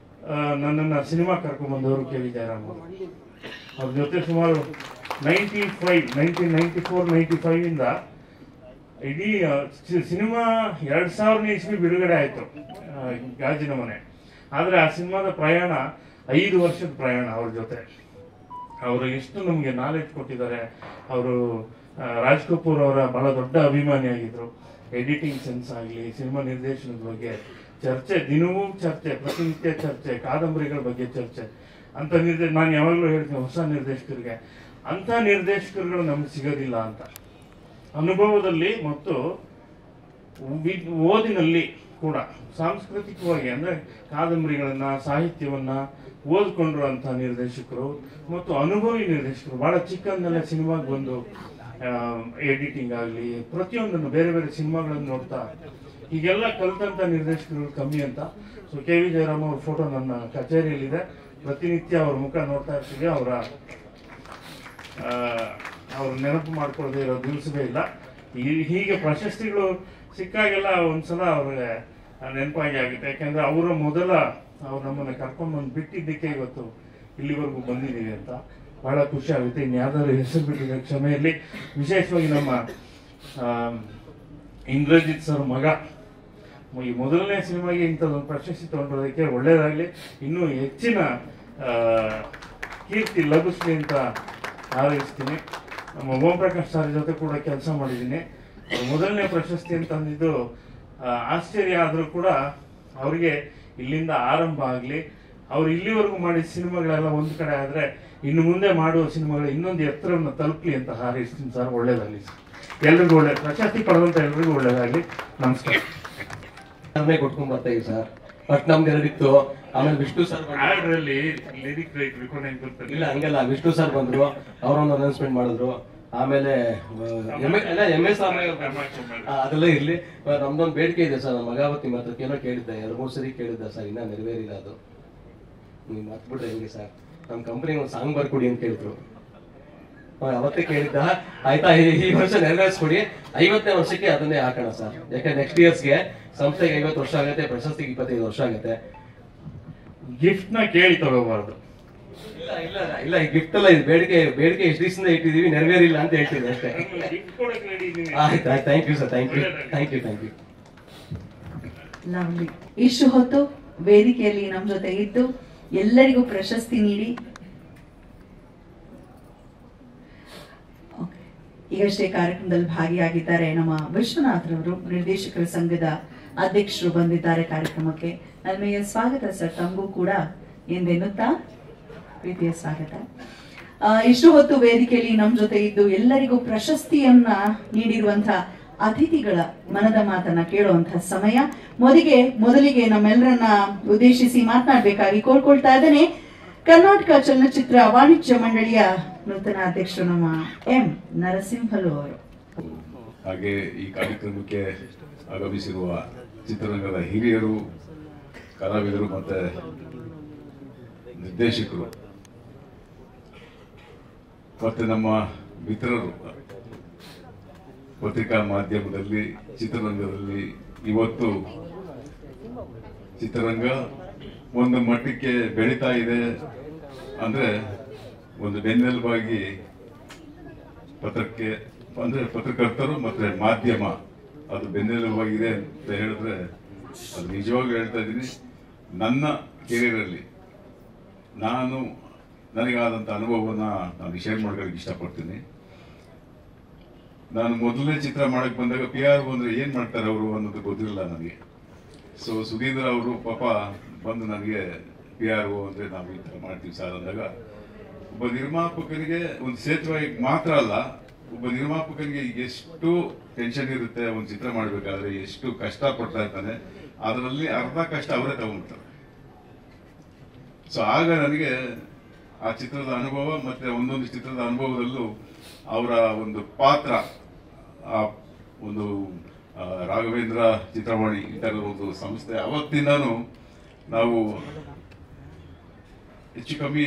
ನನ್ನನ್ನು ಸಿನಿಮಾ ಕರ್ಕೊಂಡ್ಬಂದವರು ಕೆ ವಿ ಜಯರಾಮ್ ಅವರು. ಅವ್ರ ಜೊತೆ ಸುಮಾರು 1994-95 ಇಡೀ ಸಿನಿಮಾ 2000 ಇಸ್ವಿ ಬಿಡುಗಡೆ ಆಯಿತು, ಗಾಜಿನ ಮನೆ. ಆದರೆ ಆ ಸಿನಿಮಾದ ಪ್ರಯಾಣ 5 ವರ್ಷದ ಪ್ರಯಾಣ ಅವ್ರ ಜೊತೆ. ಅವರು ಎಷ್ಟು ನಮಗೆ ನಾಲೆಡ್ಜ್ ಕೊಟ್ಟಿದ್ದಾರೆ. ಅವರು ರಾಜ್ ಕಪೂರ್ ಅವರ ಬಹಳ ದೊಡ್ಡ ಅಭಿಮಾನಿಯಾಗಿದ್ದರು. ಎಡಿಟಿಂಗ್ ಸೆನ್ಸ್ ಆಗಲಿ, ಸಿನಿಮಾ ನಿರ್ದೇಶನದ ಬಗ್ಗೆ ಚರ್ಚೆ, ದಿನವೂ ಚರ್ಚೆ, ಪ್ರತಿನಿತ್ಯ ಚರ್ಚೆ, ಕಾದಂಬರಿಗಳ ಬಗ್ಗೆ ಚರ್ಚೆ ಅಂತ ನಾನು ಯಾವಾಗಲೂ ಹೇಳ್ತೀನಿ ಹೊಸ ನಿರ್ದೇಶಕರಿಗೆ, ಅಂಥ ನಿರ್ದೇಶಕರುಗಳು ನಮ್ಗೆ ಸಿಗೋದಿಲ್ಲ ಅಂತ. ಅನುಭವದಲ್ಲಿ ಮತ್ತು ಓದಿನಲ್ಲಿ ಕೂಡ ಸಾಂಸ್ಕೃತಿಕವಾಗಿ ಅಂದರೆ ಕಾದಂಬರಿಗಳನ್ನು, ಸಾಹಿತ್ಯವನ್ನು ಓದ್ಕೊಂಡಿರುವಂಥ ನಿರ್ದೇಶಕರು ಮತ್ತು ಅನುಭವಿ ನಿರ್ದೇಶಕರು ಭಾಳ ಚಿಕ್ಕಂದಲ್ಲೇ ಸಿನಿಮಾಗೆ ಬಂದು ಎಡಿಟಿಂಗ್ ಆಗಲಿ ಪ್ರತಿಯೊಂದನ್ನು ಬೇರೆ ಬೇರೆ ಸಿನಿಮಾಗಳನ್ನು ನೋಡ್ತಾ ಹೀಗೆಲ್ಲ ಕಲಿತಂಥ ನಿರ್ದೇಶಕರು ಕಮ್ಮಿ ಅಂತ. ಸೊ ಕೆ ವಿ ಜಯರಾಮ್ ಅವ್ರ ಫೋಟೋ ನನ್ನ ಕಚೇರಿಯಲ್ಲಿದೆ. ಪ್ರತಿನಿತ್ಯ ಅವ್ರ ಮುಖ ನೋಡ್ತಾ ಇರ್ತೀವಿ. ಅವ್ರ ನೆನಪು ಮಾಡ್ಕೊಳ್ಳದೆ ಇರೋ ದಿವಸವೇ ಇಲ್ಲ. ಹೀಗೆ ಪ್ರಶಸ್ತಿಗಳು ಸಿಕ್ಕಾಗೆಲ್ಲ ಒಂದ್ಸಲ ಅವ್ರಿಗೆ ನೆನಪಾಗಿ ಆಗುತ್ತೆ. ಯಾಕೆಂದರೆ ಅವ್ರು ನಮ್ಮನ್ನು ಕರ್ಕೊಂಡ್ಬಂದು ಬಿಟ್ಟಿದ್ದಕ್ಕೆ ಇವತ್ತು ಇಲ್ಲಿವರೆಗೂ ಬಂದಿದ್ದೀವಿ ಅಂತ ಬಹಳ ಖುಷಿ ಆಗುತ್ತೆ. ಇನ್ಯಾವುದಾದ್ರು ಹೆಸರು ಬಿಟ್ಟಿದೆ ಕ್ಷಮೆಯಲ್ಲಿ. ವಿಶೇಷವಾಗಿ ನಮ್ಮ ಇಂದ್ರಜಿತ್ ಸರ್ ಮಗ ಈ ಮೊದಲನೇ ಸಿನಿಮಾಗೆ ಇಂಥದ್ದೊಂದು ಪ್ರಶಸ್ತಿ ತಗೊಂಡಿರೋದಕ್ಕೆ ಒಳ್ಳೆಯದಾಗಲಿ, ಇನ್ನೂ ಹೆಚ್ಚಿನ ಕೀರ್ತಿ ಲಭಿಸ್ಲಿ ಅಂತ ಹಾರೈಸ್ತೀನಿ. ನಮ್ಮ ಓಂ ಪ್ರಕಾಶ್ ಸರ್ ಜೊತೆ ಕೂಡ ಕೆಲಸ ಮಾಡಿದ್ದೀನಿ. ಮೊದಲನೇ ಪ್ರಶಸ್ತಿ ಅಂತಂದಿದ್ದು ಆಶ್ಚರ್ಯ ಆದರೂ ಕೂಡ ಅವರಿಗೆ ಇಲ್ಲಿಂದ ಆರಂಭ ಆಗಲಿ. ಅವ್ರು ಇಲ್ಲಿವರೆಗೂ ಮಾಡಿದ ಸಿನಿಮಾಗಳೆಲ್ಲ ಒಂದು ಕಡೆ ಆದರೆ ಇನ್ನು ಮುಂದೆ ಮಾಡುವ ಸಿನಿಮಾಗಳು ಇನ್ನೊಂದು ಎತ್ತರವನ್ನು ತಲುಪಲಿ ಅಂತ ಹಾರೈಸ್ತೀನಿ ಸರ್. ಒಳ್ಳೇದಾಗಲಿ ಸರ್, ಎಲ್ರಿಗೂ ಒಳ್ಳೆ ಪ್ರಶಸ್ತಿ ಪಡೆದಂಥ ಎಲ್ರಿಗೂ ಒಳ್ಳೇದಾಗಲಿ. ನಮಸ್ಕಾರ. ಕೊಟ್ಕೊಂಡ್ ಬರ್ತಾ ಇದ್ದೀವಿ ಸರ್. ಫಸ್ಟ್ ನಮ್ಗೆ ಎರಡಿತ್ತು, ಆಮೇಲೆ ವಿಷ್ಣು ಸರ್ ಇಲ್ಲ ಹಂಗಲ್ಲ, ವಿಷ್ಣು ಸರ್ ಬಂದ್ರು, ಅವರೊಂದು ಅನೌನ್ಸ್ಮೆಂಟ್ ಮಾಡಿದ್ರು. ಆಮೇಲೆ MS ಅದೆಲ್ಲ ಇರ್ಲಿ. ನಮ್ದೊಂದು ಬೇಡಿಕೆ ಇದೆ ಸರ್. ನಮ್ಮ ಮಗಾವತಿ ಮಾತ್ರ ಏನೋ ಕೇಳಿದ್ದೆ, 2-3 ಸರಿ ಕೇಳಿದ್ದೆ ಸರ್, ಇನ್ನೂ ನೆರವೇರಿಲ್ಲ. ಅದು ನೀವು ಮರ್ತ್ಬಿಟ್ರೆ ಹೆಂಗೆ ಸರ್? ನಮ್ಮ ಕಂಪ್ನಿ ಒಂದು ಸಾಂಗ್ ಬರ್ಕೊಡಿ ಅಂತ ಕೇಳಿದ್ರು. ಅವತ್ತೇ ಕೇಳಿದ್ದ. ಆಯ್ತಾ, ಈ ವರ್ಷ ನೆರವೇರಿಸ್ಕೊಡಿ, 50ನೇ ವರ್ಷಕ್ಕೆ ಅದನ್ನೇ ಹಾಕೋಣ ಸರ್. ಯಾಕಂದ್ರೆ ನೆಕ್ಸ್ಟ್ ಇಯರ್ಸ್ಗೆ ಸಂಸ್ಥೆಗೆ 50 ವರ್ಷ ಆಗುತ್ತೆ, ಪ್ರಶಸ್ತಿಗೆ 25 ವರ್ಷ ಆಗುತ್ತೆ. ಗಿಫ್ಟ್ ನ ಕೇಳಿ ತಗೋಬಾರ್ದು. ಇಲ್ಲ ಇಲ್ಲ ಇಲ್ಲ, ಈ ಗಿಫ್ಟ್ ಎಲ್ಲ ಇದು ಬೇಡಿಕೆ ಎಷ್ಟು ದಿವಸದಿಂದ ಇಟ್ಟಿದೀವಿ, ನೆರವೇರಿಲ್ಲ ಅಂತ ಹೇಳ್ತೀವಿ ಅಷ್ಟೇ. ಆಯ್ತು ಆಯ್ತು, thank you sir, thank you. Lovely. ಇಷ್ಟು ಹೊತ್ತು ವೇದಿಕೆಯಲ್ಲಿ ನಮ್ಮ ಜೊತೆ ಇದ್ದು ಎಲ್ಲರಿಗೂ ಪ್ರಶಸ್ತಿ ನೀಡಿ, ಈಗಷ್ಟೇ ಕಾರ್ಯಕ್ರಮದಲ್ಲಿ ಭಾಗಿಯಾಗಿದ್ದಾರೆ ನಮ್ಮ ವಿಶ್ವನಾಥ್ರವರು, ನಿರ್ದೇಶಕರ ಸಂಘದ ಅಧ್ಯಕ್ಷರು ಬಂದಿದ್ದಾರೆ ಕಾರ್ಯಕ್ರಮಕ್ಕೆ. ನಲ್ಮೆಯ ಸ್ವಾಗತ ಸರ್, ತಮಗೂ ಕೂಡ ಎಂದೆನ್ನುತ್ತಾ ಪ್ರೀತಿಯ ಸ್ವಾಗತ. ಇಷ್ಟು ಹೊತ್ತು ವೇದಿಕೆಯಲ್ಲಿ ನಮ್ಮ ಜೊತೆ ಇದ್ದು ಎಲ್ಲರಿಗೂ ಪ್ರಶಸ್ತಿಯನ್ನ ನೀಡಿರುವಂತಹ ಅತಿಥಿಗಳ ಮನದ ಮಾತನ್ನ ಕೇಳುವಂತಹ ಸಮಯ. ಮೊದಲಿಗೆ ನಮ್ಮೆಲ್ಲರನ್ನ ಉದ್ದೇಶಿಸಿ ಮಾತನಾಡಬೇಕಾಗಿ ಕೋರ್ಕೊಳ್ತಾ ಇದ್ದೇನೆ ಕರ್ನಾಟಕ ಚಲನಚಿತ್ರ ವಾಣಿಜ್ಯ ಮಂಡಳಿಯ ನೂತನ ಅಧ್ಯಕ್ಷರು ನಮ್ಮ ಎಂ ನರಸಿಂಹಲು ಅವರು. ಹಾಗೆ ಈ ಕಾರ್ಯಕ್ರಮಕ್ಕೆ ಆಗಮಿಸಿರುವ ಚಿತ್ರರಂಗದ ಹಿರಿಯರು, ಕಲಾವಿದರು ಮತ್ತೆ ನಿರ್ದೇಶಕರು ಮತ್ತೆ ನಮ್ಮ ಮಿತ್ರರು, ಪತ್ರಿಕಾ ಮಾಧ್ಯಮದಲ್ಲಿ, ಚಿತ್ರರಂಗದಲ್ಲಿ ಇವತ್ತು ಚಿತ್ರರಂಗ ಒಂದು ಮಟ್ಟಕ್ಕೆ ಬೆಳೀತಾ ಇದೆ ಅಂದ್ರೆ ಒಂದು ಬೆನ್ನೆಲುಬಾಗಿ ಪತ್ರಕರ್ತರು ಮತ್ತೆ ಮಾಧ್ಯಮ ಅದು ಬೆನ್ನೆಲುಬಾಗಿದೆ ಅಂತ ಹೇಳಿದ್ರೆ ಅದು ನಿಜವಾಗ್ಲೂ ಹೇಳ್ತಾ ಇದ್ದೀನಿ. ನನ್ನ ಕೆರಿಯರಲ್ಲಿ ನನಗಾದಂಥ ಅನುಭವವನ್ನ ನಾನು ಶೇರ್ ಮಾಡ್ಕೊಳ್ಳೋಕೆ ಇಷ್ಟಪಡ್ತೀನಿ. ನಾನು ಮೊದಲನೇ ಚಿತ್ರ ಮಾಡಕ್ ಬಂದಾಗ PR ಅಂದ್ರೆ ಏನ್ ಮಾಡ್ತಾರೆ ಅವರು ಅನ್ನೋದು ಗೊತ್ತಿರಲಿಲ್ಲ ನನಗೆ. ಸೊ ಸುಧೀಂದ್ರ ಅವರು ಪಾಪ ಬಂದು ನನಗೆ PR ಅಂದ್ರೆ ನಾವು ಈ ತರ ಮಾಡ್ತೀವಿ ಸರ್ ಅಂದಾಗ, ಒಬ್ಬ ನಿರ್ಮಾಪಕನಿಗೆ ಒಂದು ಸೇತುವೆ ಮಾತ್ರ ಅಲ್ಲ, ಒಬ್ಬ ನಿರ್ಮಾಪಕನಿಗೆ ಎಷ್ಟು ಟೆನ್ಷನ್ ಇರುತ್ತೆ ಒಂದು ಚಿತ್ರ ಮಾಡ್ಬೇಕಾದ್ರೆ, ಎಷ್ಟು ಕಷ್ಟ ಪಡ್ತಾ ಇರ್ತಾನೆ, ಅದರಲ್ಲಿ ಅರ್ಧ ಕಷ್ಟ ಅವರೇ ತಗೊಂಡ್ಬಿಡ್ತಾರೆ. ಸೊ ಆಗ ನನಗೆ ಆ ಚಿತ್ರದ ಅನುಭವ ಮತ್ತೆ ಒಂದೊಂದು ಚಿತ್ರದ ಅನುಭವದಲ್ಲೂ ಅವರ ಒಂದು ಪಾತ್ರ, ಆ ಒಂದು ರಾಘವೇಂದ್ರ ಚಿತ್ರವಾಣಿ ಈ ತರದ ಒಂದು ಸಂಸ್ಥೆ ಅವತ್ತಿಂದಾನು ನಾವು ಹೆಚ್ಚು ಕಮ್ಮಿ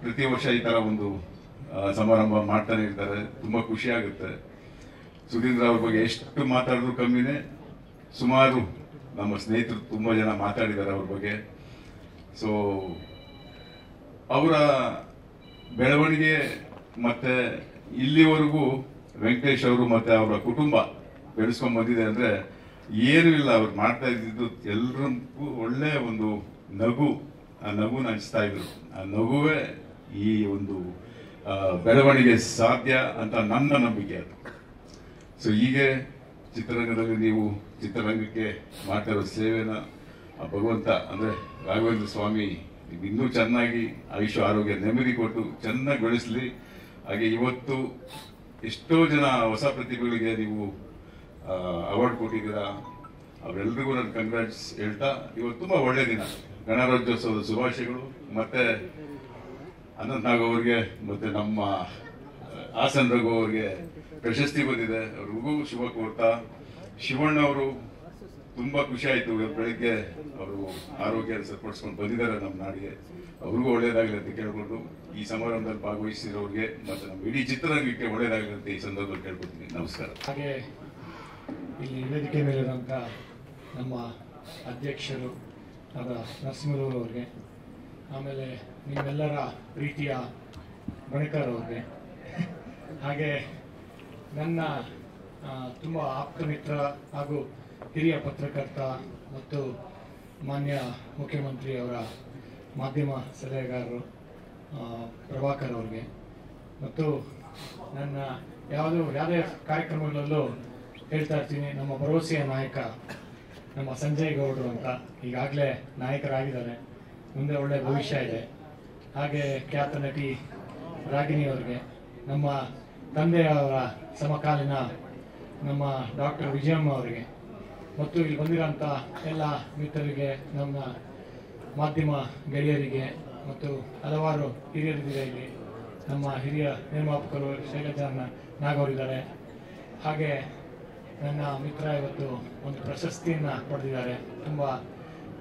ಪ್ರತಿ ವರ್ಷ ಈ ತರ ಒಂದು ಸಮಾರಂಭ ಮಾಡ್ತಾನೆ ಇರ್ತಾರೆ. ತುಂಬಾ ಖುಷಿ ಆಗುತ್ತೆ. ಸುಧೀಂದ್ರ ಅವ್ರ ಬಗ್ಗೆ ಎಷ್ಟು ಮಾತಾಡಿದ್ರು ಕಮ್ಮಿನೇ. ಸುಮಾರು ನಮ್ಮ ಸ್ನೇಹಿತರು ತುಂಬಾ ಜನ ಮಾತಾಡಿದ್ದಾರೆ ಅವ್ರ ಬಗ್ಗೆ. ಸೊ ಅವರ ಬೆಳವಣಿಗೆ ಮತ್ತೆ ಇಲ್ಲಿವರೆಗೂ ವೆಂಕಟೇಶ್ ಅವರು ಮತ್ತೆ ಅವರ ಕುಟುಂಬ ಬೆಳೆಸ್ಕೊಂಡ್ ಬಂದಿದೆ ಅಂದ್ರೆ ಏನು ಇಲ್ಲ. ಅವ್ರು ಮಾಡ್ತಾ ಇದ್ದಿದ್ದು ಎಲ್ರಿಗೂ ಒಳ್ಳೆ ಒಂದು ನಗು, ಆ ನಗುನ ಹಂಚ್ತಾ ಇದ್ರು. ಆ ನಗುವೇ ಈ ಒಂದು ಬೆಳವಣಿಗೆ ಸಾಧ್ಯ ಅಂತ ನನ್ನ ನಂಬಿಕೆ ಅದು. ಸೊ ಹೀಗೆ ಚಿತ್ರರಂಗದಲ್ಲಿ ನೀವು ಚಿತ್ರರಂಗಕ್ಕೆ ಮಾಡ್ತಾ ಇರೋ ಸೇವೆನ ಭಗವಂತ ಅಂದ್ರೆ ರಾಘವೇಂದ್ರ ಸ್ವಾಮಿ ಇನ್ನೂ ಚೆನ್ನಾಗಿ ಆಯುಷ್ಯ ಆರೋಗ್ಯ ನೆಮ್ಮದಿ ಕೊಟ್ಟು ಚೆನ್ನಾಗಿ ಬೆಳೆಸಲಿ. ಹಾಗೆ ಇವತ್ತು ಎಷ್ಟೋ ಜನ ಹೊಸ ಪ್ರತಿಭೆಗಳಿಗೆ ನೀವು ಅವಾರ್ಡ್ ಕೊಟ್ಟಿದ್ದೀರಾ, ಅವರೆಲ್ಲರಿಗೂ ನಾನು ಕಂಗ್ರಾಟ್ಸ್ ಹೇಳ್ತಾ, ಇವತ್ತು ತುಂಬಾ ಒಳ್ಳೆ ದಿನ. ಗಣರಾಜ್ಯೋತ್ಸವದ ಶುಭಾಶಯಗಳು. ಮತ್ತೆ ಅನಂತ್ ನಾಗ್ ಅವ್ರಿಗೆ ಮತ್ತೆ ನಮ್ಮ ಹಾಸನ್ ರಘು ಅವ್ರಿಗೆ ಪ್ರಶಸ್ತಿ ಬಂದಿದೆ, ಅವ್ರಿಗೂ ಶುಭ ಕೋರ್ತಾ. ಶಿವಣ್ಣ ಅವರು ತುಂಬಾ ಖುಷಿ ಆಯ್ತು, ಬೆಳಿಗ್ಗೆ ಅವರು ಆರೋಗ್ಯ ಸರಿಪಡಿಸ್ಕೊಂಡು ಬಂದಿದ್ದಾರೆ ನಮ್ಮ ನಾಡಿಗೆ. ಅವ್ರಿಗೂ ಒಳ್ಳೇದಾಗಲಿ ಅಂತ ಕೇಳ್ಕೊಂಡು ಈ ಸಮಾರಂಭದಲ್ಲಿ ಭಾಗವಹಿಸಿರೋರಿಗೆ ಮತ್ತೆ ನಮ್ಮ ಇಡೀ ಚಿತ್ರರಂಗಕ್ಕೆ ಒಳ್ಳೇದಾಗಲಿ ಅಂತ ಈ ಸಂದರ್ಭದಲ್ಲಿ ಕೇಳ್ಕೊತೀನಿ. ನಮಸ್ಕಾರ. ಹಾಗೆ ಇಲ್ಲಿ ವೇದಿಕೆ ಮೇಲಿರುವಂಥ ನಮ್ಮ ಅಧ್ಯಕ್ಷರು ಆದ ನರಸಿಂಹರೂರು ಅವ್ರಿಗೆ, ಆಮೇಲೆ ನಿಮ್ಮೆಲ್ಲರ ಪ್ರೀತಿಯ ಬಣಕರ್ ಅವ್ರಿಗೆ, ಹಾಗೆ ನನ್ನ ತುಂಬ ಆಪ್ತ ಮಿತ್ರ ಹಾಗೂ ಹಿರಿಯ ಪತ್ರಕರ್ತ ಮತ್ತು ಮಾನ್ಯ ಮುಖ್ಯಮಂತ್ರಿಯವರ ಮಾಧ್ಯಮ ಸಲಹೆಗಾರರು ಪ್ರಭಾಕರ್ ಅವ್ರಿಗೆ, ಮತ್ತು ನನ್ನ ಯಾವುದೇ ಕಾರ್ಯಕ್ರಮಗಳಲ್ಲೂ ಹೇಳ್ತಾ ಇರ್ತೀನಿ, ನಮ್ಮ ಭರವಸೆಯ ನಾಯಕ ನಮ್ಮ ಸಂಜಯ್ ಗೌಡ್ರು ಅಂತ ಈಗಾಗಲೇ ನಾಯಕರಾಗಿದ್ದಾರೆ, ಮುಂದೆ ಒಳ್ಳೆ ಭವಿಷ್ಯ ಇದೆ. ಹಾಗೆ ಖ್ಯಾತ ನಟಿ ರಾಗಿಣಿ ಅವರಿಗೆ, ನಮ್ಮ ತಂದೆಯವರ ಸಮಕಾಲೀನ ನಮ್ಮ ಡಾಕ್ಟರ್ ವಿಜಯಮ್ಮ ಅವರಿಗೆ, ಮತ್ತು ಇಲ್ಲಿ ಬಂದಿರೋಂಥ ಎಲ್ಲ ಮಿತ್ರರಿಗೆ, ನಮ್ಮ ಮಾಧ್ಯಮ ಗೆಳೆಯರಿಗೆ ಮತ್ತು ಹಲವಾರು ಹಿರಿಯರಿದ್ದಾರೆ. ಇಲ್ಲಿ ನಮ್ಮ ಹಿರಿಯ ನಿರ್ಮಾಪಕರು ಶೈಲಜಾ ನಾಗವರಿದ್ದಾರೆ. ಹಾಗೆ ನನ್ನ ಮಿತ್ರ ಇವತ್ತು ಒಂದು ಪ್ರಶಸ್ತಿಯನ್ನು ಪಡೆದಿದ್ದಾರೆ. ತುಂಬ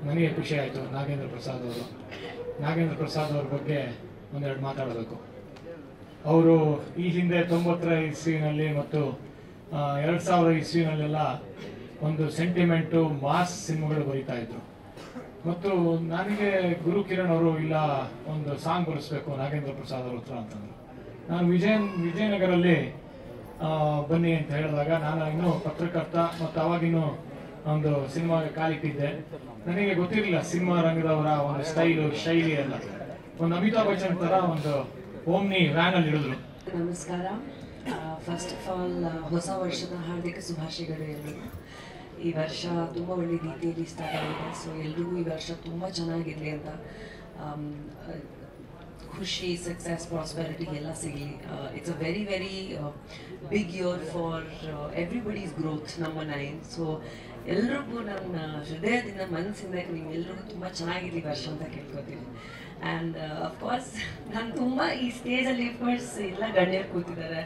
ನನಗೆ ಖುಷಿ ಆಯಿತು. ನಾಗೇಂದ್ರ ಪ್ರಸಾದ್ ಅವರು ಅವ್ರ ಬಗ್ಗೆ ಒಂದೆರಡು ಮಾತಾಡಬೇಕು. ಅವರು ಈ ಹಿಂದೆ 90ರ ಇಸ್ವಿನಲ್ಲಿ ಮತ್ತು 2000 ಇಸ್ವಿನಲ್ಲೆಲ್ಲ ಒಂದು ಸೆಂಟಿಮೆಂಟು ಮಾಸ್ ಸಿನಿಮಾಗಳು ಬರೀತಾ ಇದ್ರು. ಮತ್ತು ನನಗೆ ಗುರು ಕಿರಣ್ ಅವರು ಇಲ್ಲ ಒಂದು ಸಾಂಗ್ ಬರೆಸ್ಬೇಕು ನಾಗೇಂದ್ರ ಪ್ರಸಾದ್ ಅವ್ರ ಹತ್ರ ಅಂತಂದ್ರು. ನಾನು ವಿಜಯನಗರಲ್ಲಿ ಬನ್ನಿ ಅಂತ ಹೇಳಿದಾಗ ನಾನು ಇನ್ನೂ ಪತ್ರಕರ್ತ ಮತ್ತು ಅವಾಗಿನ್ನೂ ಒಂದು ಸಿನಿಮಾಗೆ ಕಾಲಿಟ್ಟಿದ್ದೆ. ನನಗೆ ಗೊತ್ತಿರಲಿಲ್ಲ ಸಿನಿಮಾ ರಂಗದವರ ಒಂದು ಸ್ಟೈಲು ಶೈಲಿ ಎಲ್ಲ. ಒಂದು ಅಮಿತಾಬ್ ಬಚ್ಚನ್ ತರ ಒಂದು ಓಮ್ನಿ ವ್ಯಾನ್ ಅಲ್ಲಿ ಇಳಿದ್ರು. ನಮಸ್ಕಾರ. ಫಸ್ಟ್ ಆಫ್ ಆಲ್ ಹೊಸ ವರ್ಷದ ಹಾರ್ದಿಕ ಶುಭಾಶಯಗಳು ಎಲ್ಲರಿಗೂ. ಈ ವರ್ಷ ತುಂಬ ಒಳ್ಳೆ ರೀತಿಯಲ್ಲಿ ಸ್ಟಾರ್ಟ್ ಆಗಿದೆ. ಸೊ ಎಲ್ರಿಗೂ ಈ ವರ್ಷ ತುಂಬ ಚೆನ್ನಾಗಿರಲಿ ಅಂತ, ಖುಷಿ, ಸಕ್ಸಸ್, ಪ್ರಾಸ್ಪೆರಿಟಿ ಎಲ್ಲ ಸಿಗಲಿ. It's a very very big year for everybody's growth number 9. So ಎಲ್ರಿಗೂ ನನ್ನ ಹೃದಯದಿಂದ ಮನಸ್ಸಿಂದ ನಿಮ್ಗೆಲ್ರಿಗೂ ತುಂಬ ಚೆನ್ನಾಗಿರಲಿ ವರ್ಷ ಅಂತ ಕೇಳ್ಕೊತೀನಿ. ಆ್ಯಂಡ್ ಅಫ್ಕೋರ್ಸ್ ನಾನು ತುಂಬ ಈ ಸ್ಟೇಜಲ್ಲಿ ಫರ್ಸ್ ಎಲ್ಲ ಗಣ್ಯರು ಕೂತಿದ್ದಾರೆ,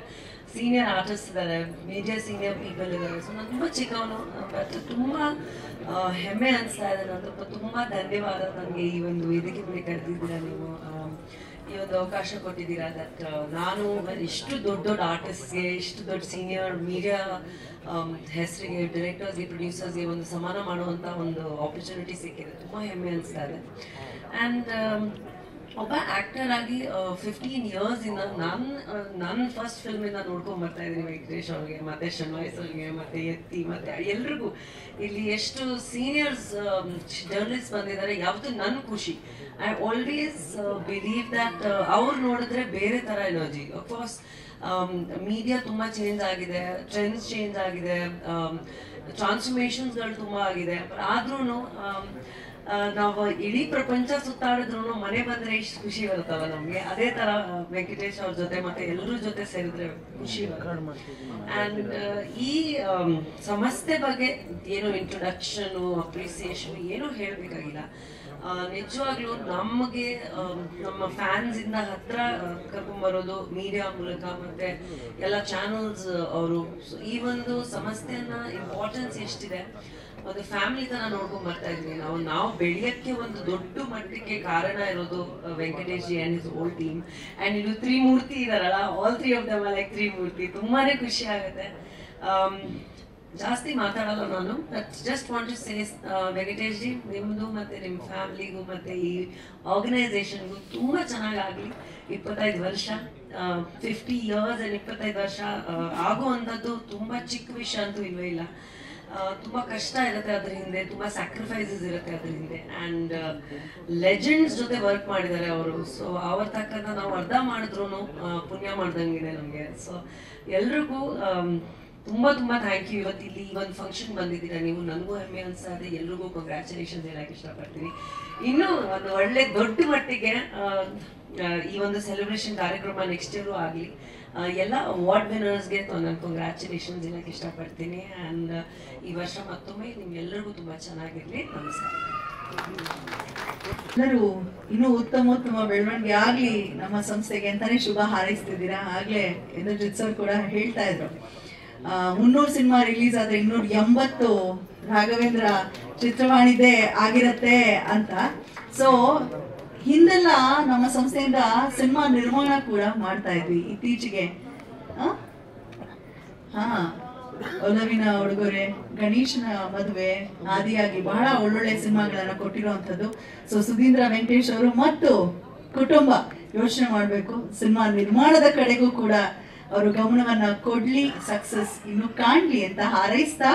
ಸೀನಿಯರ್ ಆರ್ಟಿಸ್ಟ್ ಇದ್ದಾರೆ, ಮೇಜರ್ ಸೀನಿಯರ್ ಪೀಪಲ್ ಇದ್ದಾರೆ. ಸೊ ನಾನು ತುಂಬ ಚಿಕ್ಕವನು, ಬಟ್ ತುಂಬ ಹೆಮ್ಮೆ ಅನಿಸ್ತಾ ಇದೆ. ನಾನು ತುಂಬ ಧನ್ಯವಾದ ನನಗೆ ಈ ಒಂದು ವೇದಿಕೆ ಮೇಲೆ ಕರೆದಿದ್ದೀರಾ ನೀವು, ಈ ಒಂದು ಅವಕಾಶ ಕೊಟ್ಟಿದ್ದೀರಾ. ದಟ್ ನಾನು ಇಷ್ಟು ದೊಡ್ಡ ದೊಡ್ಡ ಆರ್ಟಿಸ್ಟ್ಗೆ, ಇಷ್ಟು ದೊಡ್ಡ ಸೀನಿಯರ್ ಮೀಡಿಯಾ ಹೆಸರಿಗೆ, ಡೈರೆಕ್ಟರ್ಸ್ಗೆ, ಪ್ರೊಡ್ಯೂಸರ್ಸ್ಗೆ ಒಂದು ಸಮಾನ ಮಾಡುವಂಥ ಒಂದು ಆಪರ್ಚುನಿಟಿ ಸಿಕ್ಕಿದೆ. ತುಂಬ ಹೆಮ್ಮೆ ಅನಿಸ್ತಾ ಇದೆ. ಆ್ಯಂಡ್ ಒಬ್ಬ ಆ್ಯಕ್ಟರ್ ಆಗಿ 15 ಇಯರ್ಸಿಂದ ನನ್ನ ಫಸ್ಟ್ ಫಿಲ್ಮಿಂದ ನೋಡ್ಕೊಂಡು ಬರ್ತಾ ಇದ್ದೀನಿ ವೆಂಕಟೇಶ್ ಅವ್ರಿಗೆ, ಮತ್ತು ಶನ್ವಾಯ್ಸ್ ಅವ್ರಿಗೆ, ಮತ್ತು ಎತ್ತಿ, ಮತ್ತು ಎಲ್ರಿಗೂ ಇಲ್ಲಿ ಎಷ್ಟು ಸೀನಿಯರ್ಸ್ ಜರ್ನಲಿಸ್ಟ್ ಬಂದಿದ್ದಾರೆ. ಯಾವತ್ತೂ ನನ್ನ ಖುಷಿ. ಐ ಆಲ್ವೇಸ್ ಬಿಲೀವ್ ದ್ಯಾಟ್ ಅವ್ರು ನೋಡಿದ್ರೆ ಬೇರೆ ಥರ ಎನರ್ಜಿ. ಅಫ್ಕೋರ್ಸ್ ಮೀಡಿಯಾ ತುಂಬ ಚೇಂಜ್ ಆಗಿದೆ, ಟ್ರೆಂಡ್ಸ್ ಚೇಂಜ್ ಆಗಿದೆ, ಟ್ರಾನ್ಸ್ಫಾರ್ಮೇಷನ್ಸ್ಗಳು ತುಂಬ ಆಗಿದೆ. ಆದ್ರೂ ನಾವು ಇಡೀ ಪ್ರಪಂಚ ಸುತ್ತಾಡಿದ್ರು ಮನೆ ಬಂದ್ರೆ ಎಷ್ಟು ಖುಷಿ ಬರುತ್ತಲ್ಲ ನಮ್ಗೆ. ಅದೇ ತರ ವೆಂಕಟೇಶ್ ಅವ್ರ ಜೊತೆ ಮತ್ತೆ ಎಲ್ಲರ ಜೊತೆ ಸೇರಿದ್ರೆ ಖುಷಿ ಬರುತ್ತೆ. ಆ್ಯಂಡ್ ಈ ಸಂಸ್ಥೆ ಬಗ್ಗೆ ಏನು ಇಂಟ್ರೊಡಕ್ಷನ್, ಅಪ್ರಿಸಿಯೇಷನ್ ಏನೂ ಹೇಳಬೇಕಾಗಿಲ್ಲ. ನಿಜವಾಗ್ಲೂ ನಮಗೆ ನಮ್ಮ ಫ್ಯಾನ್ಸ್ ಇಂದ ಹತ್ರ ಕರ್ಕೊಂಡ್ಬರೋದು ಮೀಡಿಯಾ ಮೂಲಕ ಮತ್ತೆ ಎಲ್ಲ ಚಾನಲ್ಸ್ ಅವರು. ಈ ಒಂದು ಸಂಸ್ಥೆಯನ್ನ ಇಂಪಾರ್ಟೆನ್ಸ್ ಎಷ್ಟಿದೆ, ಒಂದು ಫ್ಯಾಮಿಲಿ ತರ ನೋಡ್ಕೊಂಡ್ ಬರ್ತಾ ಇದ್ವಿ ನಾವು ಬೆಳೆಯಕ್ಕೆ ಒಂದು ದೊಡ್ಡ ಮಟ್ಟಕ್ಕೆ ಕಾರಣ ಇರೋದು Venkatesh ji and his whole team. And ಇದು ತ್ರಿಮೂರ್ತಿ ಇದಾರಲ್ಲ, ಆಲ್ 3 of them ಲೈಕ್ ತ್ರಿಮೂರ್ತಿ. ತುಂಬಾನೇ ಖುಷಿ ಆಗುತ್ತೆ. ಜಾಸ್ತಿ ಮಾತಾಡಲ್ಲ ನಾನು, but just want to say Venkatesh ji, ನಿಮ್ಮದು ಮತ್ತೆ ನಿಮ್ಮ ಫ್ಯಾಮಿಲಿಗೂ ಮತ್ತೆ ಈ ಆರ್ಗನೈಸೇಷನ್ಗೂ ತುಂಬ ಚೆನ್ನಾಗಾಗಲಿ. 25 ವರ್ಷ, 50 years and 25 ವರ್ಷ ಆಗುವಂಥದ್ದು ತುಂಬ ಚಿಕ್ಕ ವಿಷಯ ಅಂತೂ ಇಲ್ವೇ ಇಲ್ಲ. ತುಂಬ ಕಷ್ಟ ಇರುತ್ತೆ ಅದ್ರ ಹಿಂದೆ, ತುಂಬ ಸ್ಯಾಕ್ರಿಫೈಸಸ್ ಇರುತ್ತೆ ಅದ್ರ ಹಿಂದೆ. ಆ್ಯಂಡ್ ಲೆಜೆಂಡ್ಸ್ ಜೊತೆ ವರ್ಕ್ ಮಾಡಿದ್ದಾರೆ ಅವರು. ಸೊ ಅವ್ರ ತಕ್ಕಂತ ನಾವು ಅರ್ಧ ಮಾಡಿದ್ರು ಪುಣ್ಯ ಮಾಡ್ದಂಗಿದೆ ನಮಗೆ. ಸೊ ಎಲ್ರಿಗೂ ತುಂಬ ತುಂಬ ಥ್ಯಾಂಕ್ ಯು. ಇವತ್ತು ಇಲ್ಲಿ ಈ ಒಂದು ಫಂಕ್ಷನ್ ಬಂದಿದ್ದೀರಾ ನೀವು, ನನಗೂ ಹೆಮ್ಮೆ ಅನಿಸ್ತಾ ಇದೆ. ಎಲ್ರಿಗೂ ಕಂಗ್ರ್ಯಾಚುಲೇಷನ್ಸ್ ಹೇಳಕ್ಕೆ ಇಷ್ಟಪಡ್ತೀನಿ. ಇನ್ನೂ ಒಂದು ಒಳ್ಳೆ ದೊಡ್ಡ ಮಟ್ಟಿಗೆ ಈ ಒಂದು ಸೆಲೆಬ್ರೇಷನ್ ಕಾರ್ಯಕ್ರಮ ನೆಕ್ಸ್ಟ್ ಇಯರು ಆಗಲಿ. ಎಲ್ಲ ಅವಾರ್ಡ್ ವಿನ್ನರ್ಸ್ಗೆ ನಾನು ಕಂಗ್ರ್ಯಾಚುಲೇಷನ್ಸ್ ಹೇಳಕ್ಕೆ ಇಷ್ಟಪಡ್ತೀನಿ. ಆ್ಯಂಡ್ ಈ ವರ್ಷ ಮತ್ತೊಮ್ಮೆ ನಿಮ್ಗೆಲ್ಲರಿಗೂ ತುಂಬ ಚೆನ್ನಾಗಿರಲಿ. ನಮಸ್ಕಾರ. ಎಲ್ಲರೂ ಇನ್ನೂ ಉತ್ತಮ ಬೆಳವಣಿಗೆ ಆಗ್ಲಿ ನಮ್ಮ ಸಂಸ್ಥೆಗೆ ಅಂತಾನೆ ಶುಭ ಹಾರೈಸ್ತಿದ್ದೀರಾ. ಆಗ್ಲೇ ಇಂದ್ರಜಿತ್ ಸರ್ ಕೂಡ ಹೇಳ್ತಾ ಇದ್ರು 300 ಸಿನಿಮಾ ರಿಲೀಸ್ ಆದ್ರೆ 280 ರಾಘವೇಂದ್ರ ಚಿತ್ರವಾಣಿದೇ ಆಗಿರತ್ತೆ ಅಂತ. ಸೊ ಹಿಂದೆಲ್ಲ ನಮ್ಮ ಸಂಸ್ಥೆಯಿಂದ ಸಿನಿಮಾ ನಿರ್ಮಾಣ ಕೂಡ ಮಾಡ್ತಾ ಇದ್ವಿ. ಇತ್ತೀಚೆಗೆ ಒಲವಿನ ಉಡುಗೊರೆ, ಗಣೇಶನ ಮದುವೆ ಆದಿಯಾಗಿ ಬಹಳ ಒಳ್ಳೊಳ್ಳೆ ಸಿನಿಮಾಗಳನ್ನ ಕೊಟ್ಟಿರುವಂತದ್ದು. ಸೊ ಸುಧೀಂದ್ರ ವೆಂಕಟೇಶ್ ಅವರು ಮತ್ತು ಕುಟುಂಬ ಯೋಚನೆ ಮಾಡ್ಬೇಕು, ಸಿನಿಮಾ ನಿರ್ಮಾಣದ ಕಡೆಗೂ ಕೂಡ ಅವರು ಗಮನವನ್ನ ಕೊಡ್ಲಿ, ಸಕ್ಸಸ್ ಇನ್ನು ಕಾಣ್ಲಿ ಅಂತ ಹಾರೈಸ್ತಾ